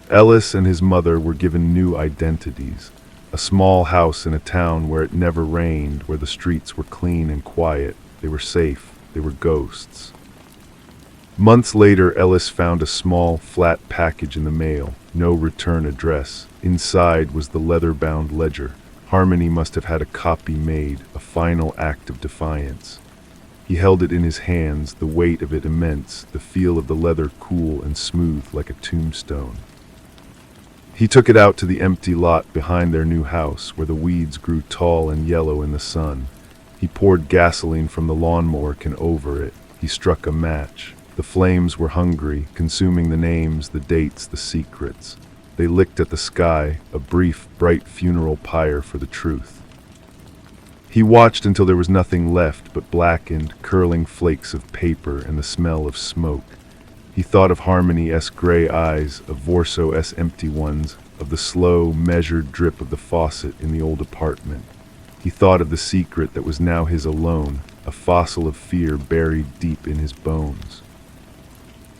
Ellis and his mother were given new identities. A small house in a town where it never rained, where the streets were clean and quiet. They were safe. They were ghosts. Months later, Ellis found a small, flat package in the mail. No return address. Inside was the leather-bound ledger. Harmony must have had a copy made, a final act of defiance. He held it in his hands, the weight of it immense, the feel of the leather cool and smooth like a tombstone. He took it out to the empty lot behind their new house, where the weeds grew tall and yellow in the sun. He poured gasoline from the lawnmower can over it. He struck a match. The flames were hungry, consuming the names, the dates, the secrets. They licked at the sky, a brief, bright funeral pyre for the truth. He watched until there was nothing left but blackened, curling flakes of paper and the smell of smoke. He thought of Harmony-S gray eyes, of Vorso-S empty ones, of the slow, measured drip of the faucet in the old apartment. He thought of the secret that was now his alone, a fossil of fear buried deep in his bones.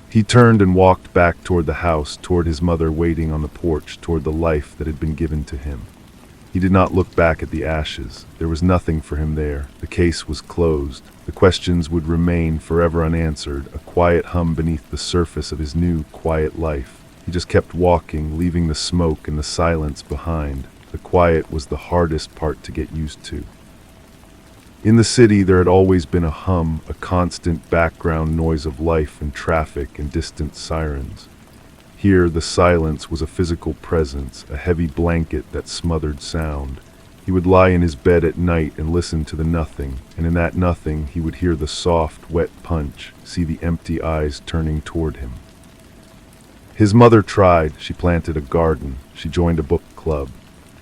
He turned and walked back toward the house, toward his mother waiting on the porch, toward the life that had been given to him. He did not look back at the ashes. There was nothing for him there. The case was closed. The questions would remain forever unanswered, a quiet hum beneath the surface of his new, quiet life. He just kept walking, leaving the smoke and the silence behind. The quiet was the hardest part to get used to. In the city, there had always been a hum, a constant background noise of life and traffic and distant sirens. Here, the silence was a physical presence, a heavy blanket that smothered sound. He would lie in his bed at night and listen to the nothing, and in that nothing he would hear the soft, wet punch, see the empty eyes turning toward him. His mother tried. She planted a garden. She joined a book club.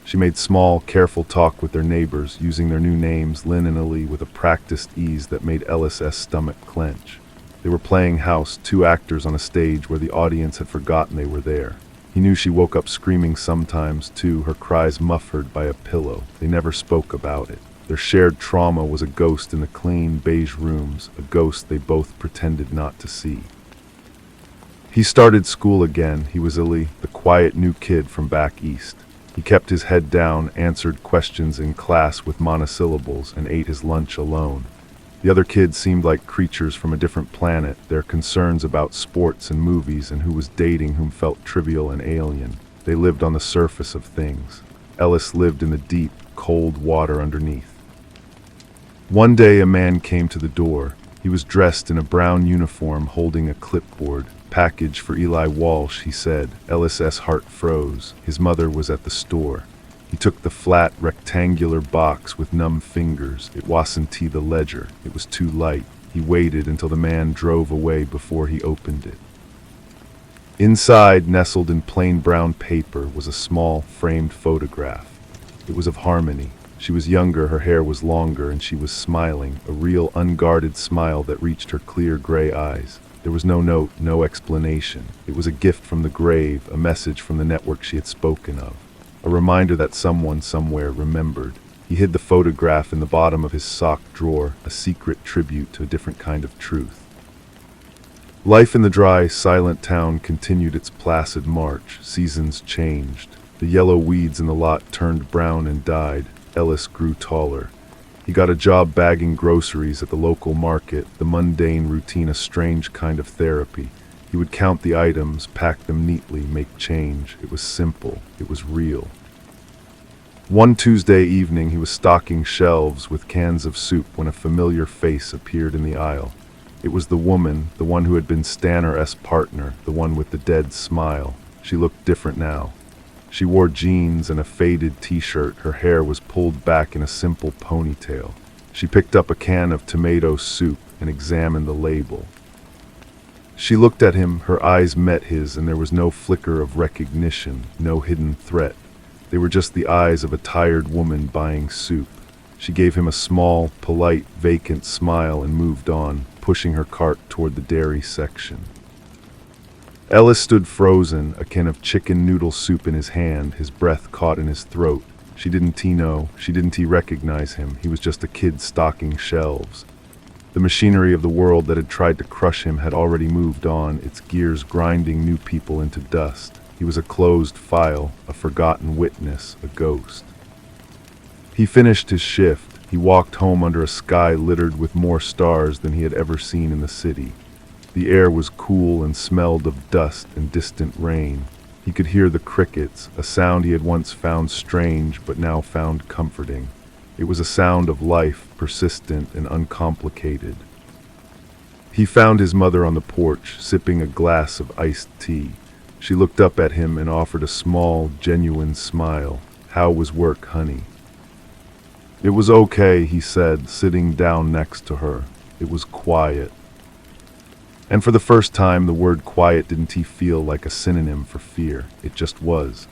She made small, careful talk with their neighbors, using their new names lineally with a practiced ease that made Ellis' stomach clench. They were playing house, two actors on a stage where the audience had forgotten they were there. He knew she woke up screaming sometimes, too, her cries muffled by a pillow. They never spoke about it. Their shared trauma was a ghost in the clean, beige rooms, a ghost they both pretended not to see. He started school again. He was Illy, the quiet new kid from back east. He kept his head down, answered questions in class with monosyllables, and ate his lunch alone. The other kids seemed like creatures from a different planet, their concerns about sports and movies and who was dating whom felt trivial and alien. They lived on the surface of things. Ellis lived in the deep, cold water underneath. One day a man came to the door. He was dressed in a brown uniform holding a clipboard. "Package for Eli Walsh," he said. Ellis' heart froze. His mother was at the store. He took the flat, rectangular box with numb fingers. It wasn't the ledger. It was too light. He waited until the man drove away before he opened it. Inside, nestled in plain brown paper, was a small, framed photograph. It was of Harmony. She was younger, her hair was longer, and she was smiling, a real, unguarded smile that reached her clear gray eyes. There was no note, no explanation. It was a gift from the grave, a message from the network she had spoken of. A reminder that someone somewhere remembered. He hid the photograph in the bottom of his sock drawer, a secret tribute to a different kind of truth. Life in the dry, silent town continued its placid march. Seasons changed. The yellow weeds in the lot turned brown and died. Ellis grew taller. He got a job bagging groceries at the local market, the mundane routine a strange kind of therapy. He would count the items, pack them neatly, make change. It was simple. It was real. One Tuesday evening, he was stocking shelves with cans of soup when a familiar face appeared in the aisle. It was the woman, the one who had been Stanner-S partner, the one with the dead smile. She looked different now. She wore jeans and a faded t-shirt. Her hair was pulled back in a simple ponytail. She picked up a can of tomato soup and examined the label. She looked at him, her eyes met his, and there was no flicker of recognition, no hidden threat. They were just the eyes of a tired woman buying soup. She gave him a small, polite, vacant smile and moved on, pushing her cart toward the dairy section. Ellis stood frozen, a can of chicken noodle soup in his hand, his breath caught in his throat. She didn't know, she didn't recognize him. He was just a kid stocking shelves. The machinery of the world that had tried to crush him had already moved on, its gears grinding new people into dust. He was a closed file, a forgotten witness, a ghost. He finished his shift. He walked home under a sky littered with more stars than he had ever seen in the city. The air was cool and smelled of dust and distant rain. He could hear the crickets, a sound he had once found strange but now found comforting. It was a sound of life, persistent and uncomplicated. He found his mother on the porch, sipping a glass of iced tea. She looked up at him and offered a small, genuine smile. "How was work, honey?" "It was okay," he said, sitting down next to her. It was quiet. And for the first time, the word quiet didn't feel like a synonym for fear. It just was.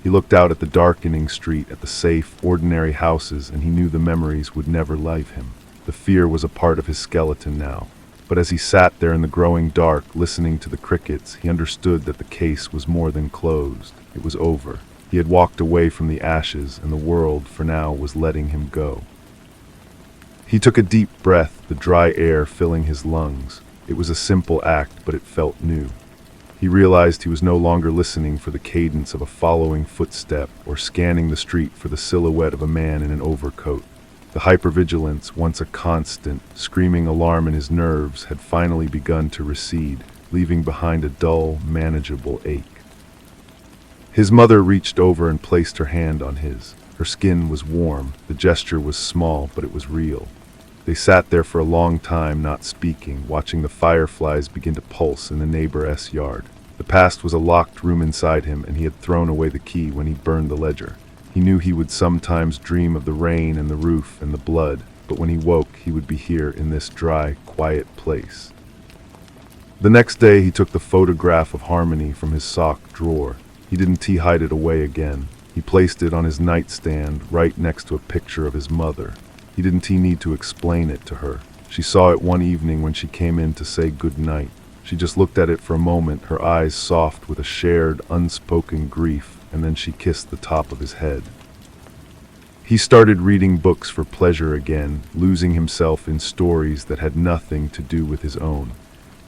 He looked out at the darkening street, at the safe, ordinary houses, and he knew the memories would never leave him. The fear was a part of his skeleton now. But as he sat there in the growing dark, listening to the crickets, he understood that the case was more than closed. It was over. He had walked away from the ashes, and the world, for now, was letting him go. He took a deep breath, the dry air filling his lungs. It was a simple act, but it felt new. He realized he was no longer listening for the cadence of a following footstep or scanning the street for the silhouette of a man in an overcoat. The hypervigilance, once a constant, screaming alarm in his nerves, had finally begun to recede, leaving behind a dull, manageable ache. His mother reached over and placed her hand on his. Her skin was warm. The gesture was small, but it was real. They sat there for a long time, not speaking, watching the fireflies begin to pulse in the neighbor's yard. The past was a locked room inside him, and he had thrown away the key when he burned the ledger. He knew he would sometimes dream of the rain and the roof and the blood, but when he woke, he would be here in this dry, quiet place. The next day, he took the photograph of Harmony from his sock drawer. He didn't hide it away again. He placed it on his nightstand, right next to a picture of his mother. He didn't need to explain it to her. She saw it one evening when she came in to say good night. She just looked at it for a moment, her eyes soft with a shared, unspoken grief, and then she kissed the top of his head. He started reading books for pleasure again, losing himself in stories that had nothing to do with his own.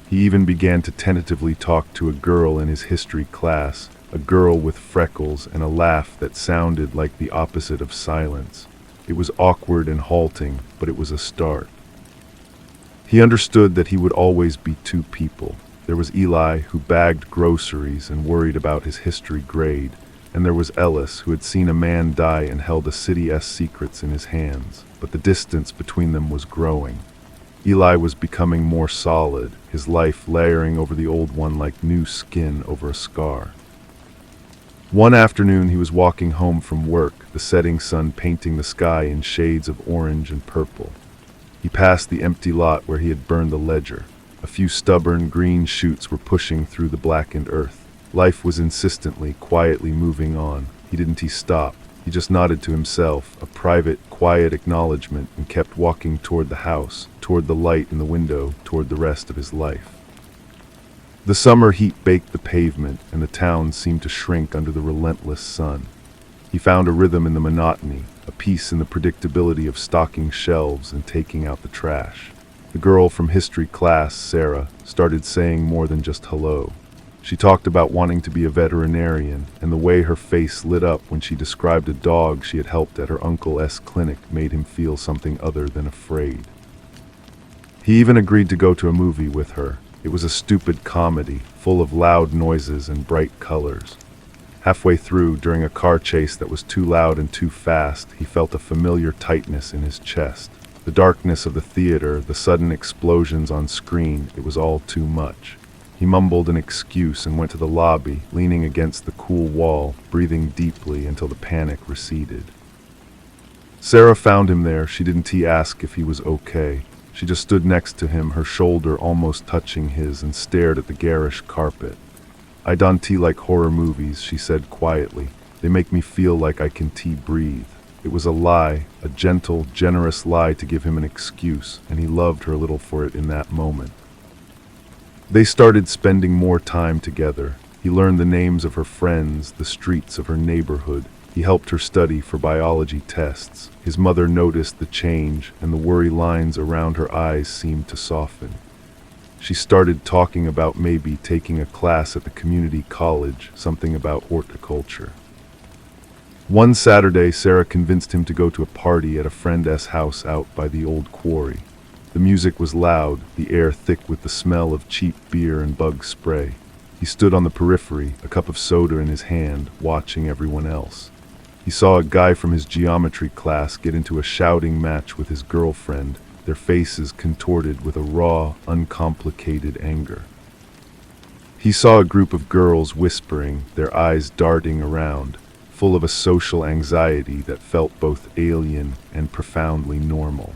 He even began to tentatively talk to a girl in his history class, a girl with freckles and a laugh that sounded like the opposite of silence. It was awkward and halting, but it was a start. He understood that he would always be two people. There was Eli, who bagged groceries and worried about his history grade, and there was Ellis, who had seen a man die and held a city's secrets in his hands. But the distance between them was growing. Eli was becoming more solid, his life layering over the old one like new skin over a scar. One afternoon he was walking home from work, the setting sun painting the sky in shades of orange and purple. He passed the empty lot where he had burned the ledger. A few stubborn green shoots were pushing through the blackened earth. Life was insistently, quietly moving on. He didn't stop. He just nodded to himself, a private, quiet acknowledgement, and kept walking toward the house, toward the light in the window, toward the rest of his life. The summer heat baked the pavement, and the town seemed to shrink under the relentless sun. He found a rhythm in the monotony, a peace in the predictability of stocking shelves and taking out the trash. The girl from history class, Sarah, started saying more than just hello. She talked about wanting to be a veterinarian, and the way her face lit up when she described a dog she had helped at her uncle's clinic made him feel something other than afraid. He even agreed to go to a movie with her. It was a stupid comedy, full of loud noises and bright colors. Halfway through, during a car chase that was too loud and too fast, he felt a familiar tightness in his chest. The darkness of the theater, the sudden explosions on screen, it was all too much. He mumbled an excuse and went to the lobby, leaning against the cool wall, breathing deeply until the panic receded. Sarah found him there. She didn't ask if he was okay. She just stood next to him, her shoulder almost touching his, and stared at the garish carpet. "I don't like horror movies," she said quietly. "They make me feel like I can breathe." It was a lie, a gentle, generous lie to give him an excuse, and he loved her a little for it in that moment. They started spending more time together. He learned the names of her friends, the streets of her neighborhood. He helped her study for biology tests. His mother noticed the change, and the worry lines around her eyes seemed to soften. She started talking about maybe taking a class at the community college, something about horticulture. One Saturday, Sarah convinced him to go to a party at a friend's house out by the old quarry. The music was loud, the air thick with the smell of cheap beer and bug spray. He stood on the periphery, a cup of soda in his hand, watching everyone else. He saw a guy from his geometry class get into a shouting match with his girlfriend, their faces contorted with a raw, uncomplicated anger. He saw a group of girls whispering, their eyes darting around, full of a social anxiety that felt both alien and profoundly normal.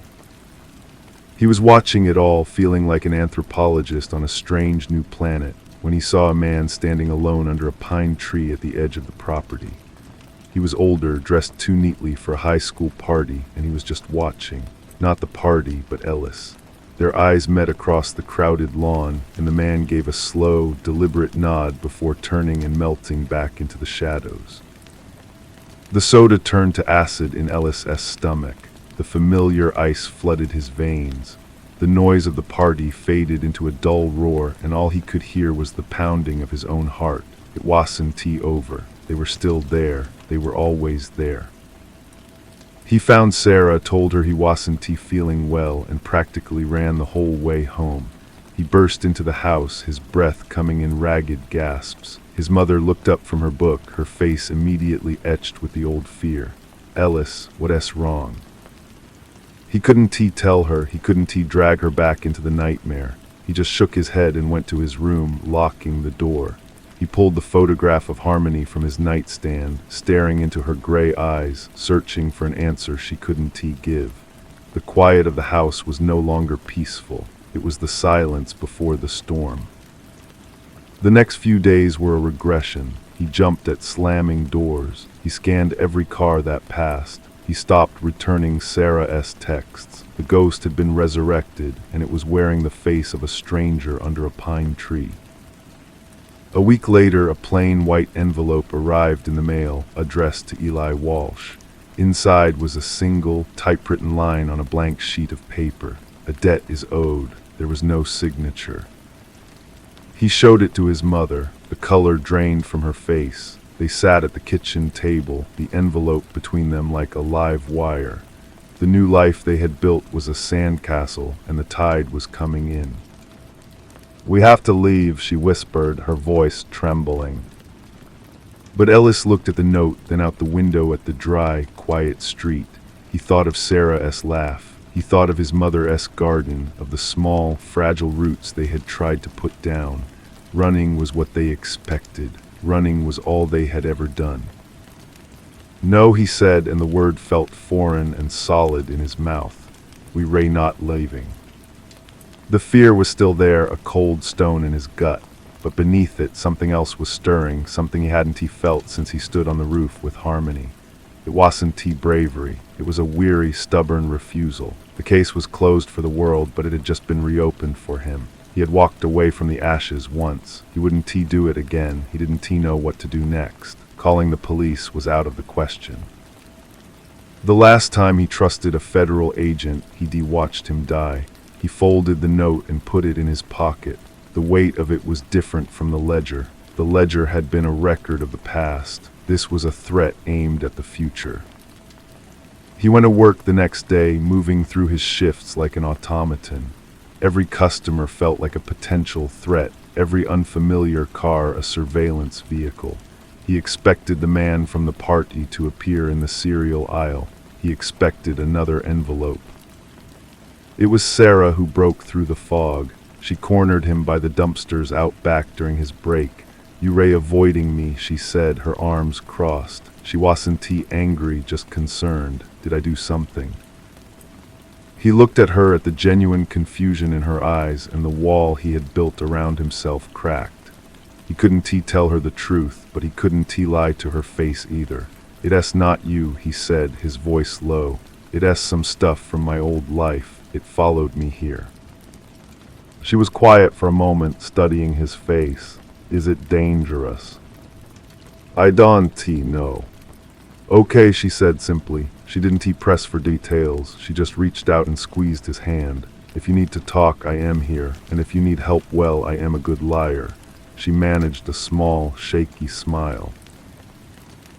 He was watching it all, feeling like an anthropologist on a strange new planet, when he saw a man standing alone under a pine tree at the edge of the property. He was older, dressed too neatly for a high school party, and he was just watching. Not the party, but Ellis. Their eyes met across the crowded lawn, and the man gave a slow, deliberate nod before turning and melting back into the shadows. The soda turned to acid in Ellis's stomach. The familiar ice flooded his veins. The noise of the party faded into a dull roar, and all he could hear was the pounding of his own heart. It wasn't over. They were still there. They were always there. He found Sarah, told her he wasn't feeling well, and practically ran the whole way home. He burst into the house, his breath coming in ragged gasps. His mother looked up from her book, her face immediately etched with the old fear. Ellis, what's wrong? He couldn't tell her, he couldn't drag her back into the nightmare. He just shook his head and went to his room, locking the door. He pulled the photograph of Harmony from his nightstand, staring into her gray eyes, searching for an answer she couldn't give. The quiet of the house was no longer peaceful. It was the silence before the storm. The next few days were a regression. He jumped at slamming doors. He scanned every car that passed. He stopped returning Sarah's texts. The ghost had been resurrected, and it was wearing the face of a stranger under a pine tree. A week later, a plain white envelope arrived in the mail, addressed to Eli Walsh. Inside was a single, typewritten line on a blank sheet of paper. A debt is owed. There was no signature. He showed it to his mother. The color drained from her face. They sat at the kitchen table, the envelope between them like a live wire. The new life they had built was a sandcastle, and the tide was coming in. "We have to leave," she whispered, her voice trembling. But Ellis looked at the note, then out the window at the dry, quiet street. He thought of Sarah's laugh. He thought of his mother's garden, of the small, fragile roots they had tried to put down. Running was what they expected. Running was all they had ever done. "No," he said, and the word felt foreign and solid in his mouth. "We ray not leaving." The fear was still there, a cold stone in his gut, but beneath it something else was stirring, something he hadn't felt since he stood on the roof with Harmony. It wasn't bravery, it was a weary, stubborn refusal. The case was closed for the world, but it had just been reopened for him. He had walked away from the ashes once. He wouldn't do it again. He didn't know what to do next. Calling the police was out of the question. The last time he trusted a federal agent, he watched him die. He folded the note and put it in his pocket. The weight of it was different from the ledger. The ledger had been a record of the past. This was a threat aimed at the future. He went to work the next day, moving through his shifts like an automaton. Every customer felt like a potential threat, every unfamiliar car a surveillance vehicle. He expected the man from the party to appear in the cereal aisle. He expected another envelope. It was Sarah who broke through the fog. She cornered him by the dumpsters out back during his break. "You ray avoiding me," she said, her arms crossed. She wasn't angry, just concerned. "Did I do something?" He looked at her, at the genuine confusion in her eyes, and the wall he had built around himself cracked. He couldn't tell her the truth, but he couldn't lie to her face either. "It's not you," he said, his voice low. "It's some stuff from my old life. It followed me here." She was quiet for a moment, studying his face. Is it dangerous? I don't know. Okay, she said simply. She didn't press for details. She just reached out and squeezed his hand. If you need to talk, I am here. And if you need help, well, I am a good liar. She managed a small, shaky smile.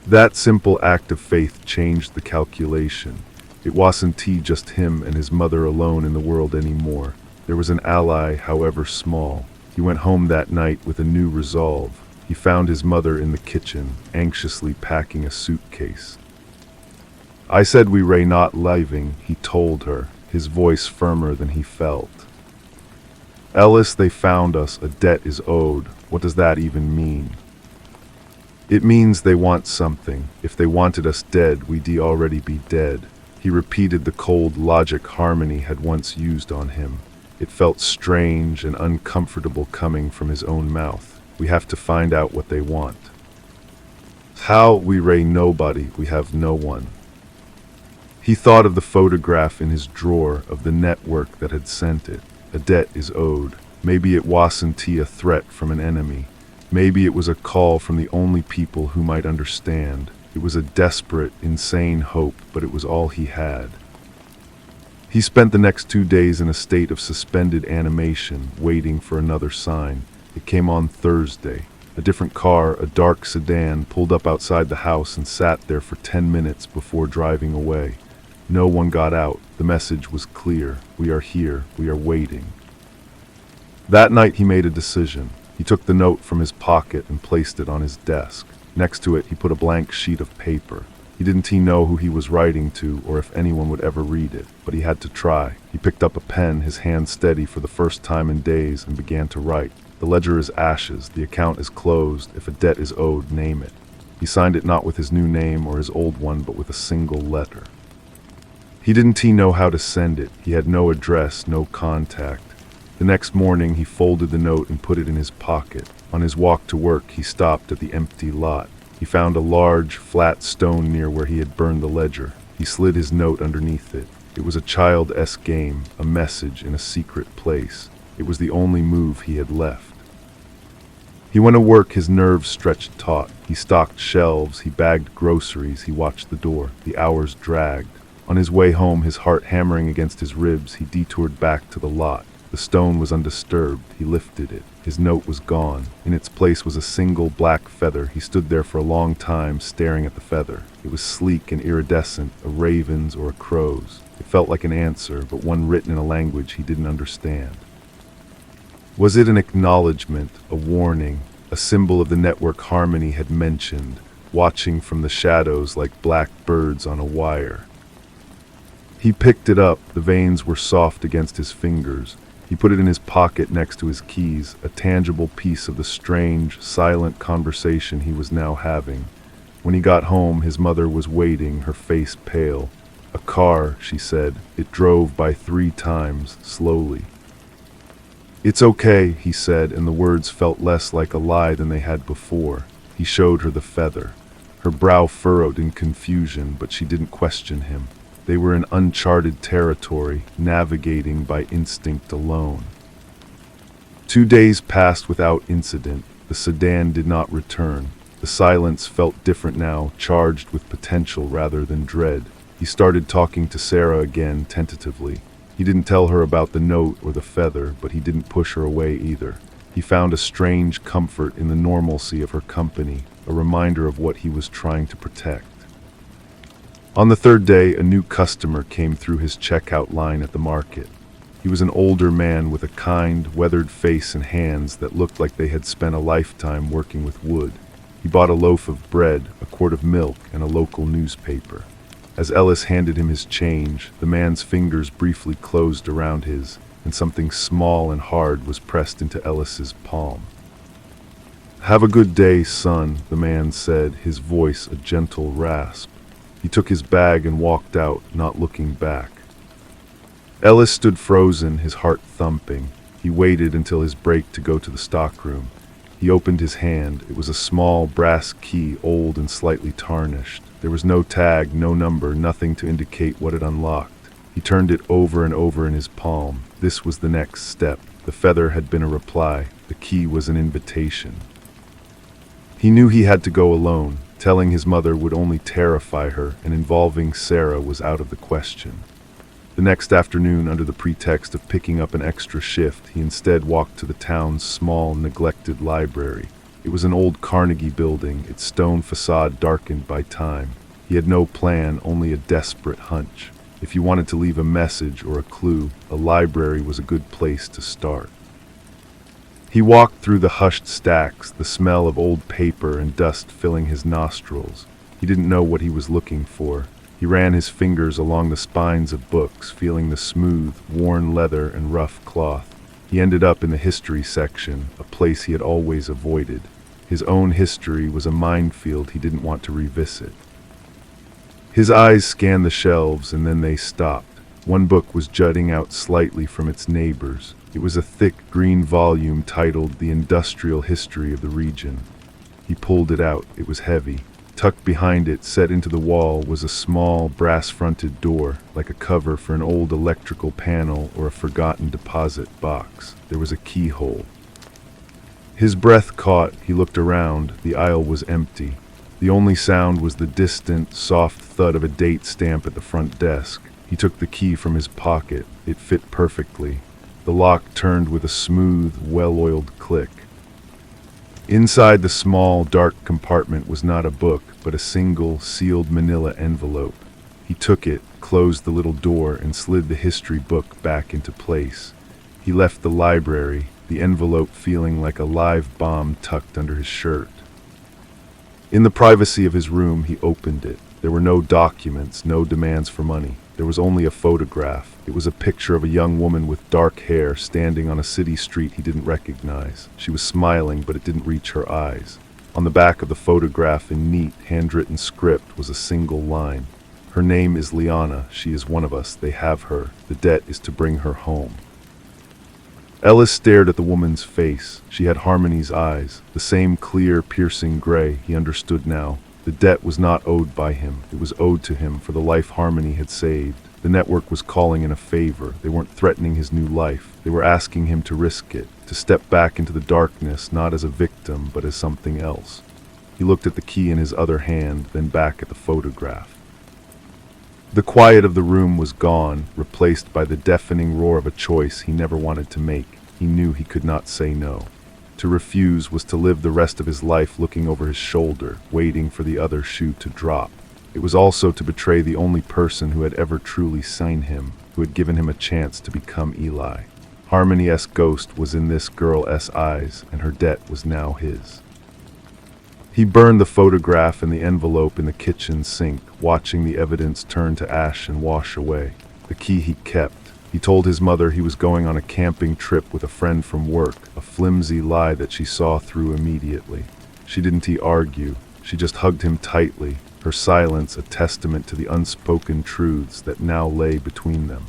That simple act of faith changed the calculation. It wasn't just him and his mother alone in the world anymore. There was an ally, however small. He went home that night with a new resolve. He found his mother in the kitchen, anxiously packing a suitcase. I said we were not leaving, he told her, his voice firmer than he felt. Ellis, they found us. A debt is owed. What does that even mean? It means they want something. If they wanted us dead, we'd already be dead. He repeated the cold logic Harmony had once used on him. It felt strange and uncomfortable coming from his own mouth. We have to find out what they want. How? We ray nobody. We have no one. He thought of the photograph in his drawer of the network that had sent it. A debt is owed. Maybe it wasn't a threat from an enemy. Maybe it was a call from the only people who might understand. It was a desperate, insane hope, but it was all he had. He spent the next 2 days in a state of suspended animation, waiting for another sign. It came on Thursday. A different car, a dark sedan, pulled up outside the house and sat there for 10 minutes before driving away. No one got out. The message was clear. We are here. We are waiting. That night he made a decision. He took the note from his pocket and placed it on his desk. Next to it he put a blank sheet of paper. He didn't know who he was writing to or if anyone would ever read it, but he had to try. He picked up a pen, his hand steady for the first time in days, and began to write. The ledger is ashes. The account is closed. If a debt is owed, name it. He signed it not with his new name or his old one, but with a single letter. He didn't know how to send it. He had no address, no contact. The next morning he folded the note and put it in his pocket. On his walk to work he stopped at the empty lot. He found a large, flat stone near where he had burned the ledger. He slid his note underneath it. It was a child-esque game, a message in a secret place. It was the only move he had left. He went to work, his nerves stretched taut. He stocked shelves, he bagged groceries, he watched the door. The hours dragged. On his way home, his heart hammering against his ribs, he detoured back to the lot. The stone was undisturbed. He lifted it. His note was gone. In its place was a single black feather. He stood there for a long time, staring at the feather. It was sleek and iridescent, a raven's or a crow's. It felt like an answer, but one written in a language he didn't understand. Was it an acknowledgement, a warning, a symbol of the network Harmony had mentioned, watching from the shadows like black birds on a wire? He picked it up. The veins were soft against his fingers. He put it in his pocket next to his keys, a tangible piece of the strange, silent conversation he was now having. When he got home, his mother was waiting, her face pale. A car, she said. It drove by 3 times, slowly. It's okay, he said, and the words felt less like a lie than they had before. He showed her the feather. Her brow furrowed in confusion, but she didn't question him. They were in uncharted territory, navigating by instinct alone. 2 days passed without incident. The sedan did not return. The silence felt different now, charged with potential rather than dread. He started talking to Sarah again, tentatively. He didn't tell her about the note or the feather, but he didn't push her away either. He found a strange comfort in the normalcy of her company, a reminder of what he was trying to protect. On the 3rd day, a new customer came through his checkout line at the market. He was an older man with a kind, weathered face and hands that looked like they had spent a lifetime working with wood. He bought a loaf of bread, a quart of milk, and a local newspaper. As Ellis handed him his change, the man's fingers briefly closed around his, and something small and hard was pressed into Ellis's palm. "Have a good day, son," the man said, his voice a gentle rasp. He took his bag and walked out, not looking back. Ellis stood frozen, his heart thumping. He waited until his break to go to the stockroom. He opened his hand. It was a small brass key, old and slightly tarnished. There was no tag, no number, nothing to indicate what it unlocked. He turned it over and over in his palm. This was the next step. The feather had been a reply. The key was an invitation. He knew he had to go alone. Telling his mother would only terrify her, and involving Sarah was out of the question. The next afternoon, under the pretext of picking up an extra shift, he instead walked to the town's small, neglected library. It was an old Carnegie building, its stone facade darkened by time. He had no plan, only a desperate hunch. If you wanted to leave a message or a clue, a library was a good place to start. He walked through the hushed stacks, the smell of old paper and dust filling his nostrils. He didn't know what he was looking for. He ran his fingers along the spines of books, feeling the smooth, worn leather and rough cloth. He ended up in the history section, a place he had always avoided. His own history was a minefield he didn't want to revisit. His eyes scanned the shelves, and then they stopped. One book was jutting out slightly from its neighbors. It was a thick green volume titled The Industrial History of the Region. He pulled it out. It was heavy. Tucked behind it, set into the wall, was a small, brass-fronted door, like a cover for an old electrical panel or a forgotten deposit box. There was a keyhole. His breath caught. He looked around. The aisle was empty. The only sound was the distant, soft thud of a date stamp at the front desk. He took the key from his pocket. It fit perfectly. The lock turned with a smooth, well-oiled click. Inside the small, dark compartment was not a book, but a single, sealed manila envelope. He took it, closed the little door, and slid the history book back into place. He left the library, the envelope feeling like a live bomb tucked under his shirt. In the privacy of his room, he opened it. There were no documents, no demands for money. There was only a photograph. It was a picture of a young woman with dark hair standing on a city street he didn't recognize. She was smiling, but it didn't reach her eyes. On the back of the photograph, in neat, handwritten script, was a single line. "Her name is Liana. She is one of us. They have her. The debt is to bring her home." Ellis stared at the woman's face. She had Harmony's eyes, the same clear, piercing gray. He understood now. The debt was not owed by him. It was owed to him for the life Harmony had saved. The network was calling in a favor. They weren't threatening his new life. They were asking him to risk it, to step back into the darkness, not as a victim, but as something else. He looked at the key in his other hand, then back at the photograph. The quiet of the room was gone, replaced by the deafening roar of a choice he never wanted to make. He knew he could not say no. To refuse was to live the rest of his life looking over his shoulder, waiting for the other shoe to drop. It was also to betray the only person who had ever truly seen him, who had given him a chance to become Eli. Harmony's ghost was in this girl's eyes, and her debt was now his. He burned the photograph and the envelope in the kitchen sink, watching the evidence turn to ash and wash away. The key he kept. He told his mother he was going on a camping trip with a friend from work, a flimsy lie that she saw through immediately. She didn't argue. She just hugged him tightly, her silence a testament to the unspoken truths that now lay between them.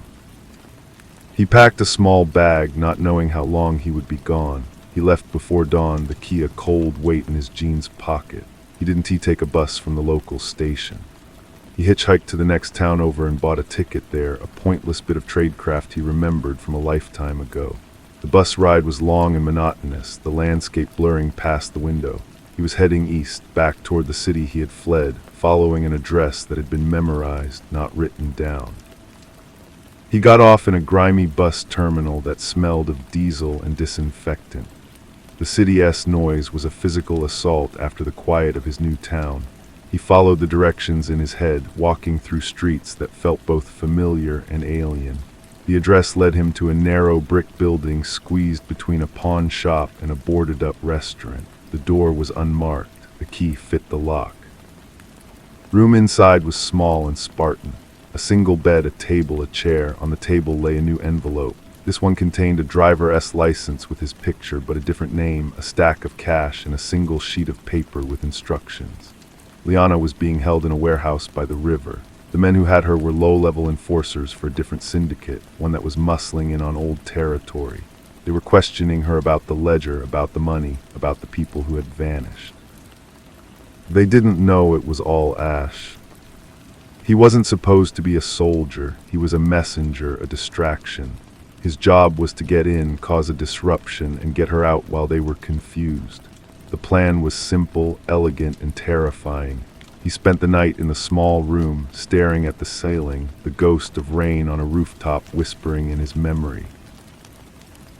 He packed a small bag, not knowing how long he would be gone. He left before dawn, the key a cold weight in his jeans pocket. He didn't take a bus from the local station. He hitchhiked to the next town over and bought a ticket there, a pointless bit of tradecraft he remembered from a lifetime ago. The bus ride was long and monotonous, the landscape blurring past the window. He was heading east, back toward the city he had fled, following an address that had been memorized, not written down. He got off in a grimy bus terminal that smelled of diesel and disinfectant. The city's noise was a physical assault after the quiet of his new town. He followed the directions in his head, walking through streets that felt both familiar and alien. The address led him to a narrow brick building squeezed between a pawn shop and a boarded-up restaurant. The door was unmarked. The key fit the lock. Room inside was small and Spartan. A single bed, a table, a chair. On the table lay a new envelope. This one contained a driver's license with his picture, but a different name, a stack of cash, and a single sheet of paper with instructions. Liana was being held in a warehouse by the river. The men who had her were low-level enforcers for a different syndicate, one that was muscling in on old territory. They were questioning her about the ledger, about the money, about the people who had vanished. They didn't know it was all Ash. He wasn't supposed to be a soldier. He was a messenger, a distraction. His job was to get in, cause a disruption, and get her out while they were confused. The plan was simple, elegant, and terrifying. He spent the night in the small room, staring at the ceiling, the ghost of rain on a rooftop whispering in his memory.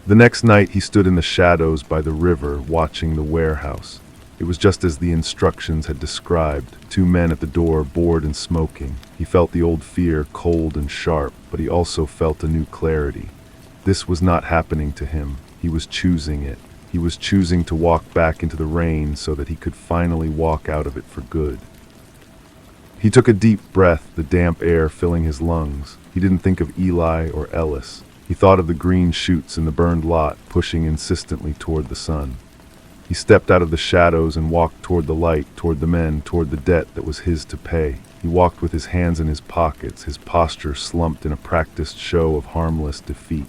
The next night he stood in the shadows by the river, watching the warehouse. It was just as the instructions had described, two men at the door, bored and smoking. He felt the old fear, cold and sharp, but he also felt a new clarity. This was not happening to him. He was choosing it. He was choosing to walk back into the rain so that he could finally walk out of it for good. He took a deep breath, the damp air filling his lungs. He didn't think of Eli or Ellis. He thought of the green shoots in the burned lot, pushing insistently toward the sun. He stepped out of the shadows and walked toward the light, toward the men, toward the debt that was his to pay. He walked with his hands in his pockets, his posture slumped in a practiced show of harmless defeat.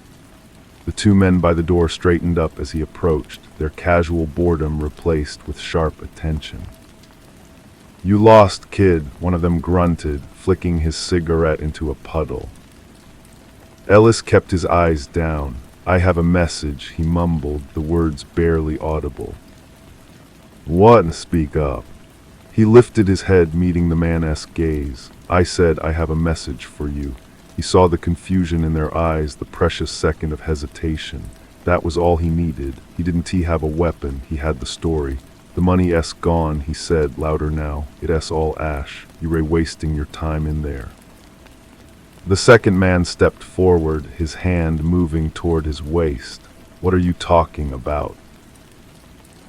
The two men by the door straightened up as he approached, their casual boredom replaced with sharp attention. "You lost, kid," one of them grunted, flicking his cigarette into a puddle. Ellis kept his eyes down. "I have a message," he mumbled, the words barely audible. "What? Speak up." He lifted his head, meeting the man's gaze. "I said, I have a message for you." He saw the confusion in their eyes, the precious second of hesitation. That was all he needed. He didn't have a weapon, he had the story. "The money s gone," he said, louder now. "It s all ash. You're wasting your time in there." The second man stepped forward, his hand moving toward his waist. "What are you talking about?"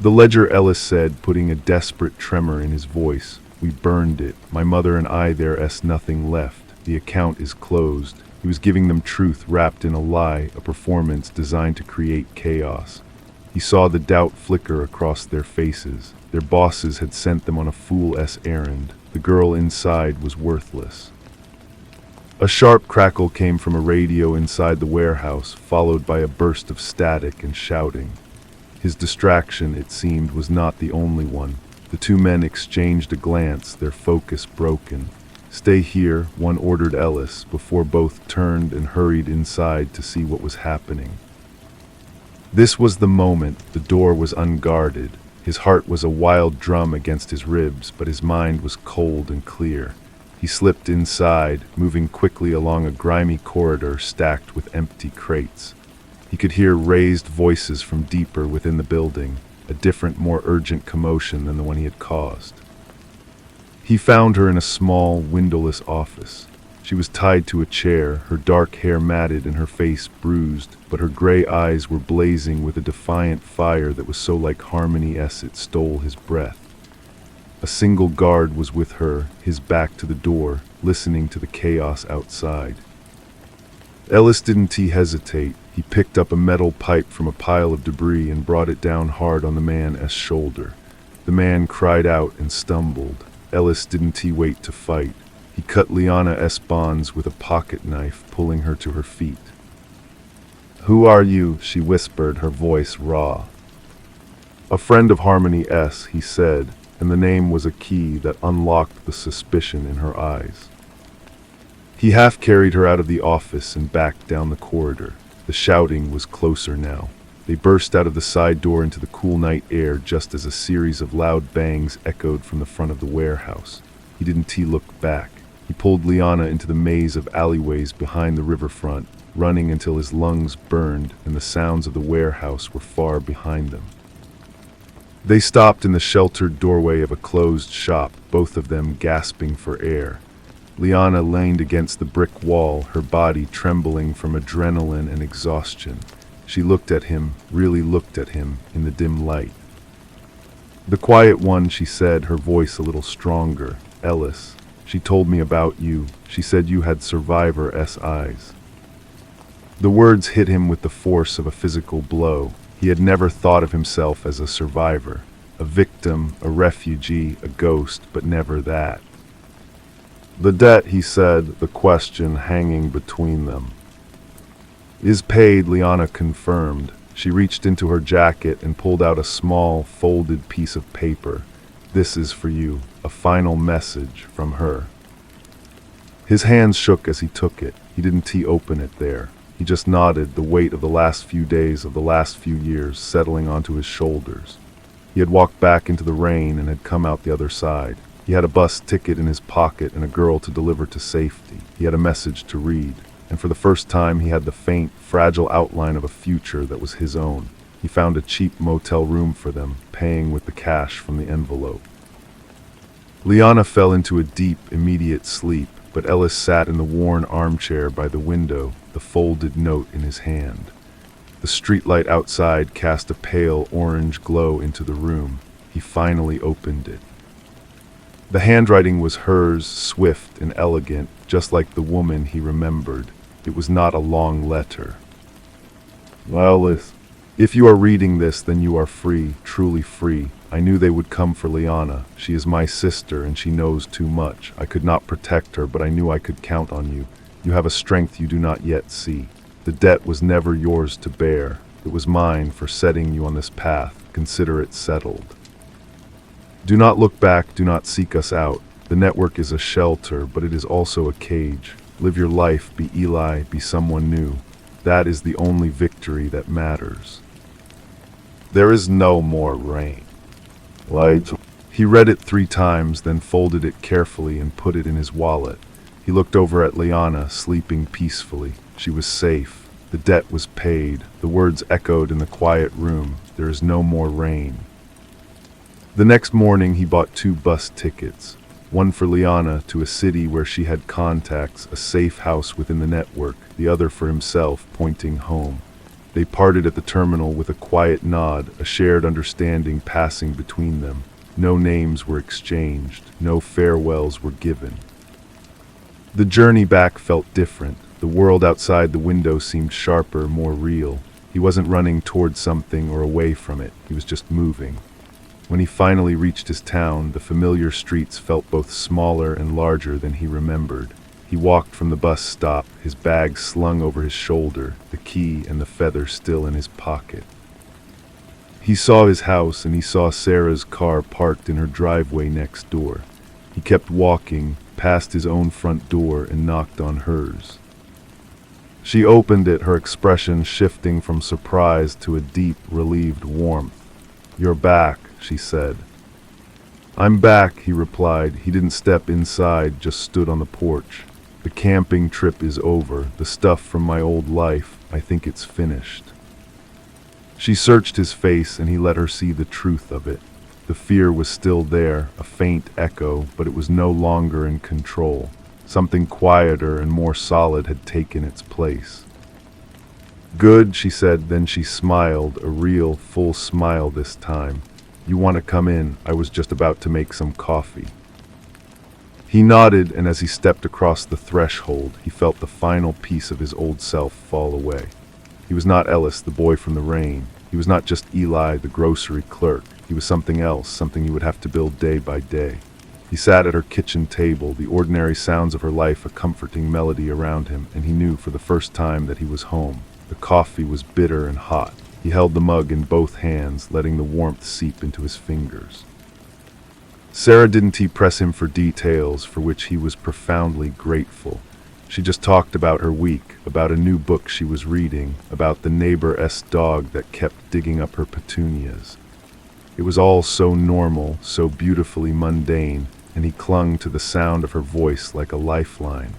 "The ledger," Ellis said, putting a desperate tremor in his voice. "We burned it. My mother and I, there's nothing left. The account is closed." He was giving them truth wrapped in a lie, a performance designed to create chaos. He saw the doubt flicker across their faces. Their bosses had sent them on a fool's errand. The girl inside was worthless. A sharp crackle came from a radio inside the warehouse, followed by a burst of static and shouting. His distraction, it seemed, was not the only one. The two men exchanged a glance, their focus broken. "Stay here," one ordered Ellis, before both turned and hurried inside to see what was happening. This was the moment. The door was unguarded. His heart was a wild drum against his ribs, but his mind was cold and clear. He slipped inside, moving quickly along a grimy corridor stacked with empty crates. He could hear raised voices from deeper within the building, a different, more urgent commotion than the one he had caused. He found her in a small, windowless office. She was tied to a chair, her dark hair matted and her face bruised, but her gray eyes were blazing with a defiant fire that was so like Harmony-s it stole his breath. A single guard was with her, his back to the door, listening to the chaos outside. Ellis didn't hesitate. He picked up a metal pipe from a pile of debris and brought it down hard on the man's shoulder. The man cried out and stumbled. Ellis didn't wait to fight. He cut Liana's bonds with a pocket knife, pulling her to her feet. "Who are you?" she whispered, her voice raw. "A friend of Harmony-s," he said, and the name was a key that unlocked the suspicion in her eyes. He half carried her out of the office and back down the corridor. The shouting was closer now. They burst out of the side door into the cool night air just as a series of loud bangs echoed from the front of the warehouse. He didn't look back. He pulled Liana into the maze of alleyways behind the riverfront, running until his lungs burned and the sounds of the warehouse were far behind them. They stopped in the sheltered doorway of a closed shop, both of them gasping for air. Liana leaned against the brick wall, her body trembling from adrenaline and exhaustion. She looked at him, really looked at him, in the dim light. "The quiet one," she said, her voice a little stronger. "Ellis. She told me about you. She said you had survivor's eyes." The words hit him with the force of a physical blow. He had never thought of himself as a survivor, a victim, a refugee, a ghost, but never that. "The debt," he said, the question hanging between them. "Is paid," Liana confirmed. She reached into her jacket and pulled out a small, folded piece of paper. "This is for you, a final message from her." His hands shook as he took it. He didn't open it there. He just nodded, the weight of the last few days of the last few years settling onto his shoulders. He had walked back into the rain and had come out the other side. He had a bus ticket in his pocket and a girl to deliver to safety. He had a message to read, and for the first time he had the faint, fragile outline of a future that was his own. He found a cheap motel room for them, paying with the cash from the envelope. Liana fell into a deep, immediate sleep, but Ellis sat in the worn armchair by the window, the folded note in his hand. The streetlight outside cast a pale orange glow into the room. He finally opened it. The handwriting was hers, swift and elegant, just like the woman he remembered. It was not a long letter. Ellis, if you are reading this, then you are free, truly free. I knew they would come for Liana. She is my sister, and she knows too much. I could not protect her, but I knew I could count on you. You have a strength you do not yet see. The debt was never yours to bear. It was mine for setting you on this path. Consider it settled. Do not look back, do not seek us out. The network is a shelter, but it is also a cage. Live your life, be Eli, be someone new. That is the only victory that matters. There is no more rain. Light. He read it 3 times, then folded it carefully and put it in his wallet. He looked over at Liana, sleeping peacefully. She was safe. The debt was paid. The words echoed in the quiet room. There is no more rain. The next morning he bought 2 bus tickets. One for Liana to a city where she had contacts, a safe house within the network, the other for himself, pointing home. They parted at the terminal with a quiet nod, a shared understanding passing between them. No names were exchanged, no farewells were given. The journey back felt different. The world outside the window seemed sharper, more real. He wasn't running towards something or away from it, he was just moving. When he finally reached his town, the familiar streets felt both smaller and larger than he remembered. He walked from the bus stop, his bag slung over his shoulder, the key and the feather still in his pocket. He saw his house and he saw Sarah's car parked in her driveway next door. He kept walking, past his own front door and knocked on hers. She opened it, her expression shifting from surprise to a deep, relieved warmth. "You're back," she said. "I'm back," he replied. He didn't step inside, just stood on the porch. "The camping trip is over. The stuff from my old life, I think it's finished." She searched his face and he let her see the truth of it. The fear was still there, a faint echo, but it was no longer in control. Something quieter and more solid had taken its place. "Good," she said, then she smiled, a real, full smile this time. "You want to come in? I was just about to make some coffee." He nodded, and as he stepped across the threshold, he felt the final piece of his old self fall away. He was not Ellis, the boy from the rain. He was not just Eli, the grocery clerk. He was something else, something he would have to build day by day. He sat at her kitchen table, the ordinary sounds of her life a comforting melody around him, and he knew for the first time that he was home. The coffee was bitter and hot. He held the mug in both hands, letting the warmth seep into his fingers. Sarah didn't press him for details, for which he was profoundly grateful. She just talked about her week, about a new book she was reading, about the neighbor's dog that kept digging up her petunias. It was all so normal, so beautifully mundane, and he clung to the sound of her voice like a lifeline.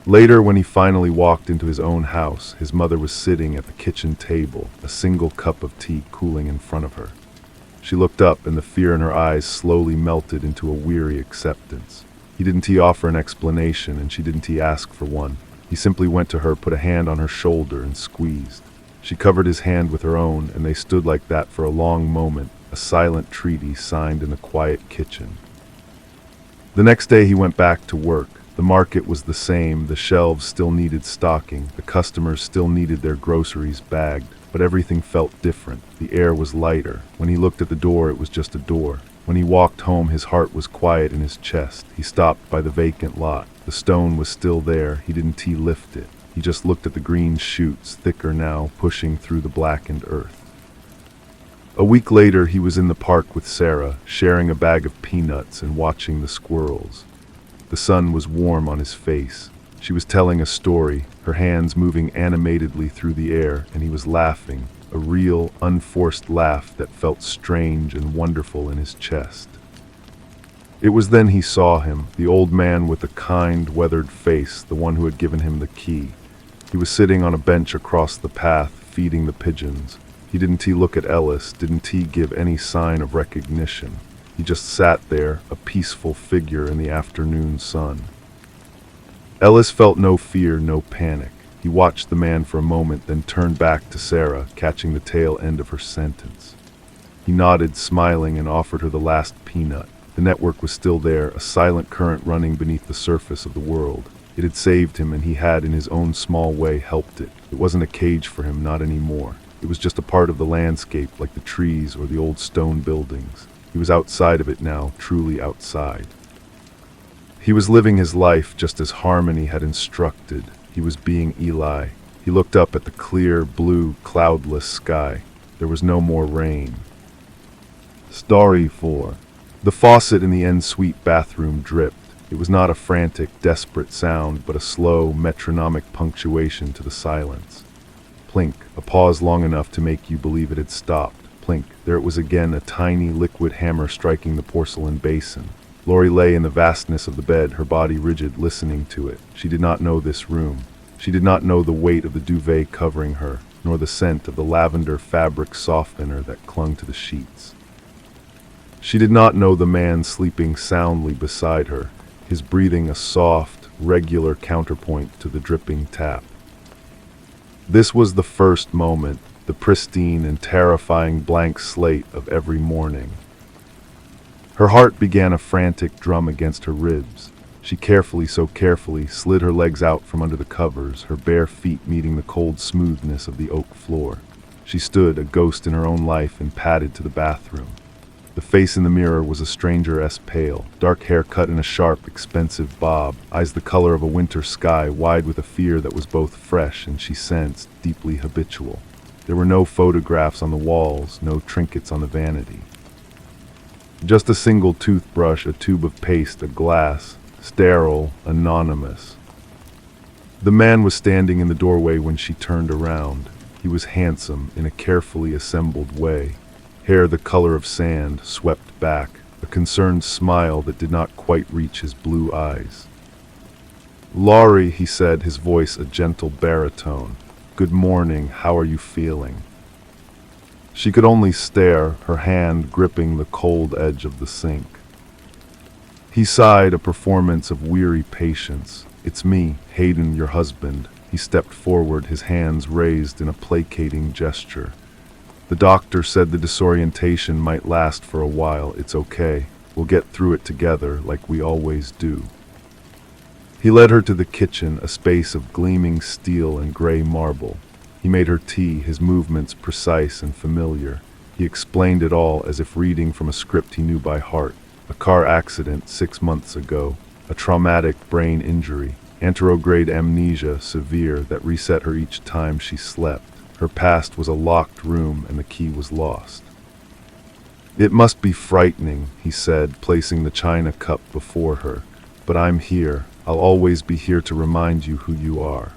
Later, when he finally walked into his own house, his mother was sitting at the kitchen table, a single cup of tea cooling in front of her. She looked up, and the fear in her eyes slowly melted into a weary acceptance. He didn't offer an explanation, and she didn't ask for one. He simply went to her, put a hand on her shoulder, and squeezed. She covered his hand with her own, and they stood like that for a long moment, a silent treaty signed in the quiet kitchen. The next day he went back to work. The market was the same, the shelves still needed stocking, the customers still needed their groceries bagged, but everything felt different. The air was lighter. When he looked at the door, it was just a door. When he walked home, his heart was quiet in his chest. He stopped by the vacant lot. The stone was still there. He didn't lift it. He just looked at the green shoots, thicker now, pushing through the blackened earth. A week later, he was in the park with Sarah, sharing a bag of peanuts and watching the squirrels. The sun was warm on his face. She was telling a story, her hands moving animatedly through the air, and he was laughing, a real, unforced laugh that felt strange and wonderful in his chest. It was then he saw him, the old man with the kind, weathered face, the one who had given him the key. He was sitting on a bench across the path, feeding the pigeons. Didn't he look at Ellis? Didn't he give any sign of recognition? He just sat there, a peaceful figure in the afternoon sun. Ellis felt no fear, no panic. He watched the man for a moment, then turned back to Sarah, catching the tail end of her sentence. He nodded, smiling, and offered her the last peanut. The network was still there, a silent current running beneath the surface of the world. It had saved him, and he had, in his own small way, helped it. It wasn't a cage for him, not anymore. It was just a part of the landscape, like the trees or the old stone buildings. He was outside of it now, truly outside. He was living his life just as Harmony had instructed. He was being Eli. He looked up at the clear, blue, cloudless sky. There was no more rain. Story 4. The faucet in the en-suite bathroom dripped. It was not a frantic, desperate sound, but a slow, metronomic punctuation to the silence. Plink, a pause long enough to make you believe it had stopped. Plink, there it was again, a tiny, liquid hammer striking the porcelain basin. Lori lay in the vastness of the bed, her body rigid, listening to it. She did not know this room. She did not know the weight of the duvet covering her, nor the scent of the lavender fabric softener that clung to the sheets. She did not know the man sleeping soundly beside her, his breathing a soft, regular counterpoint to the dripping tap. This was the first moment, the pristine and terrifying blank slate of every morning. Her heart began a frantic drum against her ribs. She carefully, so carefully, slid her legs out from under the covers, her bare feet meeting the cold smoothness of the oak floor. She stood, a ghost in her own life, and padded to the bathroom. The face in the mirror was a stranger-esque pale, dark hair cut in a sharp, expensive bob, eyes the color of a winter sky, wide with a fear that was both fresh and, she sensed, deeply habitual. There were no photographs on the walls, no trinkets on the vanity. Just a single toothbrush, a tube of paste, a glass, sterile, anonymous. The man was standing in the doorway when she turned around. He was handsome, in a carefully assembled way. Hair the color of sand, swept back, a concerned smile that did not quite reach his blue eyes. "Laurie," he said, his voice a gentle baritone. "Good morning, how are you feeling?" She could only stare, her hand gripping the cold edge of the sink. He sighed, a performance of weary patience. "It's me, Hayden, your husband." He stepped forward, his hands raised in a placating gesture. "The doctor said the disorientation might last for a while. It's okay. We'll get through it together, like we always do." He led her to the kitchen, a space of gleaming steel and gray marble. He made her tea, his movements precise and familiar. He explained it all as if reading from a script he knew by heart. A car accident 6 months ago, a traumatic brain injury, anterograde amnesia severe that reset her each time she slept. Her past was a locked room and the key was lost. "It must be frightening," he said, placing the china cup before her. "But I'm here. I'll always be here to remind you who you are."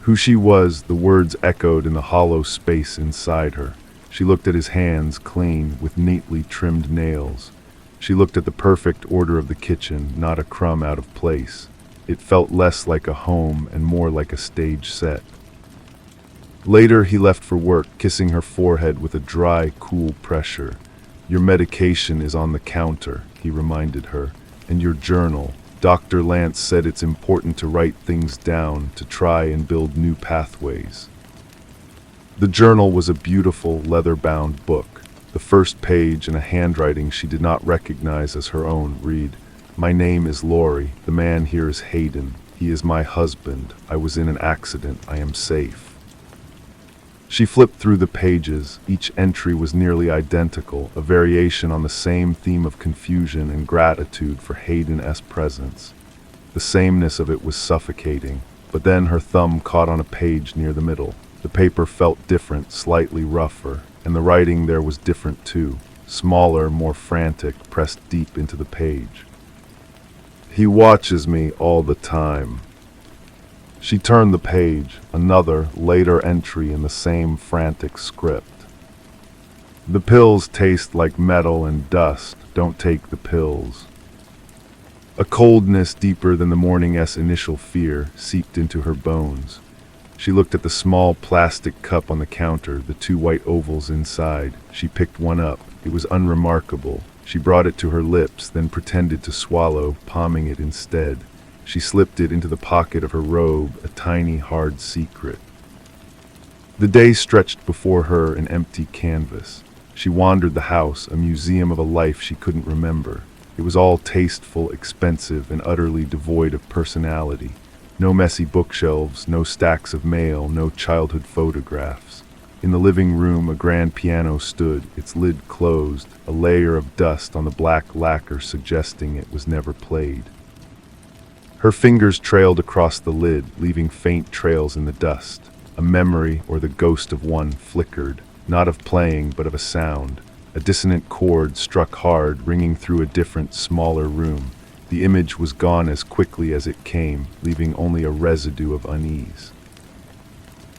Who she was, the words echoed in the hollow space inside her. She looked at his hands, clean, with neatly trimmed nails. She looked at the perfect order of the kitchen, not a crumb out of place. It felt less like a home and more like a stage set. Later he left for work, kissing her forehead with a dry, cool pressure. "Your medication is on the counter," he reminded her, "and your journal. Dr. Lance said it's important to write things down, to try and build new pathways." The journal was a beautiful, leather-bound book. The first page, in a handwriting she did not recognize as her own, read, "My name is Laurie. The man here is Hayden. He is my husband. I was in an accident. I am safe." She flipped through the pages. Each entry was nearly identical, a variation on the same theme of confusion and gratitude for Hayden's presence. The sameness of it was suffocating, but then her thumb caught on a page near the middle. The paper felt different, slightly rougher, and the writing there was different too, smaller, more frantic, pressed deep into the page. "He watches me all the time. She turned the page, another, later entry in the same frantic script. The pills taste like metal and dust. Don't take the pills. A coldness deeper than the morning's initial fear seeped into her bones. She looked at the small plastic cup on the counter, the two white ovals inside. She picked one up. It was unremarkable. She brought it to her lips, then pretended to swallow, palming it instead. She slipped it into the pocket of her robe, a tiny, hard secret. The day stretched before her, an empty canvas. She wandered the house, a museum of a life she couldn't remember. It was all tasteful, expensive, and utterly devoid of personality. No messy bookshelves, no stacks of mail, no childhood photographs. In the living room, a grand piano stood, its lid closed, a layer of dust on the black lacquer suggesting it was never played. Her fingers trailed across the lid, leaving faint trails in the dust. A memory, or the ghost of one, flickered, not of playing, but of a sound. A dissonant chord struck hard, ringing through a different, smaller room. The image was gone as quickly as it came, leaving only a residue of unease.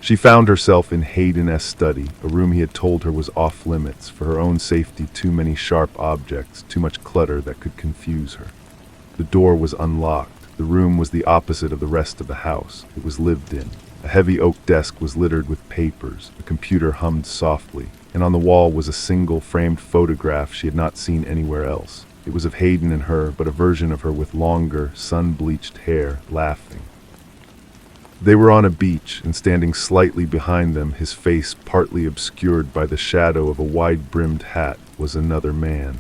She found herself in Hayden's study, a room he had told her was off limits. For her own safety, too many sharp objects, too much clutter that could confuse her. The door was unlocked. The room was the opposite of the rest of the house. It was lived in. A heavy oak desk was littered with papers. A computer hummed softly, and on the wall was a single framed photograph she had not seen anywhere else. It was of Hayden and her, but a version of her with longer, sun-bleached hair, laughing. They were on a beach, and standing slightly behind them, his face partly obscured by the shadow of a wide-brimmed hat, was another man.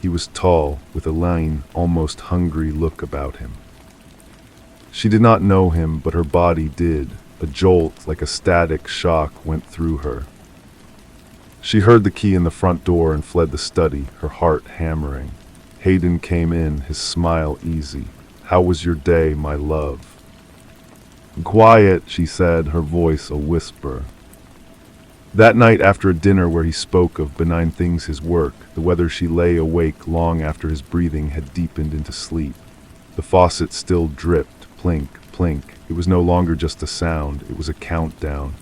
He was tall, with a lean, almost hungry look about him. She did not know him, but her body did. A jolt, like a static shock, went through her. She heard the key in the front door and fled the study, her heart hammering. Hayden came in, his smile easy. "How was your day, my love?" "Quiet," she said, her voice a whisper. That night, after a dinner where he spoke of benign things, his work, the weather, she lay awake long after his breathing had deepened into sleep. The faucet still dripped, plink, plink. It was no longer just a sound, it was a countdown.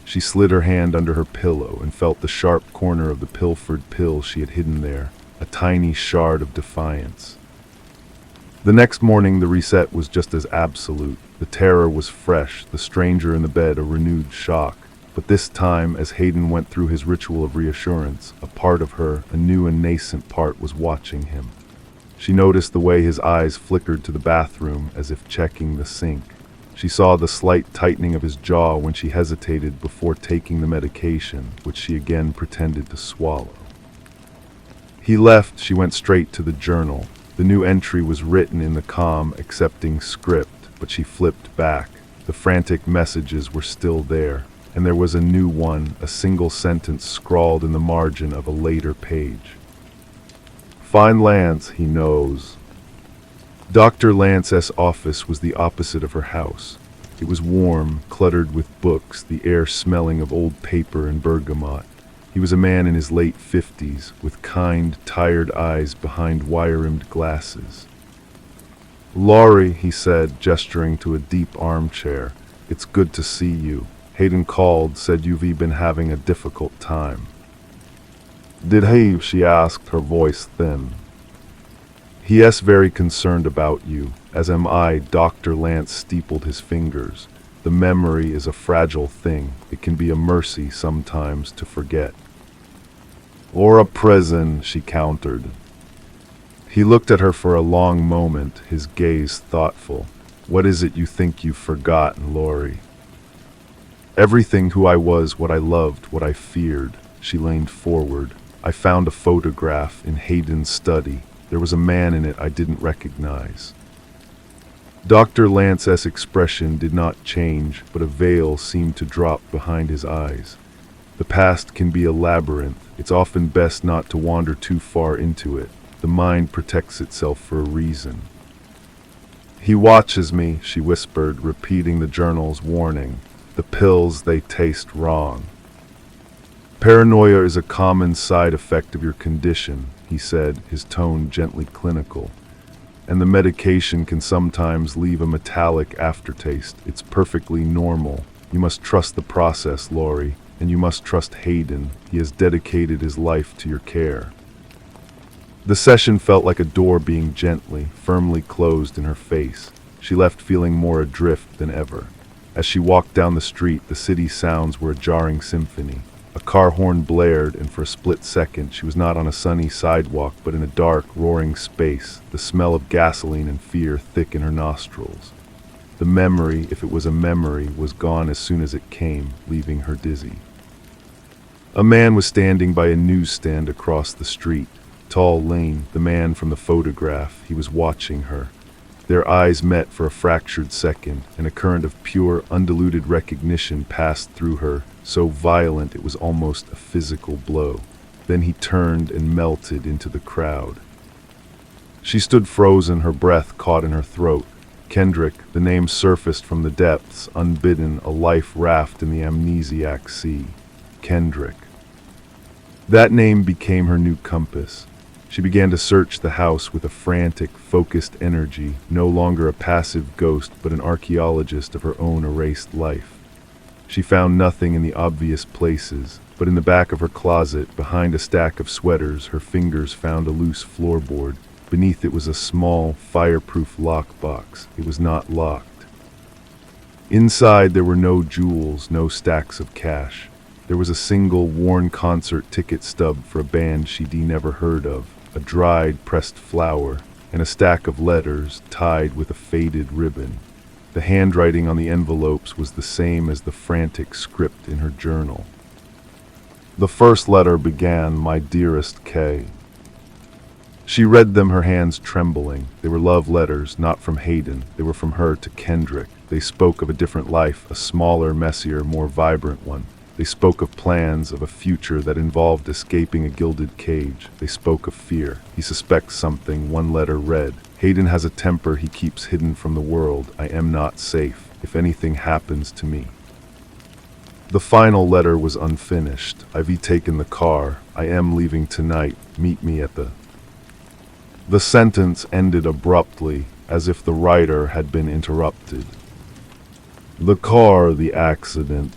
She slid her hand under her pillow and felt the sharp corner of the pilfered pill she had hidden there, a tiny shard of defiance. The next morning, the reset was just as absolute. The terror was fresh, the stranger in the bed a renewed shock. But this time, as Hayden went through his ritual of reassurance, a part of her, a new and nascent part, was watching him. She noticed the way his eyes flickered to the bathroom, as if checking the sink. She saw the slight tightening of his jaw when she hesitated before taking the medication, which she again pretended to swallow. He left. She went straight to the journal. The new entry was written in the calm, accepting script, but she flipped back. The frantic messages were still there, and there was a new one, a single sentence scrawled in the margin of a later page. "Find Lance, he knows." Dr. Lance's office was the opposite of her house. It was warm, cluttered with books, the air smelling of old paper and bergamot. He was a man in his late 50s, with kind, tired eyes behind wire-rimmed glasses. "Laurie," he said, gesturing to a deep armchair, "it's good to see you. Hayden called, said you've been having a difficult time." "Did he?" she asked, her voice thin. "He is very concerned about you, as am I." Dr. Lance steepled his fingers. "The memory is a fragile thing. It can be a mercy sometimes to forget." "Or a prison," she countered. He looked at her for a long moment, his gaze thoughtful. "What is it you think you've forgotten, Laurie?" "Everything, who I was, what I loved, what I feared." She leaned forward. "I found a photograph in Hayden's study. There was a man in it I didn't recognize." Dr. Lance's expression did not change, but a veil seemed to drop behind his eyes. The past can be a labyrinth. It's often best not to wander too far into it. The mind protects itself for a reason. "He watches me," she whispered, repeating the journal's warning. "The pills, they taste wrong." "Paranoia is a common side effect of your condition," he said, his tone gently clinical. and the medication can sometimes leave a metallic aftertaste. It's perfectly normal. You must trust the process, Laurie, and you must trust Hayden. He has dedicated his life to your care." The session felt like a door being gently, firmly closed in her face. She left feeling more adrift than ever. As she walked down the street, the city sounds were a jarring symphony. A car horn blared, and for a split second, she was not on a sunny sidewalk, but in a dark, roaring space, the smell of gasoline and fear thick in her nostrils. The memory, if it was a memory, was gone as soon as it came, leaving her dizzy. A man was standing by a newsstand across the street. Tall Lane, the man from the photograph, he was watching her. Their eyes met for a fractured second, and a current of pure, undiluted recognition passed through her, so violent it was almost a physical blow. Then he turned and melted into the crowd. She stood frozen, her breath caught in her throat. Kendrick, the name surfaced from the depths, unbidden, a life raft in the amnesiac sea. Kendrick. That name became her new compass. She began to search the house with a frantic, focused energy, no longer a passive ghost but an archaeologist of her own erased life. She found nothing in the obvious places, but in the back of her closet, behind a stack of sweaters, her fingers found a loose floorboard. Beneath it was a small, fireproof lockbox. It was not locked. Inside there were no jewels, no stacks of cash. There was a single worn concert ticket stub for a band she'd never heard of, a dried, pressed flower, and a stack of letters tied with a faded ribbon. The handwriting on the envelopes was the same as the frantic script in her journal. The first letter began, "My dearest Kay." She read them, her hands trembling. They were love letters, not from Hayden. They were from her to Kendrick. They spoke of a different life, a smaller, messier, more vibrant one. They spoke of plans, of a future that involved escaping a gilded cage. They spoke of fear. He suspects something, one letter read. "Hayden has a temper he keeps hidden from the world. I am not safe, if anything happens to me." The final letter was unfinished. "I've taken the car. I am leaving tonight. Meet me at the..." The sentence ended abruptly, as if the writer had been interrupted. The car, the accident.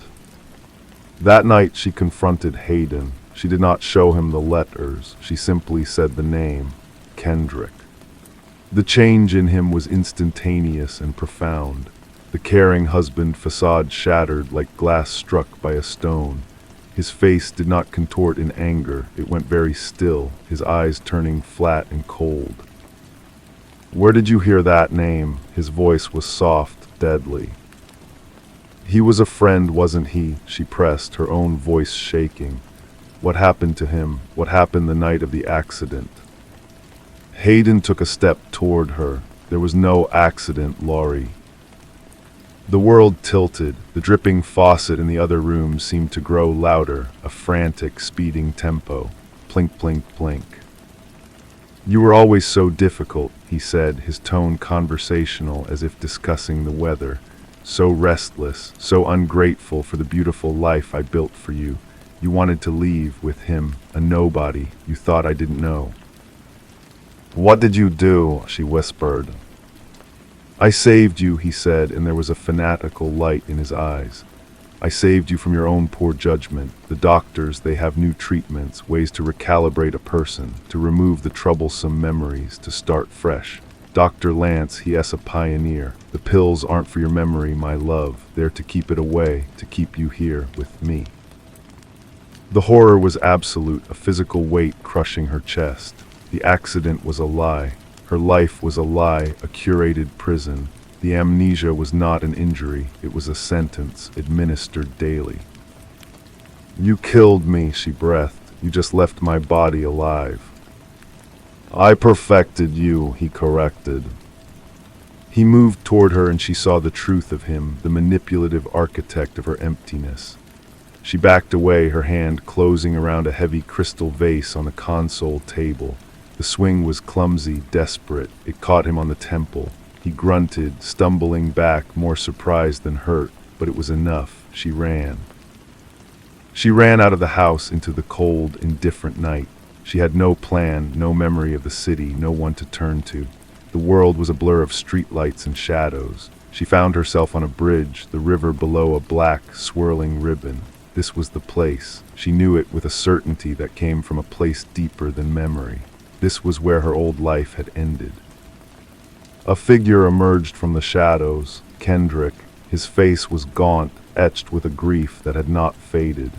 That night she confronted Hayden. She did not show him the letters. She simply said the name, Kendrick. The change in him was instantaneous and profound. The caring husband facade shattered like glass struck by a stone. His face did not contort in anger. It went very still, his eyes turning flat and cold. "Where did you hear that name?" His voice was soft, deadly. "He was a friend, wasn't he?" She pressed, her own voice shaking. "What happened to him? What happened the night of the accident?" Hayden took a step toward her. "There was no accident, Laurie." The world tilted. The dripping faucet in the other room seemed to grow louder, a frantic, speeding tempo. Plink, plink, plink. "You were always so difficult," he said, his tone conversational as if discussing the weather. "So restless, so ungrateful for the beautiful life I built for you. You wanted to leave with him, a nobody. You thought I didn't know." "What did you do?" she whispered. "I saved you," he said, and there was a fanatical light in his eyes. "I saved you from your own poor judgment. The doctors, they have new treatments, ways to recalibrate a person, to remove the troublesome memories, to start fresh. Dr. Lance, he is a pioneer. The pills aren't for your memory, my love. They're to keep it away, to keep you here with me." The horror was absolute, a physical weight crushing her chest. The accident was a lie. Her life was a lie, a curated prison. The amnesia was not an injury. It was a sentence, administered daily. "You killed me," she breathed. "You just left my body alive." "I perfected you," he corrected. He moved toward her and she saw the truth of him, the manipulative architect of her emptiness. She backed away, her hand closing around a heavy crystal vase on the console table. The swing was clumsy, desperate. It caught him on the temple. He grunted, stumbling back, more surprised than hurt, but it was enough. She ran. She ran out of the house into the cold, indifferent night. She had no plan, no memory of the city, no one to turn to. The world was a blur of streetlights and shadows. She found herself on a bridge, the river below a black, swirling ribbon. This was the place. She knew it with a certainty that came from a place deeper than memory. This was where her old life had ended. A figure emerged from the shadows, Kendrick. His face was gaunt, etched with a grief that had not faded.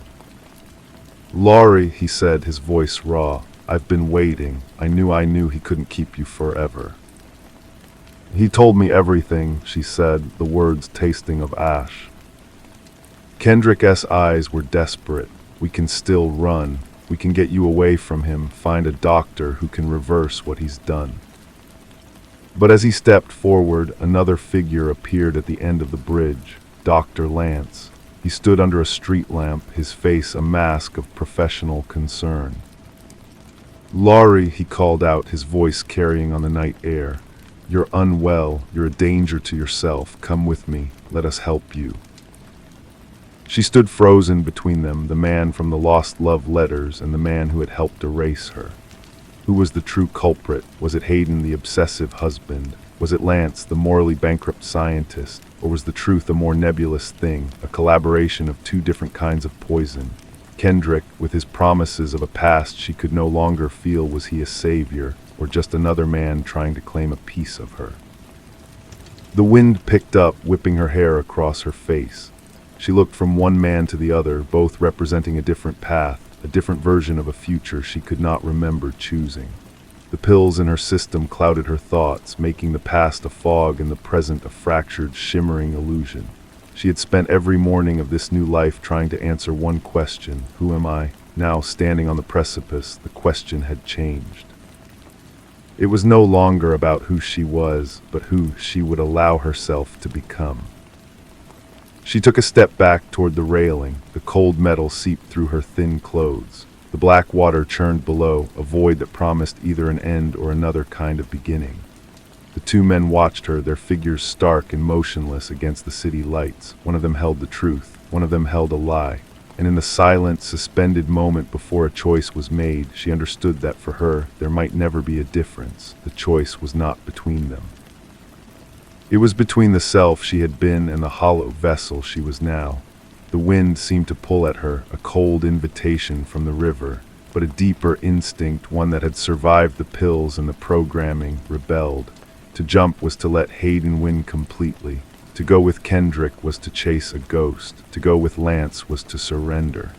"Laurie," he said, his voice raw, "I've been waiting. I knew he couldn't keep you forever." "He told me everything," she said, the words tasting of ash. Kendrick's eyes were desperate. "We can still run. We can get you away from him, find a doctor who can reverse what he's done." But as he stepped forward, another figure appeared at the end of the bridge, Dr. Lance. He stood under a street lamp, his face a mask of professional concern. "Laurie," he called out, his voice carrying on the night air. "You're unwell. You're a danger to yourself. Come with me. Let us help you." She stood frozen between them, the man from the lost love letters and the man who had helped erase her. Who was the true culprit? Was it Hayden, the obsessive husband? Was it Lance, the morally bankrupt scientist? Or was the truth a more nebulous thing, a collaboration of two different kinds of poison? Kendrick, with his promises of a past she could no longer feel, was he a savior, or just another man trying to claim a piece of her? The wind picked up, whipping her hair across her face. She looked from one man to the other, both representing a different path, a different version of a future she could not remember choosing. The pills in her system clouded her thoughts, making the past a fog and the present a fractured, shimmering illusion. She had spent every morning of this new life trying to answer one question: who am I? Now, standing on the precipice, the question had changed. It was no longer about who she was, but who she would allow herself to become. She took a step back toward the railing. The cold metal seeped through her thin clothes. The black water churned below, a void that promised either an end or another kind of beginning. The two men watched her, their figures stark and motionless against the city lights. One of them held the truth, one of them held a lie. And in the silent, suspended moment before a choice was made, she understood that for her, there might never be a difference. The choice was not between them. It was between the self she had been and the hollow vessel she was now. The wind seemed to pull at her, a cold invitation from the river, but a deeper instinct, one that had survived the pills and the programming, rebelled. To jump was to let Hayden win completely. To go with Kendrick was to chase a ghost. To go with Lance was to surrender.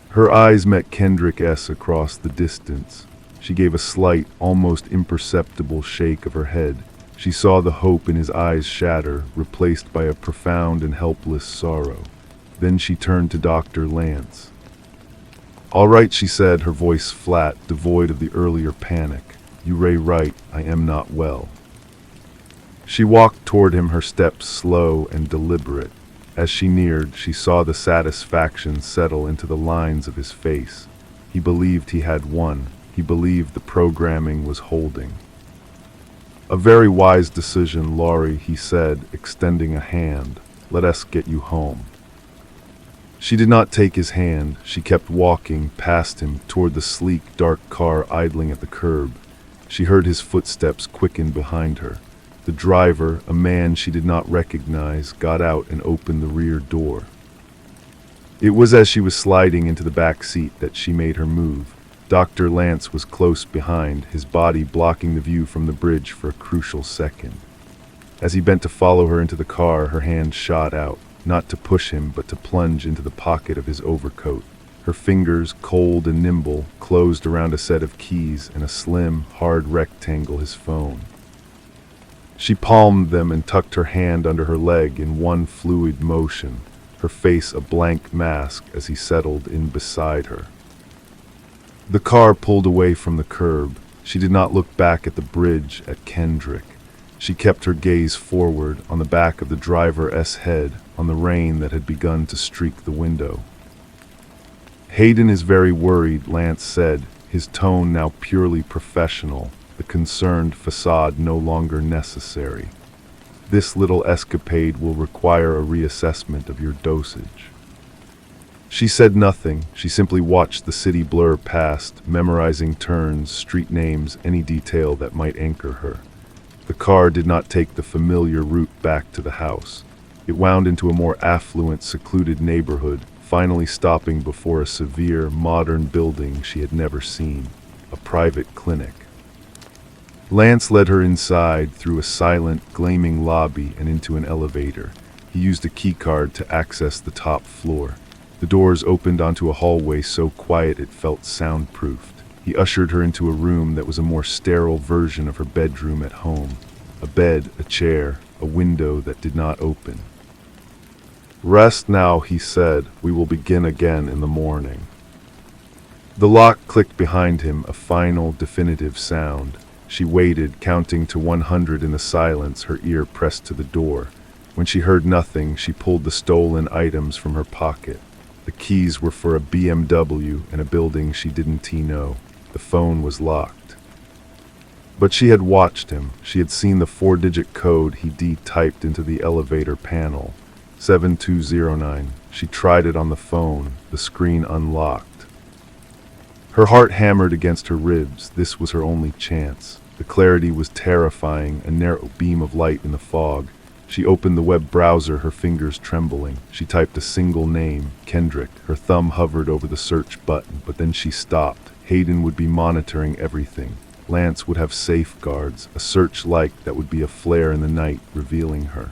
Her eyes met Kendrick's across the distance. She gave a slight, almost imperceptible shake of her head. She saw the hope in his eyes shatter, replaced by a profound and helpless sorrow. Then she turned to Dr. Lance. "All right," she said, her voice flat, devoid of the earlier panic. "You ray right, I am not well." She walked toward him, her steps slow and deliberate. As she neared, she saw the satisfaction settle into the lines of his face. He believed he had won. He believed the programming was holding. "A very wise decision, Laurie," he said, extending a hand. "Let us get you home." She did not take his hand. She kept walking past him toward the sleek, dark car idling at the curb. She heard his footsteps quicken behind her. The driver, a man she did not recognize, got out and opened the rear door. It was as she was sliding into the back seat that she made her move. Dr. Lance was close behind, his body blocking the view from the bridge for a crucial second. As he bent to follow her into the car, her hand shot out, not to push him, but to plunge into the pocket of his overcoat. Her fingers, cold and nimble, closed around a set of keys and a slim, hard rectangle, his phone. She palmed them and tucked her hand under her leg in one fluid motion, her face a blank mask as he settled in beside her. The car pulled away from the curb. She did not look back at the bridge, at Kendrick. She kept her gaze forward, on the back of the driver's head, on the rain that had begun to streak the window. "Hayden is very worried," Lance said, his tone now purely professional, the concerned facade no longer necessary. "This little escapade will require a reassessment of your dosage." She said nothing. She simply watched the city blur past, memorizing turns, street names, any detail that might anchor her. The car did not take the familiar route back to the house. It wound into a more affluent, secluded neighborhood, finally stopping before a severe, modern building she had never seen, a private clinic. Lance led her inside through a silent, gleaming lobby and into an elevator. He used a keycard to access the top floor. The doors opened onto a hallway so quiet it felt soundproofed. He ushered her into a room that was a more sterile version of her bedroom at home. A bed, a chair, a window that did not open. "Rest now," he said. "We will begin again in the morning." The lock clicked behind him, a final, definitive sound. She waited, counting to 100 in the silence, her ear pressed to the door. When she heard nothing, she pulled the stolen items from her pocket. The keys were for a BMW in a building she didn't know. The phone was locked. But she had watched him. She had seen the 4-digit code he typed into the elevator panel. 7209. She tried it on the phone. The screen unlocked. Her heart hammered against her ribs. This was her only chance. The clarity was terrifying, a narrow beam of light in the fog. She opened the web browser, her fingers trembling. She typed a single name, Kendrick. Her thumb hovered over the search button, but then she stopped. Hayden would be monitoring everything. Lance would have safeguards, a searchlight that would be a flare in the night, revealing her.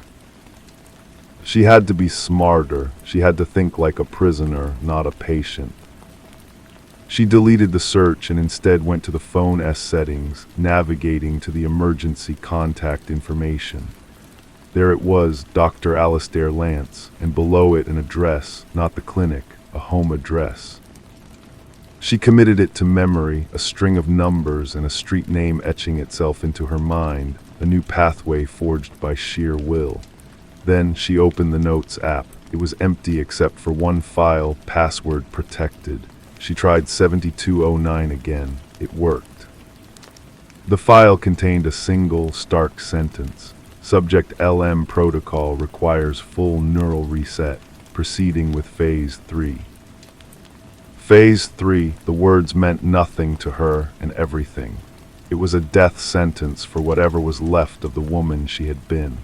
She had to be smarter. She had to think like a prisoner, not a patient. She deleted the search and instead went to the phone settings, navigating to the emergency contact information. There it was, Dr. Alistair Lance, and below it an address, not the clinic, a home address. She committed it to memory, a string of numbers and a street name etching itself into her mind, a new pathway forged by sheer will. Then she opened the Notes app. It was empty except for one file, password protected. She tried 7209 again. It worked. The file contained a single, stark sentence. Subject LM protocol requires full neural reset, proceeding with Phase 3. Phase 3, the words meant nothing to her and everything. It was a death sentence for whatever was left of the woman she had been.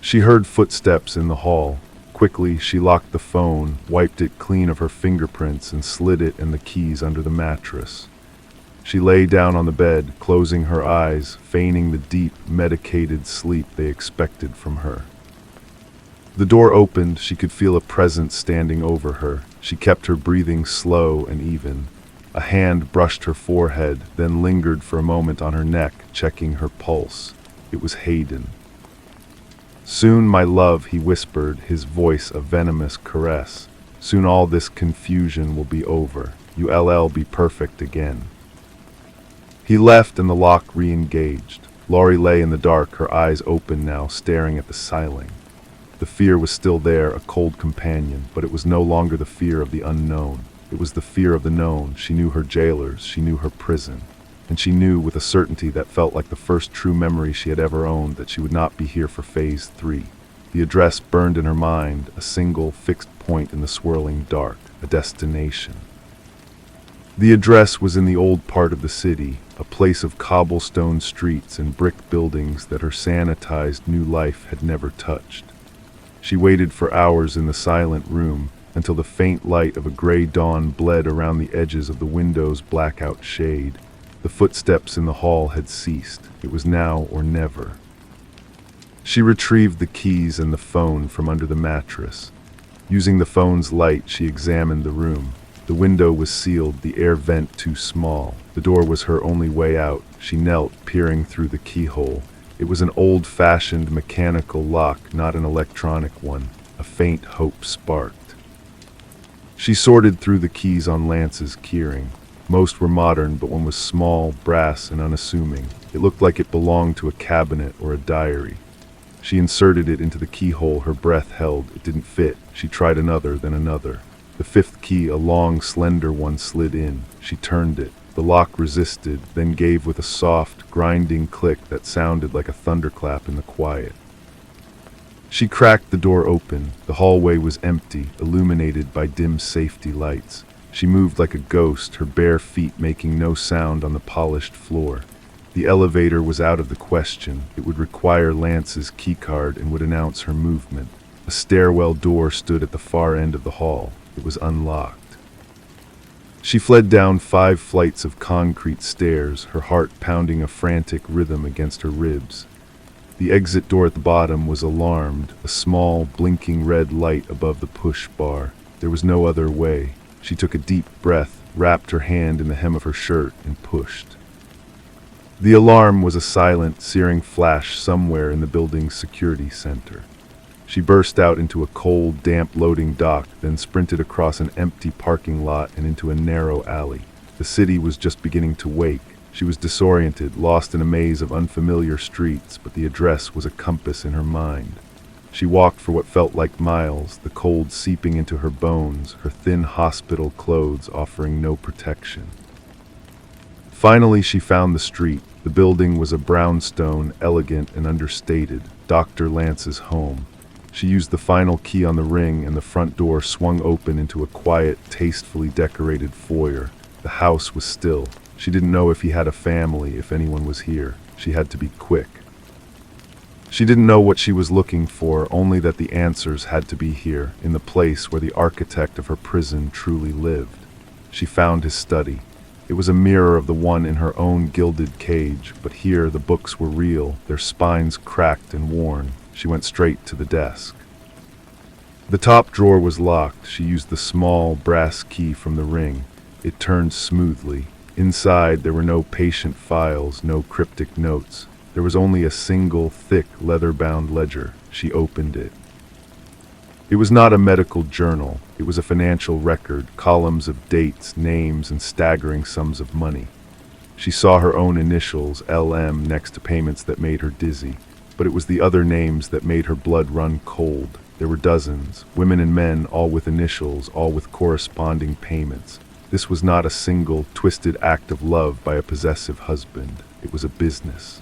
She heard footsteps in the hall. Quickly, she locked the phone, wiped it clean of her fingerprints, and slid it and the keys under the mattress. She lay down on the bed, closing her eyes, feigning the deep, medicated sleep they expected from her. The door opened. She could feel a presence standing over her. She kept her breathing slow and even. A hand brushed her forehead, then lingered for a moment on her neck, checking her pulse. It was Hayden. "Soon, my love," he whispered, his voice a venomous caress. "Soon all this confusion will be over. You'll be perfect again." He left and the lock re-engaged. Laurie lay in the dark, her eyes open now, staring at the ceiling. The fear was still there, a cold companion, but it was no longer the fear of the unknown. It was the fear of the known. She knew her jailers, she knew her prison. And she knew with a certainty that felt like the first true memory she had ever owned that she would not be here for Phase 3. The address burned in her mind, a single, fixed point in the swirling dark, a destination. The address was in the old part of the city, a place of cobblestone streets and brick buildings that her sanitized new life had never touched. She waited for hours in the silent room until the faint light of a gray dawn bled around the edges of the window's blackout shade. The footsteps in the hall had ceased. It was now or never. She retrieved the keys and the phone from under the mattress. Using the phone's light, she examined the room. The window was sealed, the air vent too small. The door was her only way out. She knelt, peering through the keyhole. It was an old-fashioned mechanical lock, not an electronic one. A faint hope sparked. She sorted through the keys on Lance's keyring. Most were modern, but one was small, brass, and unassuming. It looked like it belonged to a cabinet or a diary. She inserted it into the keyhole, her breath held. It didn't fit. She tried another, then another. The fifth key, a long, slender one, slid in. She turned it. The lock resisted, then gave with a soft, grinding click that sounded like a thunderclap in the quiet. She cracked the door open. The hallway was empty, illuminated by dim safety lights. She moved like a ghost, her bare feet making no sound on the polished floor. The elevator was out of the question. It would require Lance's keycard and would announce her movement. A stairwell door stood at the far end of the hall. It was unlocked. She fled down 5 flights of concrete stairs, her heart pounding a frantic rhythm against her ribs. The exit door at the bottom was alarmed, a small, blinking red light above the push bar. There was no other way. She took a deep breath, wrapped her hand in the hem of her shirt, and pushed. The alarm was a silent, searing flash somewhere in the building's security center. She burst out into a cold, damp loading dock, then sprinted across an empty parking lot and into a narrow alley. The city was just beginning to wake. She was disoriented, lost in a maze of unfamiliar streets, but the address was a compass in her mind. She walked for what felt like miles, the cold seeping into her bones, her thin hospital clothes offering no protection. Finally, she found the street. The building was a brownstone, elegant and understated, Dr. Lance's home. She used the final key on the ring, and the front door swung open into a quiet, tastefully decorated foyer. The house was still. She didn't know if he had a family, if anyone was here. She had to be quick. She didn't know what she was looking for, only that the answers had to be here, in the place where the architect of her prison truly lived. She found his study. It was a mirror of the one in her own gilded cage, but here the books were real, their spines cracked and worn. She went straight to the desk. The top drawer was locked. She used the small brass key from the ring. It turned smoothly. Inside, there were no patient files, no cryptic notes. There was only a single, thick, leather-bound ledger. She opened it. It was not a medical journal. It was a financial record, columns of dates, names, and staggering sums of money. She saw her own initials, LM, next to payments that made her dizzy. But it was the other names that made her blood run cold. There were dozens, women and men, all with initials, all with corresponding payments. This was not a single, twisted act of love by a possessive husband. It was a business.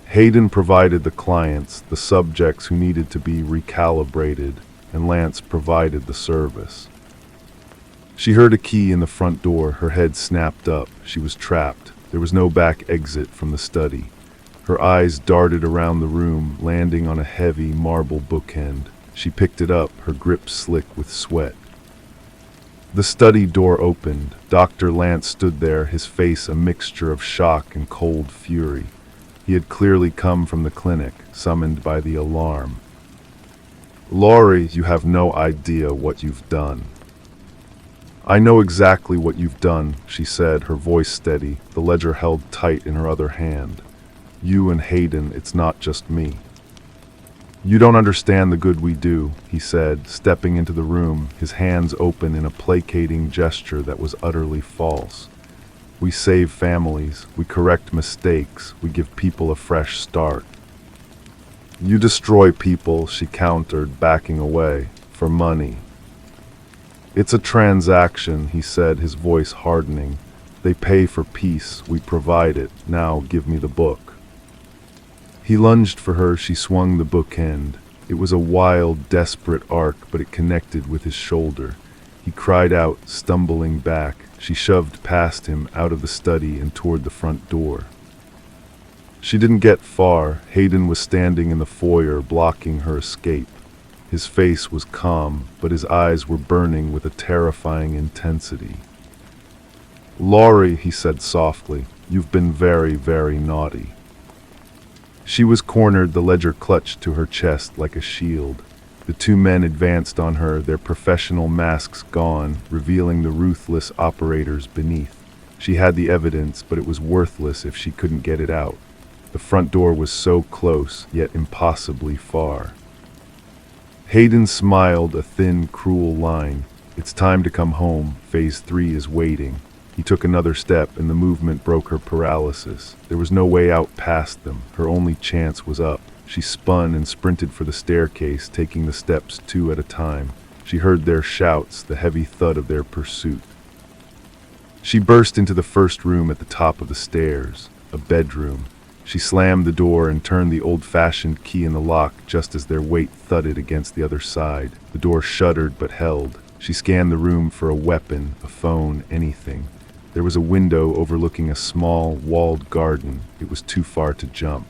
Hayden provided the clients, the subjects who needed to be recalibrated, and Lance provided the service. She heard a key in the front door. Her head snapped up. She was trapped. There was no back exit from the study. Her eyes darted around the room, landing on a heavy marble bookend. She picked it up, her grip slick with sweat. The study door opened. Dr. Lance stood there, his face a mixture of shock and cold fury. He had clearly come from the clinic, summoned by the alarm. "Laurie, you have no idea what you've done." "I know exactly what you've done," she said, her voice steady, the ledger held tight in her other hand. "You and Hayden, it's not just me." "You don't understand the good we do," he said, stepping into the room, his hands open in a placating gesture that was utterly false. "We save families, we correct mistakes, we give people a fresh start." "You destroy people," she countered, backing away, "for money." "It's a transaction," he said, his voice hardening. "They pay for peace, we provide it. Now give me the book." He lunged for her. She swung the bookend. It was a wild, desperate arc, but it connected with his shoulder. He cried out, stumbling back. She shoved past him, out of the study and toward the front door. She didn't get far. Hayden was standing in the foyer, blocking her escape. His face was calm, but his eyes were burning with a terrifying intensity. "Laurie," he said softly, "you've been very, very naughty." She was cornered, the ledger clutched to her chest like a shield. The 2 men advanced on her, their professional masks gone, revealing the ruthless operators beneath. She had the evidence, but it was worthless if she couldn't get it out. The front door was so close, yet impossibly far. Hayden smiled, a thin, cruel line. "It's time to come home. Phase 3 is waiting." He took another step, and the movement broke her paralysis. There was no way out past them. Her only chance was up. She spun and sprinted for the staircase, taking the steps 2 at a time. She heard their shouts, the heavy thud of their pursuit. She burst into the first room at the top of the stairs, a bedroom. She slammed the door and turned the old-fashioned key in the lock just as their weight thudded against the other side. The door shuddered but held. She scanned the room for a weapon, a phone, anything. There was a window overlooking a small, walled garden. It was too far to jump.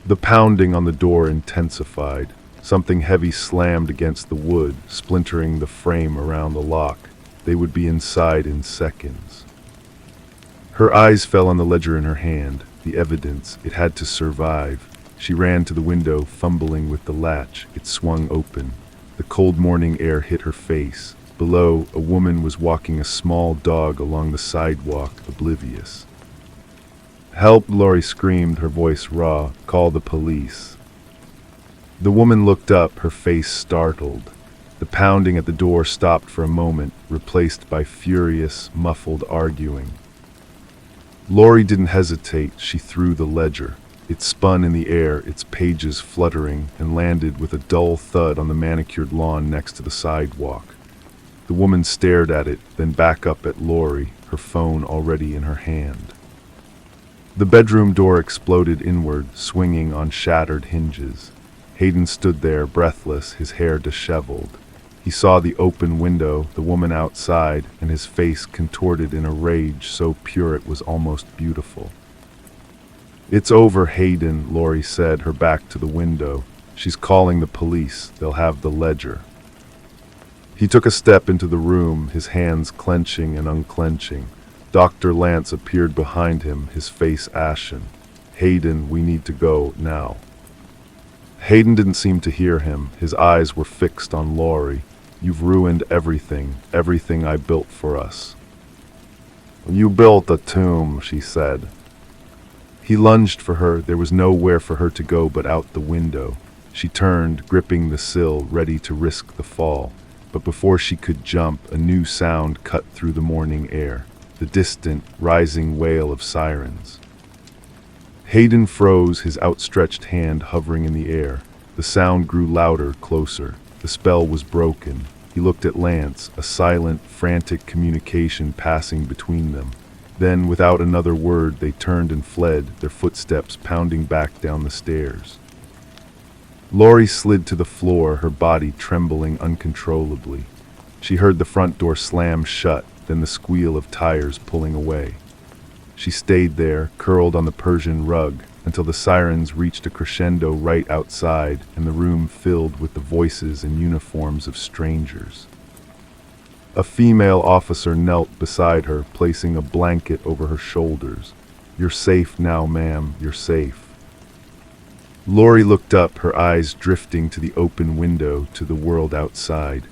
The pounding on the door intensified. Something heavy slammed against the wood, splintering the frame around the lock. They would be inside in seconds. Her eyes fell on the ledger in her hand. The evidence, it had to survive. She ran to the window, fumbling with the latch. It swung open. The cold morning air hit her face. Below, a woman was walking a small dog along the sidewalk, oblivious. "Help!" Lori screamed, her voice raw. "Call the police." The woman looked up, her face startled. The pounding at the door stopped for a moment, replaced by furious, muffled arguing. Lori didn't hesitate. She threw the ledger. It spun in the air, its pages fluttering, and landed with a dull thud on the manicured lawn next to the sidewalk. The woman stared at it, then back up at Lori, her phone already in her hand. The bedroom door exploded inward, swinging on shattered hinges. Hayden stood there, breathless, his hair disheveled. He saw the open window, the woman outside, and his face contorted in a rage so pure it was almost beautiful. "It's over, Hayden," Lori said, her back to the window. "She's calling the police. They'll have the ledger." He took a step into the room, his hands clenching and unclenching. Dr. Lance appeared behind him, his face ashen. "Hayden, we need to go now." Hayden didn't seem to hear him. His eyes were fixed on Lori. "You've ruined everything, everything I built for us." "You built a tomb," she said. He lunged for her. There was nowhere for her to go but out the window. She turned, gripping the sill, ready to risk the fall. But before she could jump, a new sound cut through the morning air, the distant, rising wail of sirens. Hayden froze, his outstretched hand hovering in the air. The sound grew louder, closer. The spell was broken. He looked at Lance, a silent, frantic communication passing between them. Then, without another word, they turned and fled, their footsteps pounding back down the stairs. Lori slid to the floor, her body trembling uncontrollably. She heard the front door slam shut, then the squeal of tires pulling away. She stayed there, curled on the Persian rug, until the sirens reached a crescendo right outside and the room filled with the voices and uniforms of strangers. A female officer knelt beside her, placing a blanket over her shoulders. "You're safe now, ma'am, you're safe." Lori looked up, her eyes drifting to the open window, to the world outside.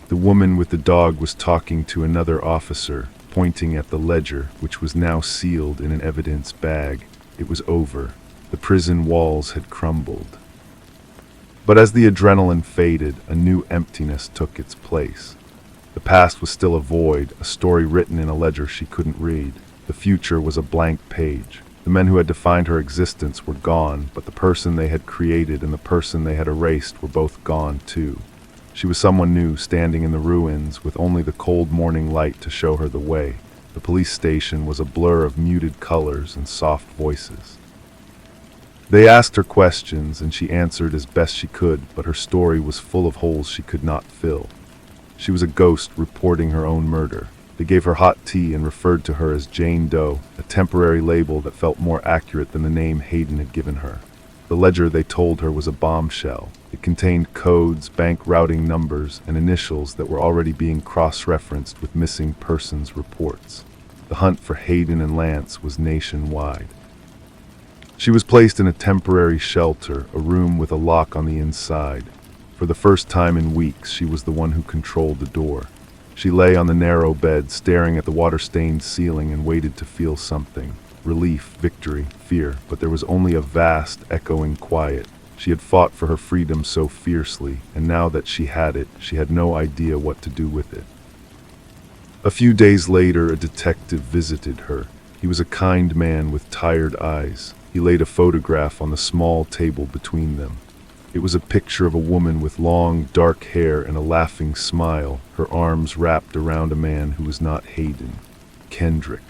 The woman with the dog was talking to another officer, pointing at the ledger, which was now sealed in an evidence bag. It was over. The prison walls had crumbled. But as the adrenaline faded, a new emptiness took its place. The past was still a void, a story written in a ledger she couldn't read. The future was a blank page. The men who had defined her existence were gone, but the person they had created and the person they had erased were both gone too. She was someone new, standing in the ruins, with only the cold morning light to show her the way. The police station was a blur of muted colors and soft voices. They asked her questions, and she answered as best she could, but her story was full of holes she could not fill. She was a ghost reporting her own murder. They gave her hot tea and referred to her as Jane Doe, a temporary label that felt more accurate than the name Hayden had given her. The ledger, they told her, was a bombshell. It contained codes, bank routing numbers, and initials that were already being cross-referenced with missing persons reports. The hunt for Hayden and Lance was nationwide. She was placed in a temporary shelter, a room with a lock on the inside. For the first time in weeks, she was the one who controlled the door. She lay on the narrow bed, staring at the water-stained ceiling, and waited to feel something. Relief, victory, fear, but there was only a vast, echoing quiet. She had fought for her freedom so fiercely, and now that she had it, she had no idea what to do with it. A few days later, a detective visited her. He was a kind man with tired eyes. He laid a photograph on the small table between them. It was a picture of a woman with long, dark hair and a laughing smile, her arms wrapped around a man who was not Hayden, Kendrick.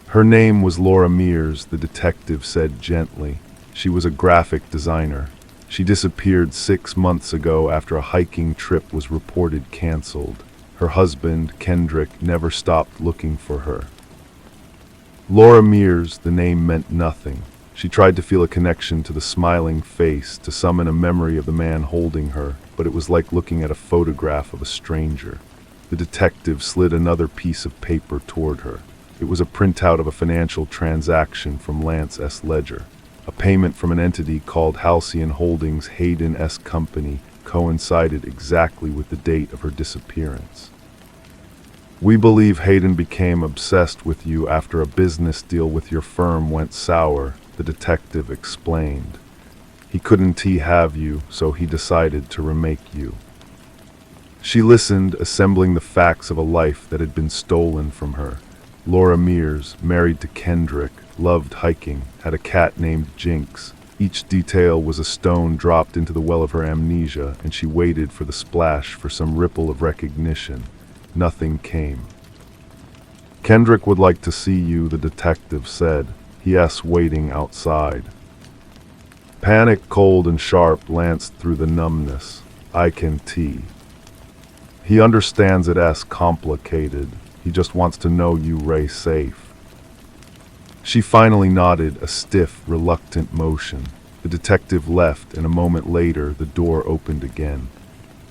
Her name was Laura Mears, the detective said gently. She was a graphic designer. She disappeared 6 months ago after a hiking trip was reported canceled. Her husband, Kendrick, never stopped looking for her. Laura Mears, the name meant nothing. She tried to feel a connection to the smiling face, to summon a memory of the man holding her, but it was like looking at a photograph of a stranger. The detective slid another piece of paper toward her. It was a printout of a financial transaction from Lance S. Ledger. A payment from an entity called Halcyon Holdings Hayden S. Company coincided exactly with the date of her disappearance. We believe Hayden became obsessed with you after a business deal with your firm went sour, the detective explained. He couldn't have you, so he decided to remake you. She listened, assembling the facts of a life that had been stolen from her. Laura Mears, married to Kendrick, loved hiking, had a cat named Jinx. Each detail was a stone dropped into the well of her amnesia, and she waited for the splash, for some ripple of recognition. Nothing came. Kendrick would like to see you, the detective said. Yes, waiting outside. Panic, cold and sharp, lanced through the numbness. I can tell. He understands it as complicated. He just wants to know you ray safe. She finally nodded, a stiff, reluctant motion. The detective left, and a moment later the door opened again.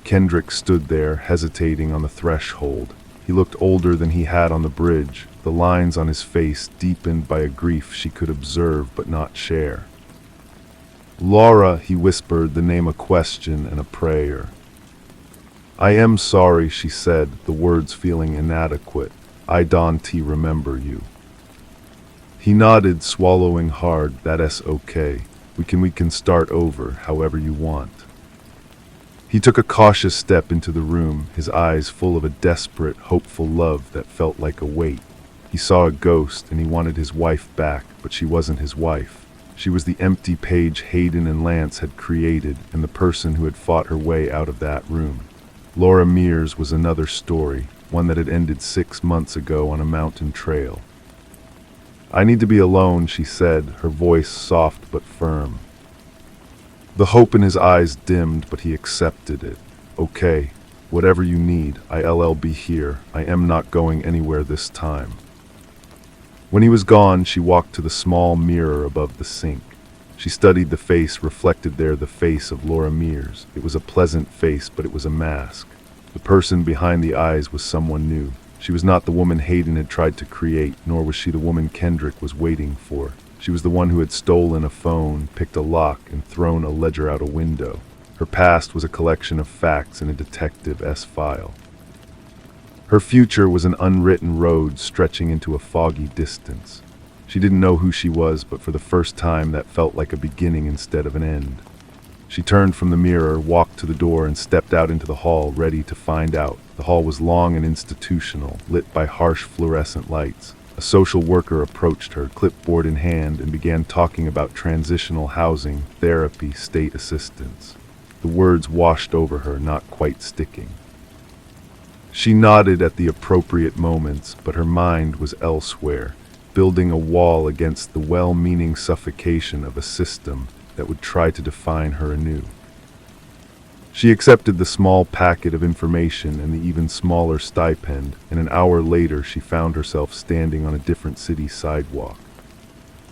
Kendrick stood there, hesitating on the threshold. He looked older than he had on the bridge, the lines on his face deepened by a grief she could observe but not share. Laura, he whispered, the name a question and a prayer. I am sorry, she said, the words feeling inadequate. I don't remember you. He nodded, swallowing hard. That's okay. We can start over, however you want. He took a cautious step into the room, his eyes full of a desperate, hopeful love that felt like a weight. He saw a ghost, and he wanted his wife back, but she wasn't his wife. She was the empty page Hayden and Lance had created, and the person who had fought her way out of that room. Laura Mears was another story, one that had ended 6 months ago on a mountain trail. I need to be alone, she said, her voice soft but firm. The hope in his eyes dimmed, but he accepted it. Okay, whatever you need, I'll be here. I am not going anywhere this time. When he was gone, she walked to the small mirror above the sink. She studied the face reflected there, the face of Laura Mears. It was a pleasant face, but it was a mask. The person behind the eyes was someone new. She was not the woman Hayden had tried to create, nor was she the woman Kendrick was waiting for. She was the one who had stolen a phone, picked a lock, and thrown a ledger out a window. Her past was a collection of facts in a detective-esque file. Her future was an unwritten road stretching into a foggy distance. She didn't know who she was, but for the first time that felt like a beginning instead of an end. She turned from the mirror, walked to the door, and stepped out into the hall, ready to find out. The hall was long and institutional, lit by harsh fluorescent lights. A social worker approached her, clipboard in hand, and began talking about transitional housing, therapy, state assistance. The words washed over her, not quite sticking. She nodded at the appropriate moments, but her mind was elsewhere, building a wall against the well-meaning suffocation of a system that would try to define her anew. She accepted the small packet of information and the even smaller stipend, and an hour later she found herself standing on a different city sidewalk.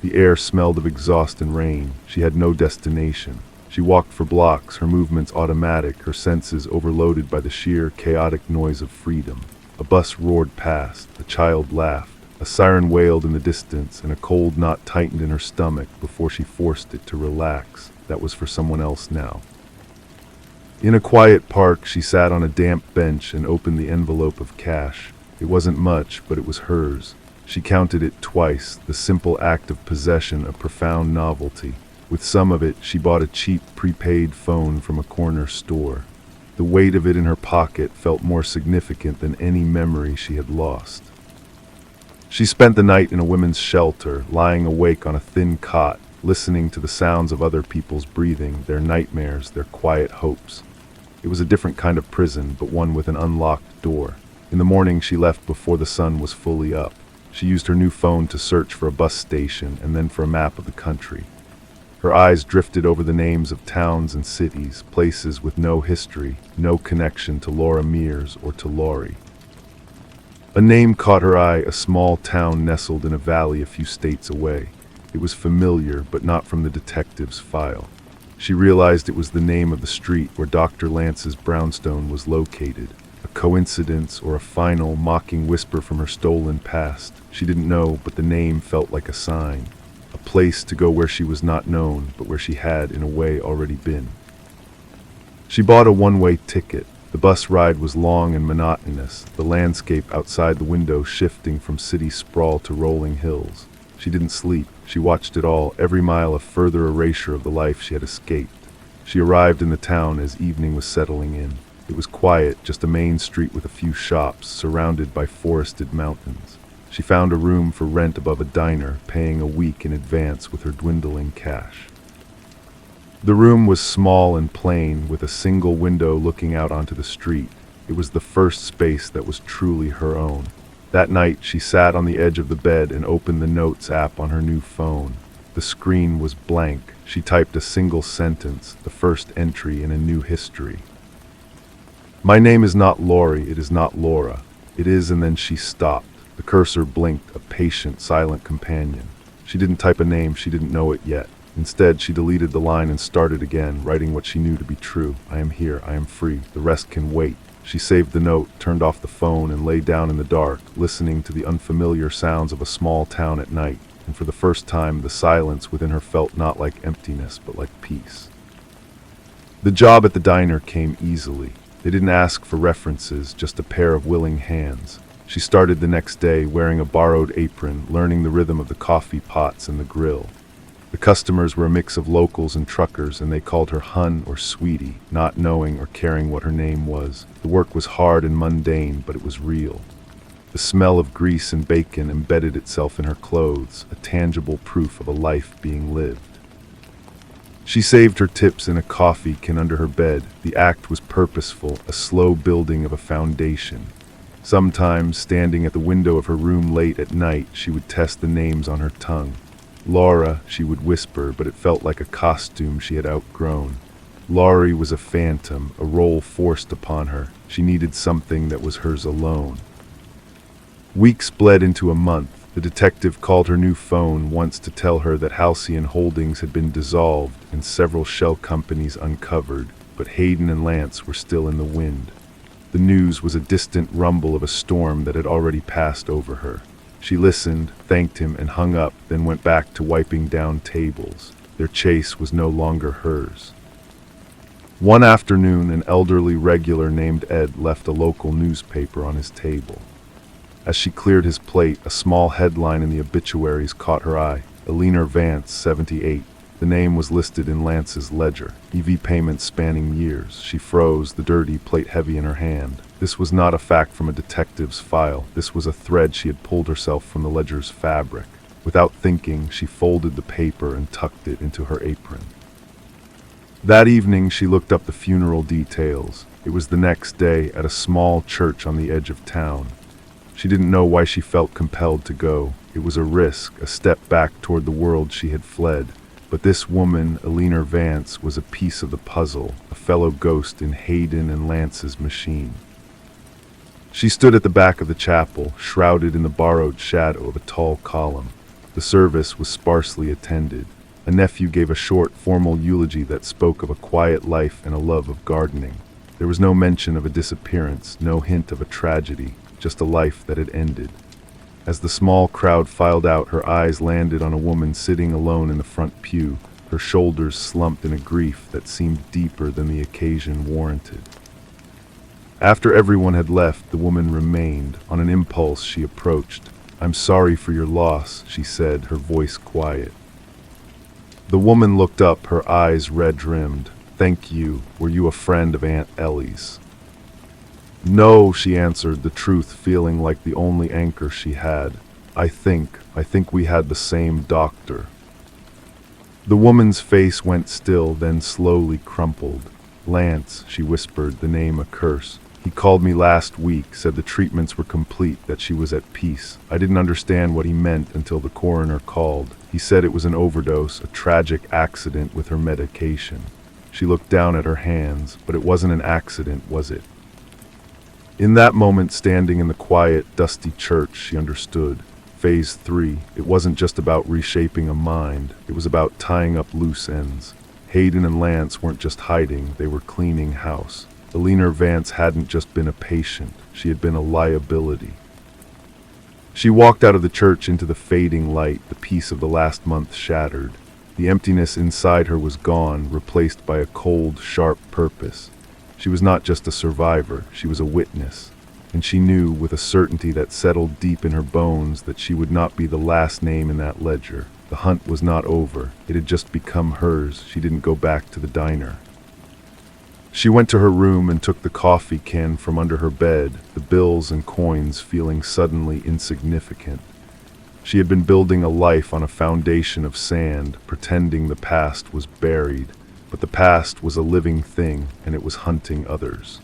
The air smelled of exhaust and rain. She had no destination. She walked for blocks, her movements automatic, her senses overloaded by the sheer, chaotic noise of freedom. A bus roared past, a child laughed, a siren wailed in the distance, and a cold knot tightened in her stomach before she forced it to relax. That was for someone else now. In a quiet park, she sat on a damp bench and opened the envelope of cash. It wasn't much, but it was hers. She counted it twice, the simple act of possession a profound novelty. With some of it, she bought a cheap prepaid phone from a corner store. The weight of it in her pocket felt more significant than any memory she had lost. She spent the night in a women's shelter, lying awake on a thin cot, listening to the sounds of other people's breathing, their nightmares, their quiet hopes. It was a different kind of prison, but one with an unlocked door. In the morning, she left before the sun was fully up. She used her new phone to search for a bus station and then for a map of the country. Her eyes drifted over the names of towns and cities, places with no history, no connection to Laura Mears or to Laurie. A name caught her eye, a small town nestled in a valley a few states away. It was familiar, but not from the detective's file. She realized it was the name of the street where Dr. Lance's brownstone was located. A coincidence or a final, mocking whisper from her stolen past? She didn't know, but the name felt like a sign. A place to go where she was not known, but where she had, in a way, already been. She bought a one-way ticket. The bus ride was long and monotonous, the landscape outside the window shifting from city sprawl to rolling hills. She didn't sleep. She watched it all, every mile a further erasure of the life she had escaped. She arrived in the town as evening was settling in. It was quiet, just a main street with a few shops, surrounded by forested mountains. She found a room for rent above a diner, paying a week in advance with her dwindling cash. The room was small and plain, with a single window looking out onto the street. It was the first space that was truly her own. That night, she sat on the edge of the bed and opened the Notes app on her new phone. The screen was blank. She typed a single sentence, the first entry in a new history. My name is not Laurie, it is not Laura. It is, and then she stopped. The cursor blinked, a patient, silent companion. She didn't type a name, she didn't know it yet. Instead, she deleted the line and started again, writing what she knew to be true. I am here, I am free, the rest can wait. She saved the note, turned off the phone, and lay down in the dark, listening to the unfamiliar sounds of a small town at night. And for the first time, the silence within her felt not like emptiness, but like peace. The job at the diner came easily. They didn't ask for references, just a pair of willing hands. She started the next day, wearing a borrowed apron, learning the rhythm of the coffee pots and the grill. The customers were a mix of locals and truckers, and they called her Hun or Sweetie, not knowing or caring what her name was. The work was hard and mundane, but it was real. The smell of grease and bacon embedded itself in her clothes, a tangible proof of a life being lived. She saved her tips in a coffee can under her bed. The act was purposeful, a slow building of a foundation. Sometimes, standing at the window of her room late at night, she would test the names on her tongue. Laura, she would whisper, but it felt like a costume she had outgrown. Laurie was a phantom, a role forced upon her. She needed something that was hers alone. Weeks bled into a month. The detective called her new phone once to tell her that Halcyon Holdings had been dissolved and several shell companies uncovered, but Hayden and Lance were still in the wind. The news was a distant rumble of a storm that had already passed over her. She listened, thanked him, and hung up, then went back to wiping down tables. Their chase was no longer hers. One afternoon, an elderly regular named Ed left a local newspaper on his table. As she cleared his plate, a small headline in the obituaries caught her eye. Eleanor Vance, 78. The name was listed in Lance's ledger. EV payments spanning years. She froze, the dirty plate heavy in her hand. This was not a fact from a detective's file. This was a thread she had pulled herself from the ledger's fabric. Without thinking, she folded the paper and tucked it into her apron. That evening, she looked up the funeral details. It was the next day at a small church on the edge of town. She didn't know why she felt compelled to go. It was a risk, a step back toward the world she had fled. But this woman, Eleanor Vance, was a piece of the puzzle, a fellow ghost in Hayden and Lance's machine. She stood at the back of the chapel, shrouded in the borrowed shadow of a tall column. The service was sparsely attended. A nephew gave a short, formal eulogy that spoke of a quiet life and a love of gardening. There was no mention of a disappearance, no hint of a tragedy, just a life that had ended. As the small crowd filed out, her eyes landed on a woman sitting alone in the front pew, her shoulders slumped in a grief that seemed deeper than the occasion warranted. After everyone had left, the woman remained. On an impulse, she approached. "I'm sorry for your loss," she said, her voice quiet. The woman looked up, her eyes red-rimmed. "Thank you. Were you a friend of Aunt Ellie's?" "No," she answered, the truth feeling like the only anchor she had. I think we had the same doctor." The woman's face went still, then slowly crumpled. "Lance," she whispered, the name a curse. He called me last week, said the treatments were complete, that she was at peace. I didn't understand what he meant until the coroner called. He said it was an overdose, a tragic accident with her medication. She looked down at her hands, but it wasn't an accident, was it? In that moment, standing in the quiet, dusty church, she understood. Phase 3, it wasn't just about reshaping a mind, it was about tying up loose ends. Hayden and Lance weren't just hiding, they were cleaning house. Alina Vance hadn't just been a patient, she had been a liability. She walked out of the church into the fading light, the peace of the last month shattered. The emptiness inside her was gone, replaced by a cold, sharp purpose. She was not just a survivor, she was a witness. And she knew, with a certainty that settled deep in her bones, that she would not be the last name in that ledger. The hunt was not over, it had just become hers. She didn't go back to the diner. She went to her room and took the coffee can from under her bed, the bills and coins feeling suddenly insignificant. She had been building a life on a foundation of sand, pretending the past was buried, but the past was a living thing, and it was hunting others.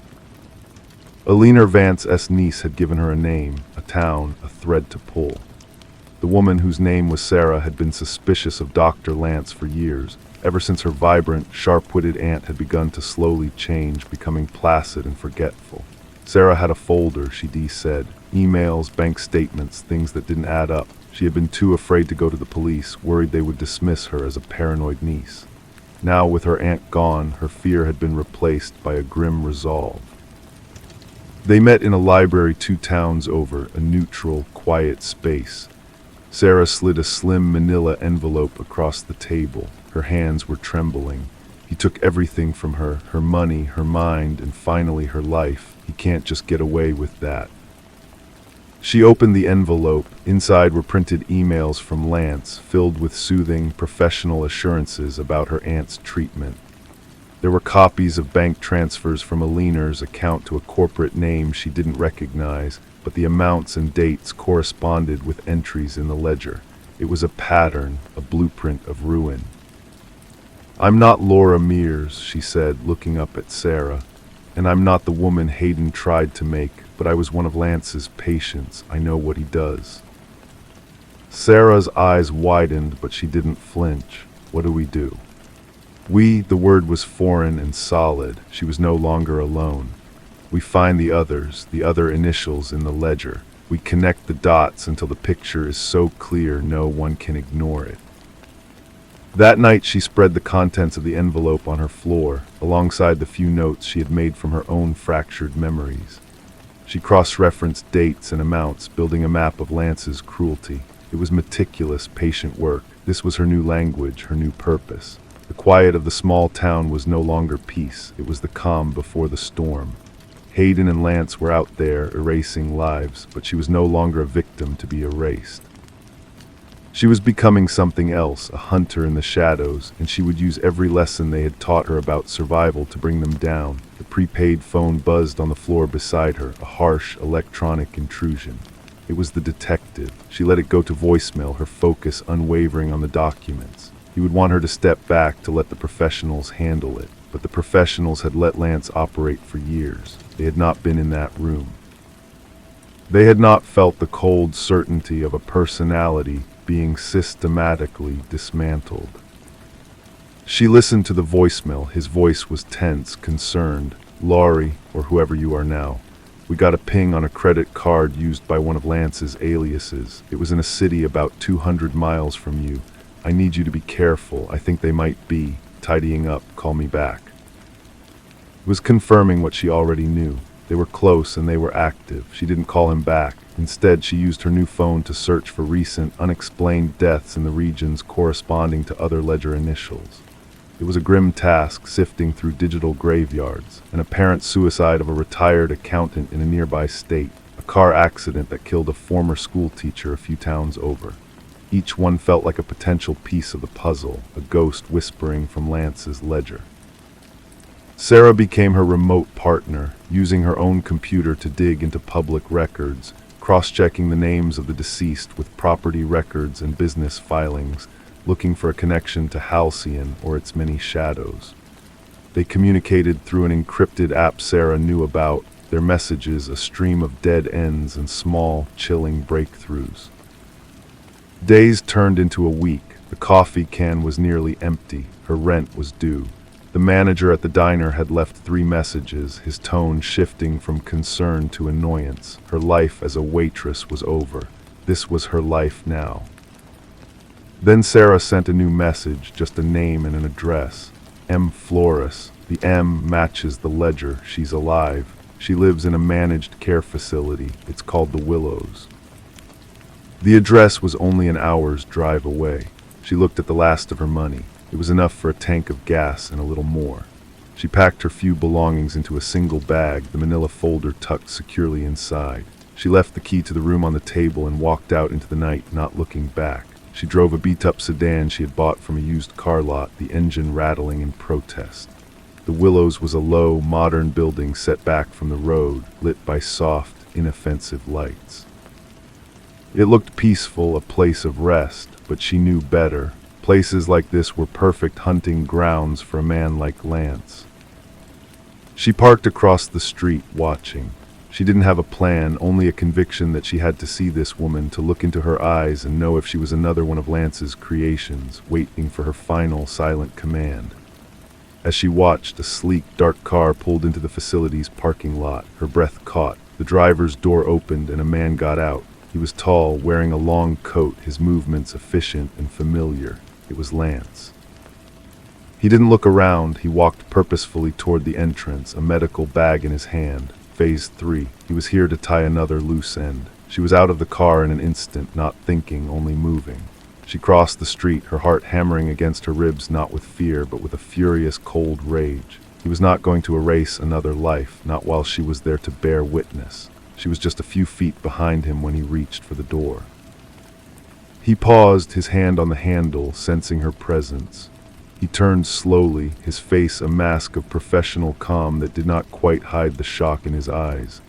Alina Vance's niece had given her a name, a town, a thread to pull. The woman whose name was Sarah had been suspicious of Dr. Lance for years, ever since her vibrant, sharp-witted aunt had begun to slowly change, becoming placid and forgetful. Sarah had a folder, she said, emails, bank statements, things that didn't add up. She had been too afraid to go to the police, worried they would dismiss her as a paranoid niece. Now, with her aunt gone, her fear had been replaced by a grim resolve. They met in a library 2 towns over, a neutral, quiet space. Sarah slid a slim manila envelope across the table. Her hands were trembling. He took everything from her money, her mind, and finally her life. He can't just get away with that. She opened the envelope. Inside were printed emails from Lance, filled with soothing, professional assurances about her aunt's treatment. There were copies of bank transfers from Alina's account to a corporate name she didn't recognize, but the amounts and dates corresponded with entries in the ledger. It was a pattern, a blueprint of ruin. "I'm not Laura Mears," she said, looking up at Sarah. "And I'm not the woman Hayden tried to make, but I was one of Lance's patients. I know what he does." Sarah's eyes widened, but she didn't flinch. "What do we do?" The word was foreign and solid. She was no longer alone. "We find the others, the other initials in the ledger. We connect the dots until the picture is so clear no one can ignore it." That night she spread the contents of the envelope on her floor, alongside the few notes she had made from her own fractured memories. She cross-referenced dates and amounts, building a map of Lance's cruelty. It was meticulous, patient work. This was her new language, her new purpose. The quiet of the small town was no longer peace, it was the calm before the storm. Hayden and Lance were out there, erasing lives, but she was no longer a victim to be erased. She was becoming something else, a hunter in the shadows, and she would use every lesson they had taught her about survival to bring them down. The prepaid phone buzzed on the floor beside her, a harsh, electronic intrusion. It was the detective. She let it go to voicemail, her focus unwavering on the documents. He would want her to step back, to let the professionals handle it. But the professionals had let Lance operate for years. They had not been in that room. They had not felt the cold certainty of a personality being systematically dismantled. She listened to the voicemail. His voice was tense, concerned. "Laurie, or whoever you are now, we got a ping on a credit card used by one of Lance's aliases. It was in a city about 200 miles from you. I need you to be careful. I think they might be tidying up. Call me back." It was confirming what she already knew. They were close and they were active. She didn't call him back. Instead, she used her new phone to search for recent, unexplained deaths in the regions corresponding to other ledger initials. It was a grim task, sifting through digital graveyards, an apparent suicide of a retired accountant in a nearby state, a car accident that killed a former school teacher a few towns over. Each one felt like a potential piece of the puzzle, a ghost whispering from Lance's ledger. Sarah became her remote partner, using her own computer to dig into public records, cross-checking the names of the deceased with property records and business filings, looking for a connection to Halcyon or its many shadows. They communicated through an encrypted app Sarah knew about, their messages a stream of dead ends and small, chilling breakthroughs. Days turned into a week. The coffee can was nearly empty. Her rent was due. The manager at the diner had left 3 messages, his tone shifting from concern to annoyance. Her life as a waitress was over. This was her life now. Then Sarah sent a new message, just a name and an address. M. Flores. The M matches the ledger. She's alive. She lives in a managed care facility. It's called the Willows. The address was only an hour's drive away. She looked at the last of her money. It was enough for a tank of gas and a little more. She packed her few belongings into a single bag, the manila folder tucked securely inside. She left the key to the room on the table and walked out into the night, not looking back. She drove a beat-up sedan she had bought from a used car lot, the engine rattling in protest. The Willows was a low, modern building set back from the road, lit by soft, inoffensive lights. It looked peaceful, a place of rest, but she knew better. Places like this were perfect hunting grounds for a man like Lance. She parked across the street, watching. She didn't have a plan, only a conviction that she had to see this woman, to look into her eyes and know if she was another one of Lance's creations, waiting for her final silent command. As she watched, a sleek, dark car pulled into the facility's parking lot. Her breath caught. The driver's door opened and a man got out. He was tall, wearing a long coat, his movements efficient and familiar. It was Lance. He didn't look around. He walked purposefully toward the entrance, a medical bag in his hand. Phase 3. He was here to tie another loose end. She was out of the car in an instant, not thinking, only moving. She crossed the street, her heart hammering against her ribs, not with fear, but with a furious, cold rage. He was not going to erase another life, not while she was there to bear witness. She was just a few feet behind him when he reached for the door. He paused, his hand on the handle, sensing her presence. He turned slowly, his face a mask of professional calm that did not quite hide the shock in his eyes.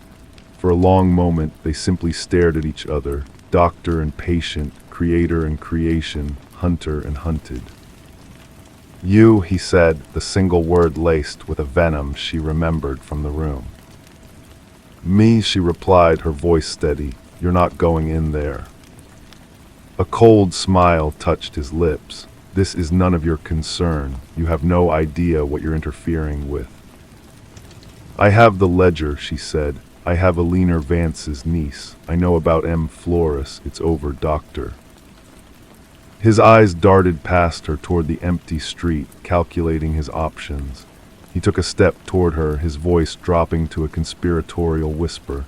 For a long moment, they simply stared at each other, doctor and patient, creator and creation, hunter and hunted. "You," he said, the single word laced with a venom she remembered from the room. "Me," she replied, her voice steady. "You're not going in there." A cold smile touched his lips. "This is none of your concern. You have no idea what you're interfering with." "I have the ledger," she said. "I have Alina Vance's niece. I know about M. Flores. It's over, doctor." His eyes darted past her toward the empty street, calculating his options. He took a step toward her, his voice dropping to a conspiratorial whisper.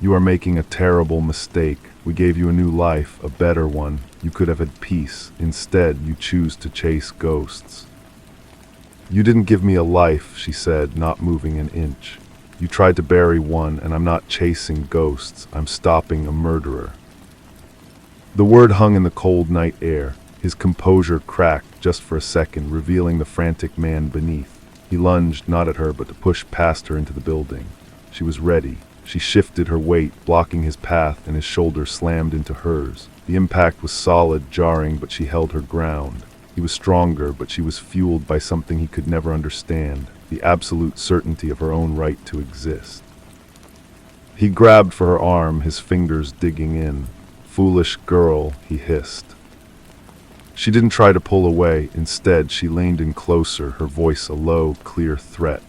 "You are making a terrible mistake. We gave you a new life, a better one. You could have had peace. Instead, you choose to chase ghosts." "You didn't give me a life," she said, not moving an inch. "You tried to bury one, and I'm not chasing ghosts. I'm stopping a murderer." The word hung in the cold night air. His composure cracked just for a second, revealing the frantic man beneath. He lunged, not at her, but to push past her into the building. She was ready. She shifted her weight, blocking his path, and his shoulder slammed into hers. The impact was solid, jarring, but she held her ground. He was stronger, but she was fueled by something he could never understand, the absolute certainty of her own right to exist. He grabbed for her arm, his fingers digging in. "Foolish girl," he hissed. She didn't try to pull away. Instead, she leaned in closer, her voice a low, clear threat.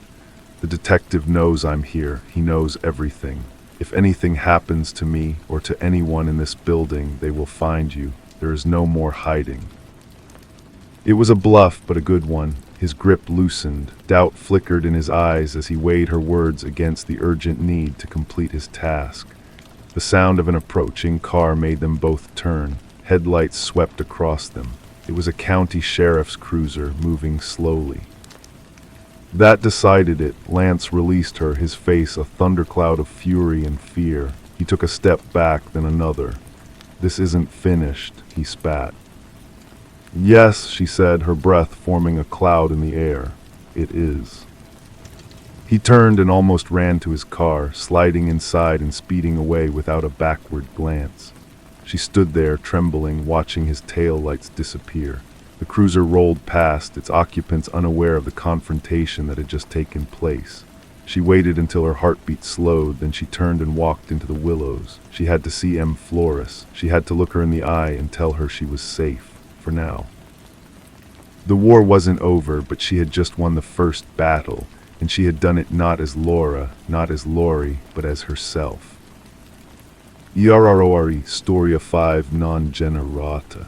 "The detective knows I'm here. He knows everything. If anything happens to me or to anyone in this building, they will find you. There is no more hiding." It was a bluff, but a good one. His grip loosened. Doubt flickered in his eyes as he weighed her words against the urgent need to complete his task. The sound of an approaching car made them both turn. Headlights swept across them. It was a county sheriff's cruiser, moving slowly. That decided it. Lance released her, his face a thundercloud of fury and fear. He took a step back, then another. "This isn't finished," he spat. "Yes," she said, her breath forming a cloud in the air. "It is." He turned and almost ran to his car, sliding inside and speeding away without a backward glance. She stood there, trembling, watching his taillights disappear. The cruiser rolled past, its occupants unaware of the confrontation that had just taken place. She waited until her heartbeat slowed, then she turned and walked into the willows. She had to see M. Flores. She had to look her in the eye and tell her she was safe, for now. The war wasn't over, but she had just won the first battle, and she had done it not as Laura, not as Lori, but as herself. Storia 5 Non Generata.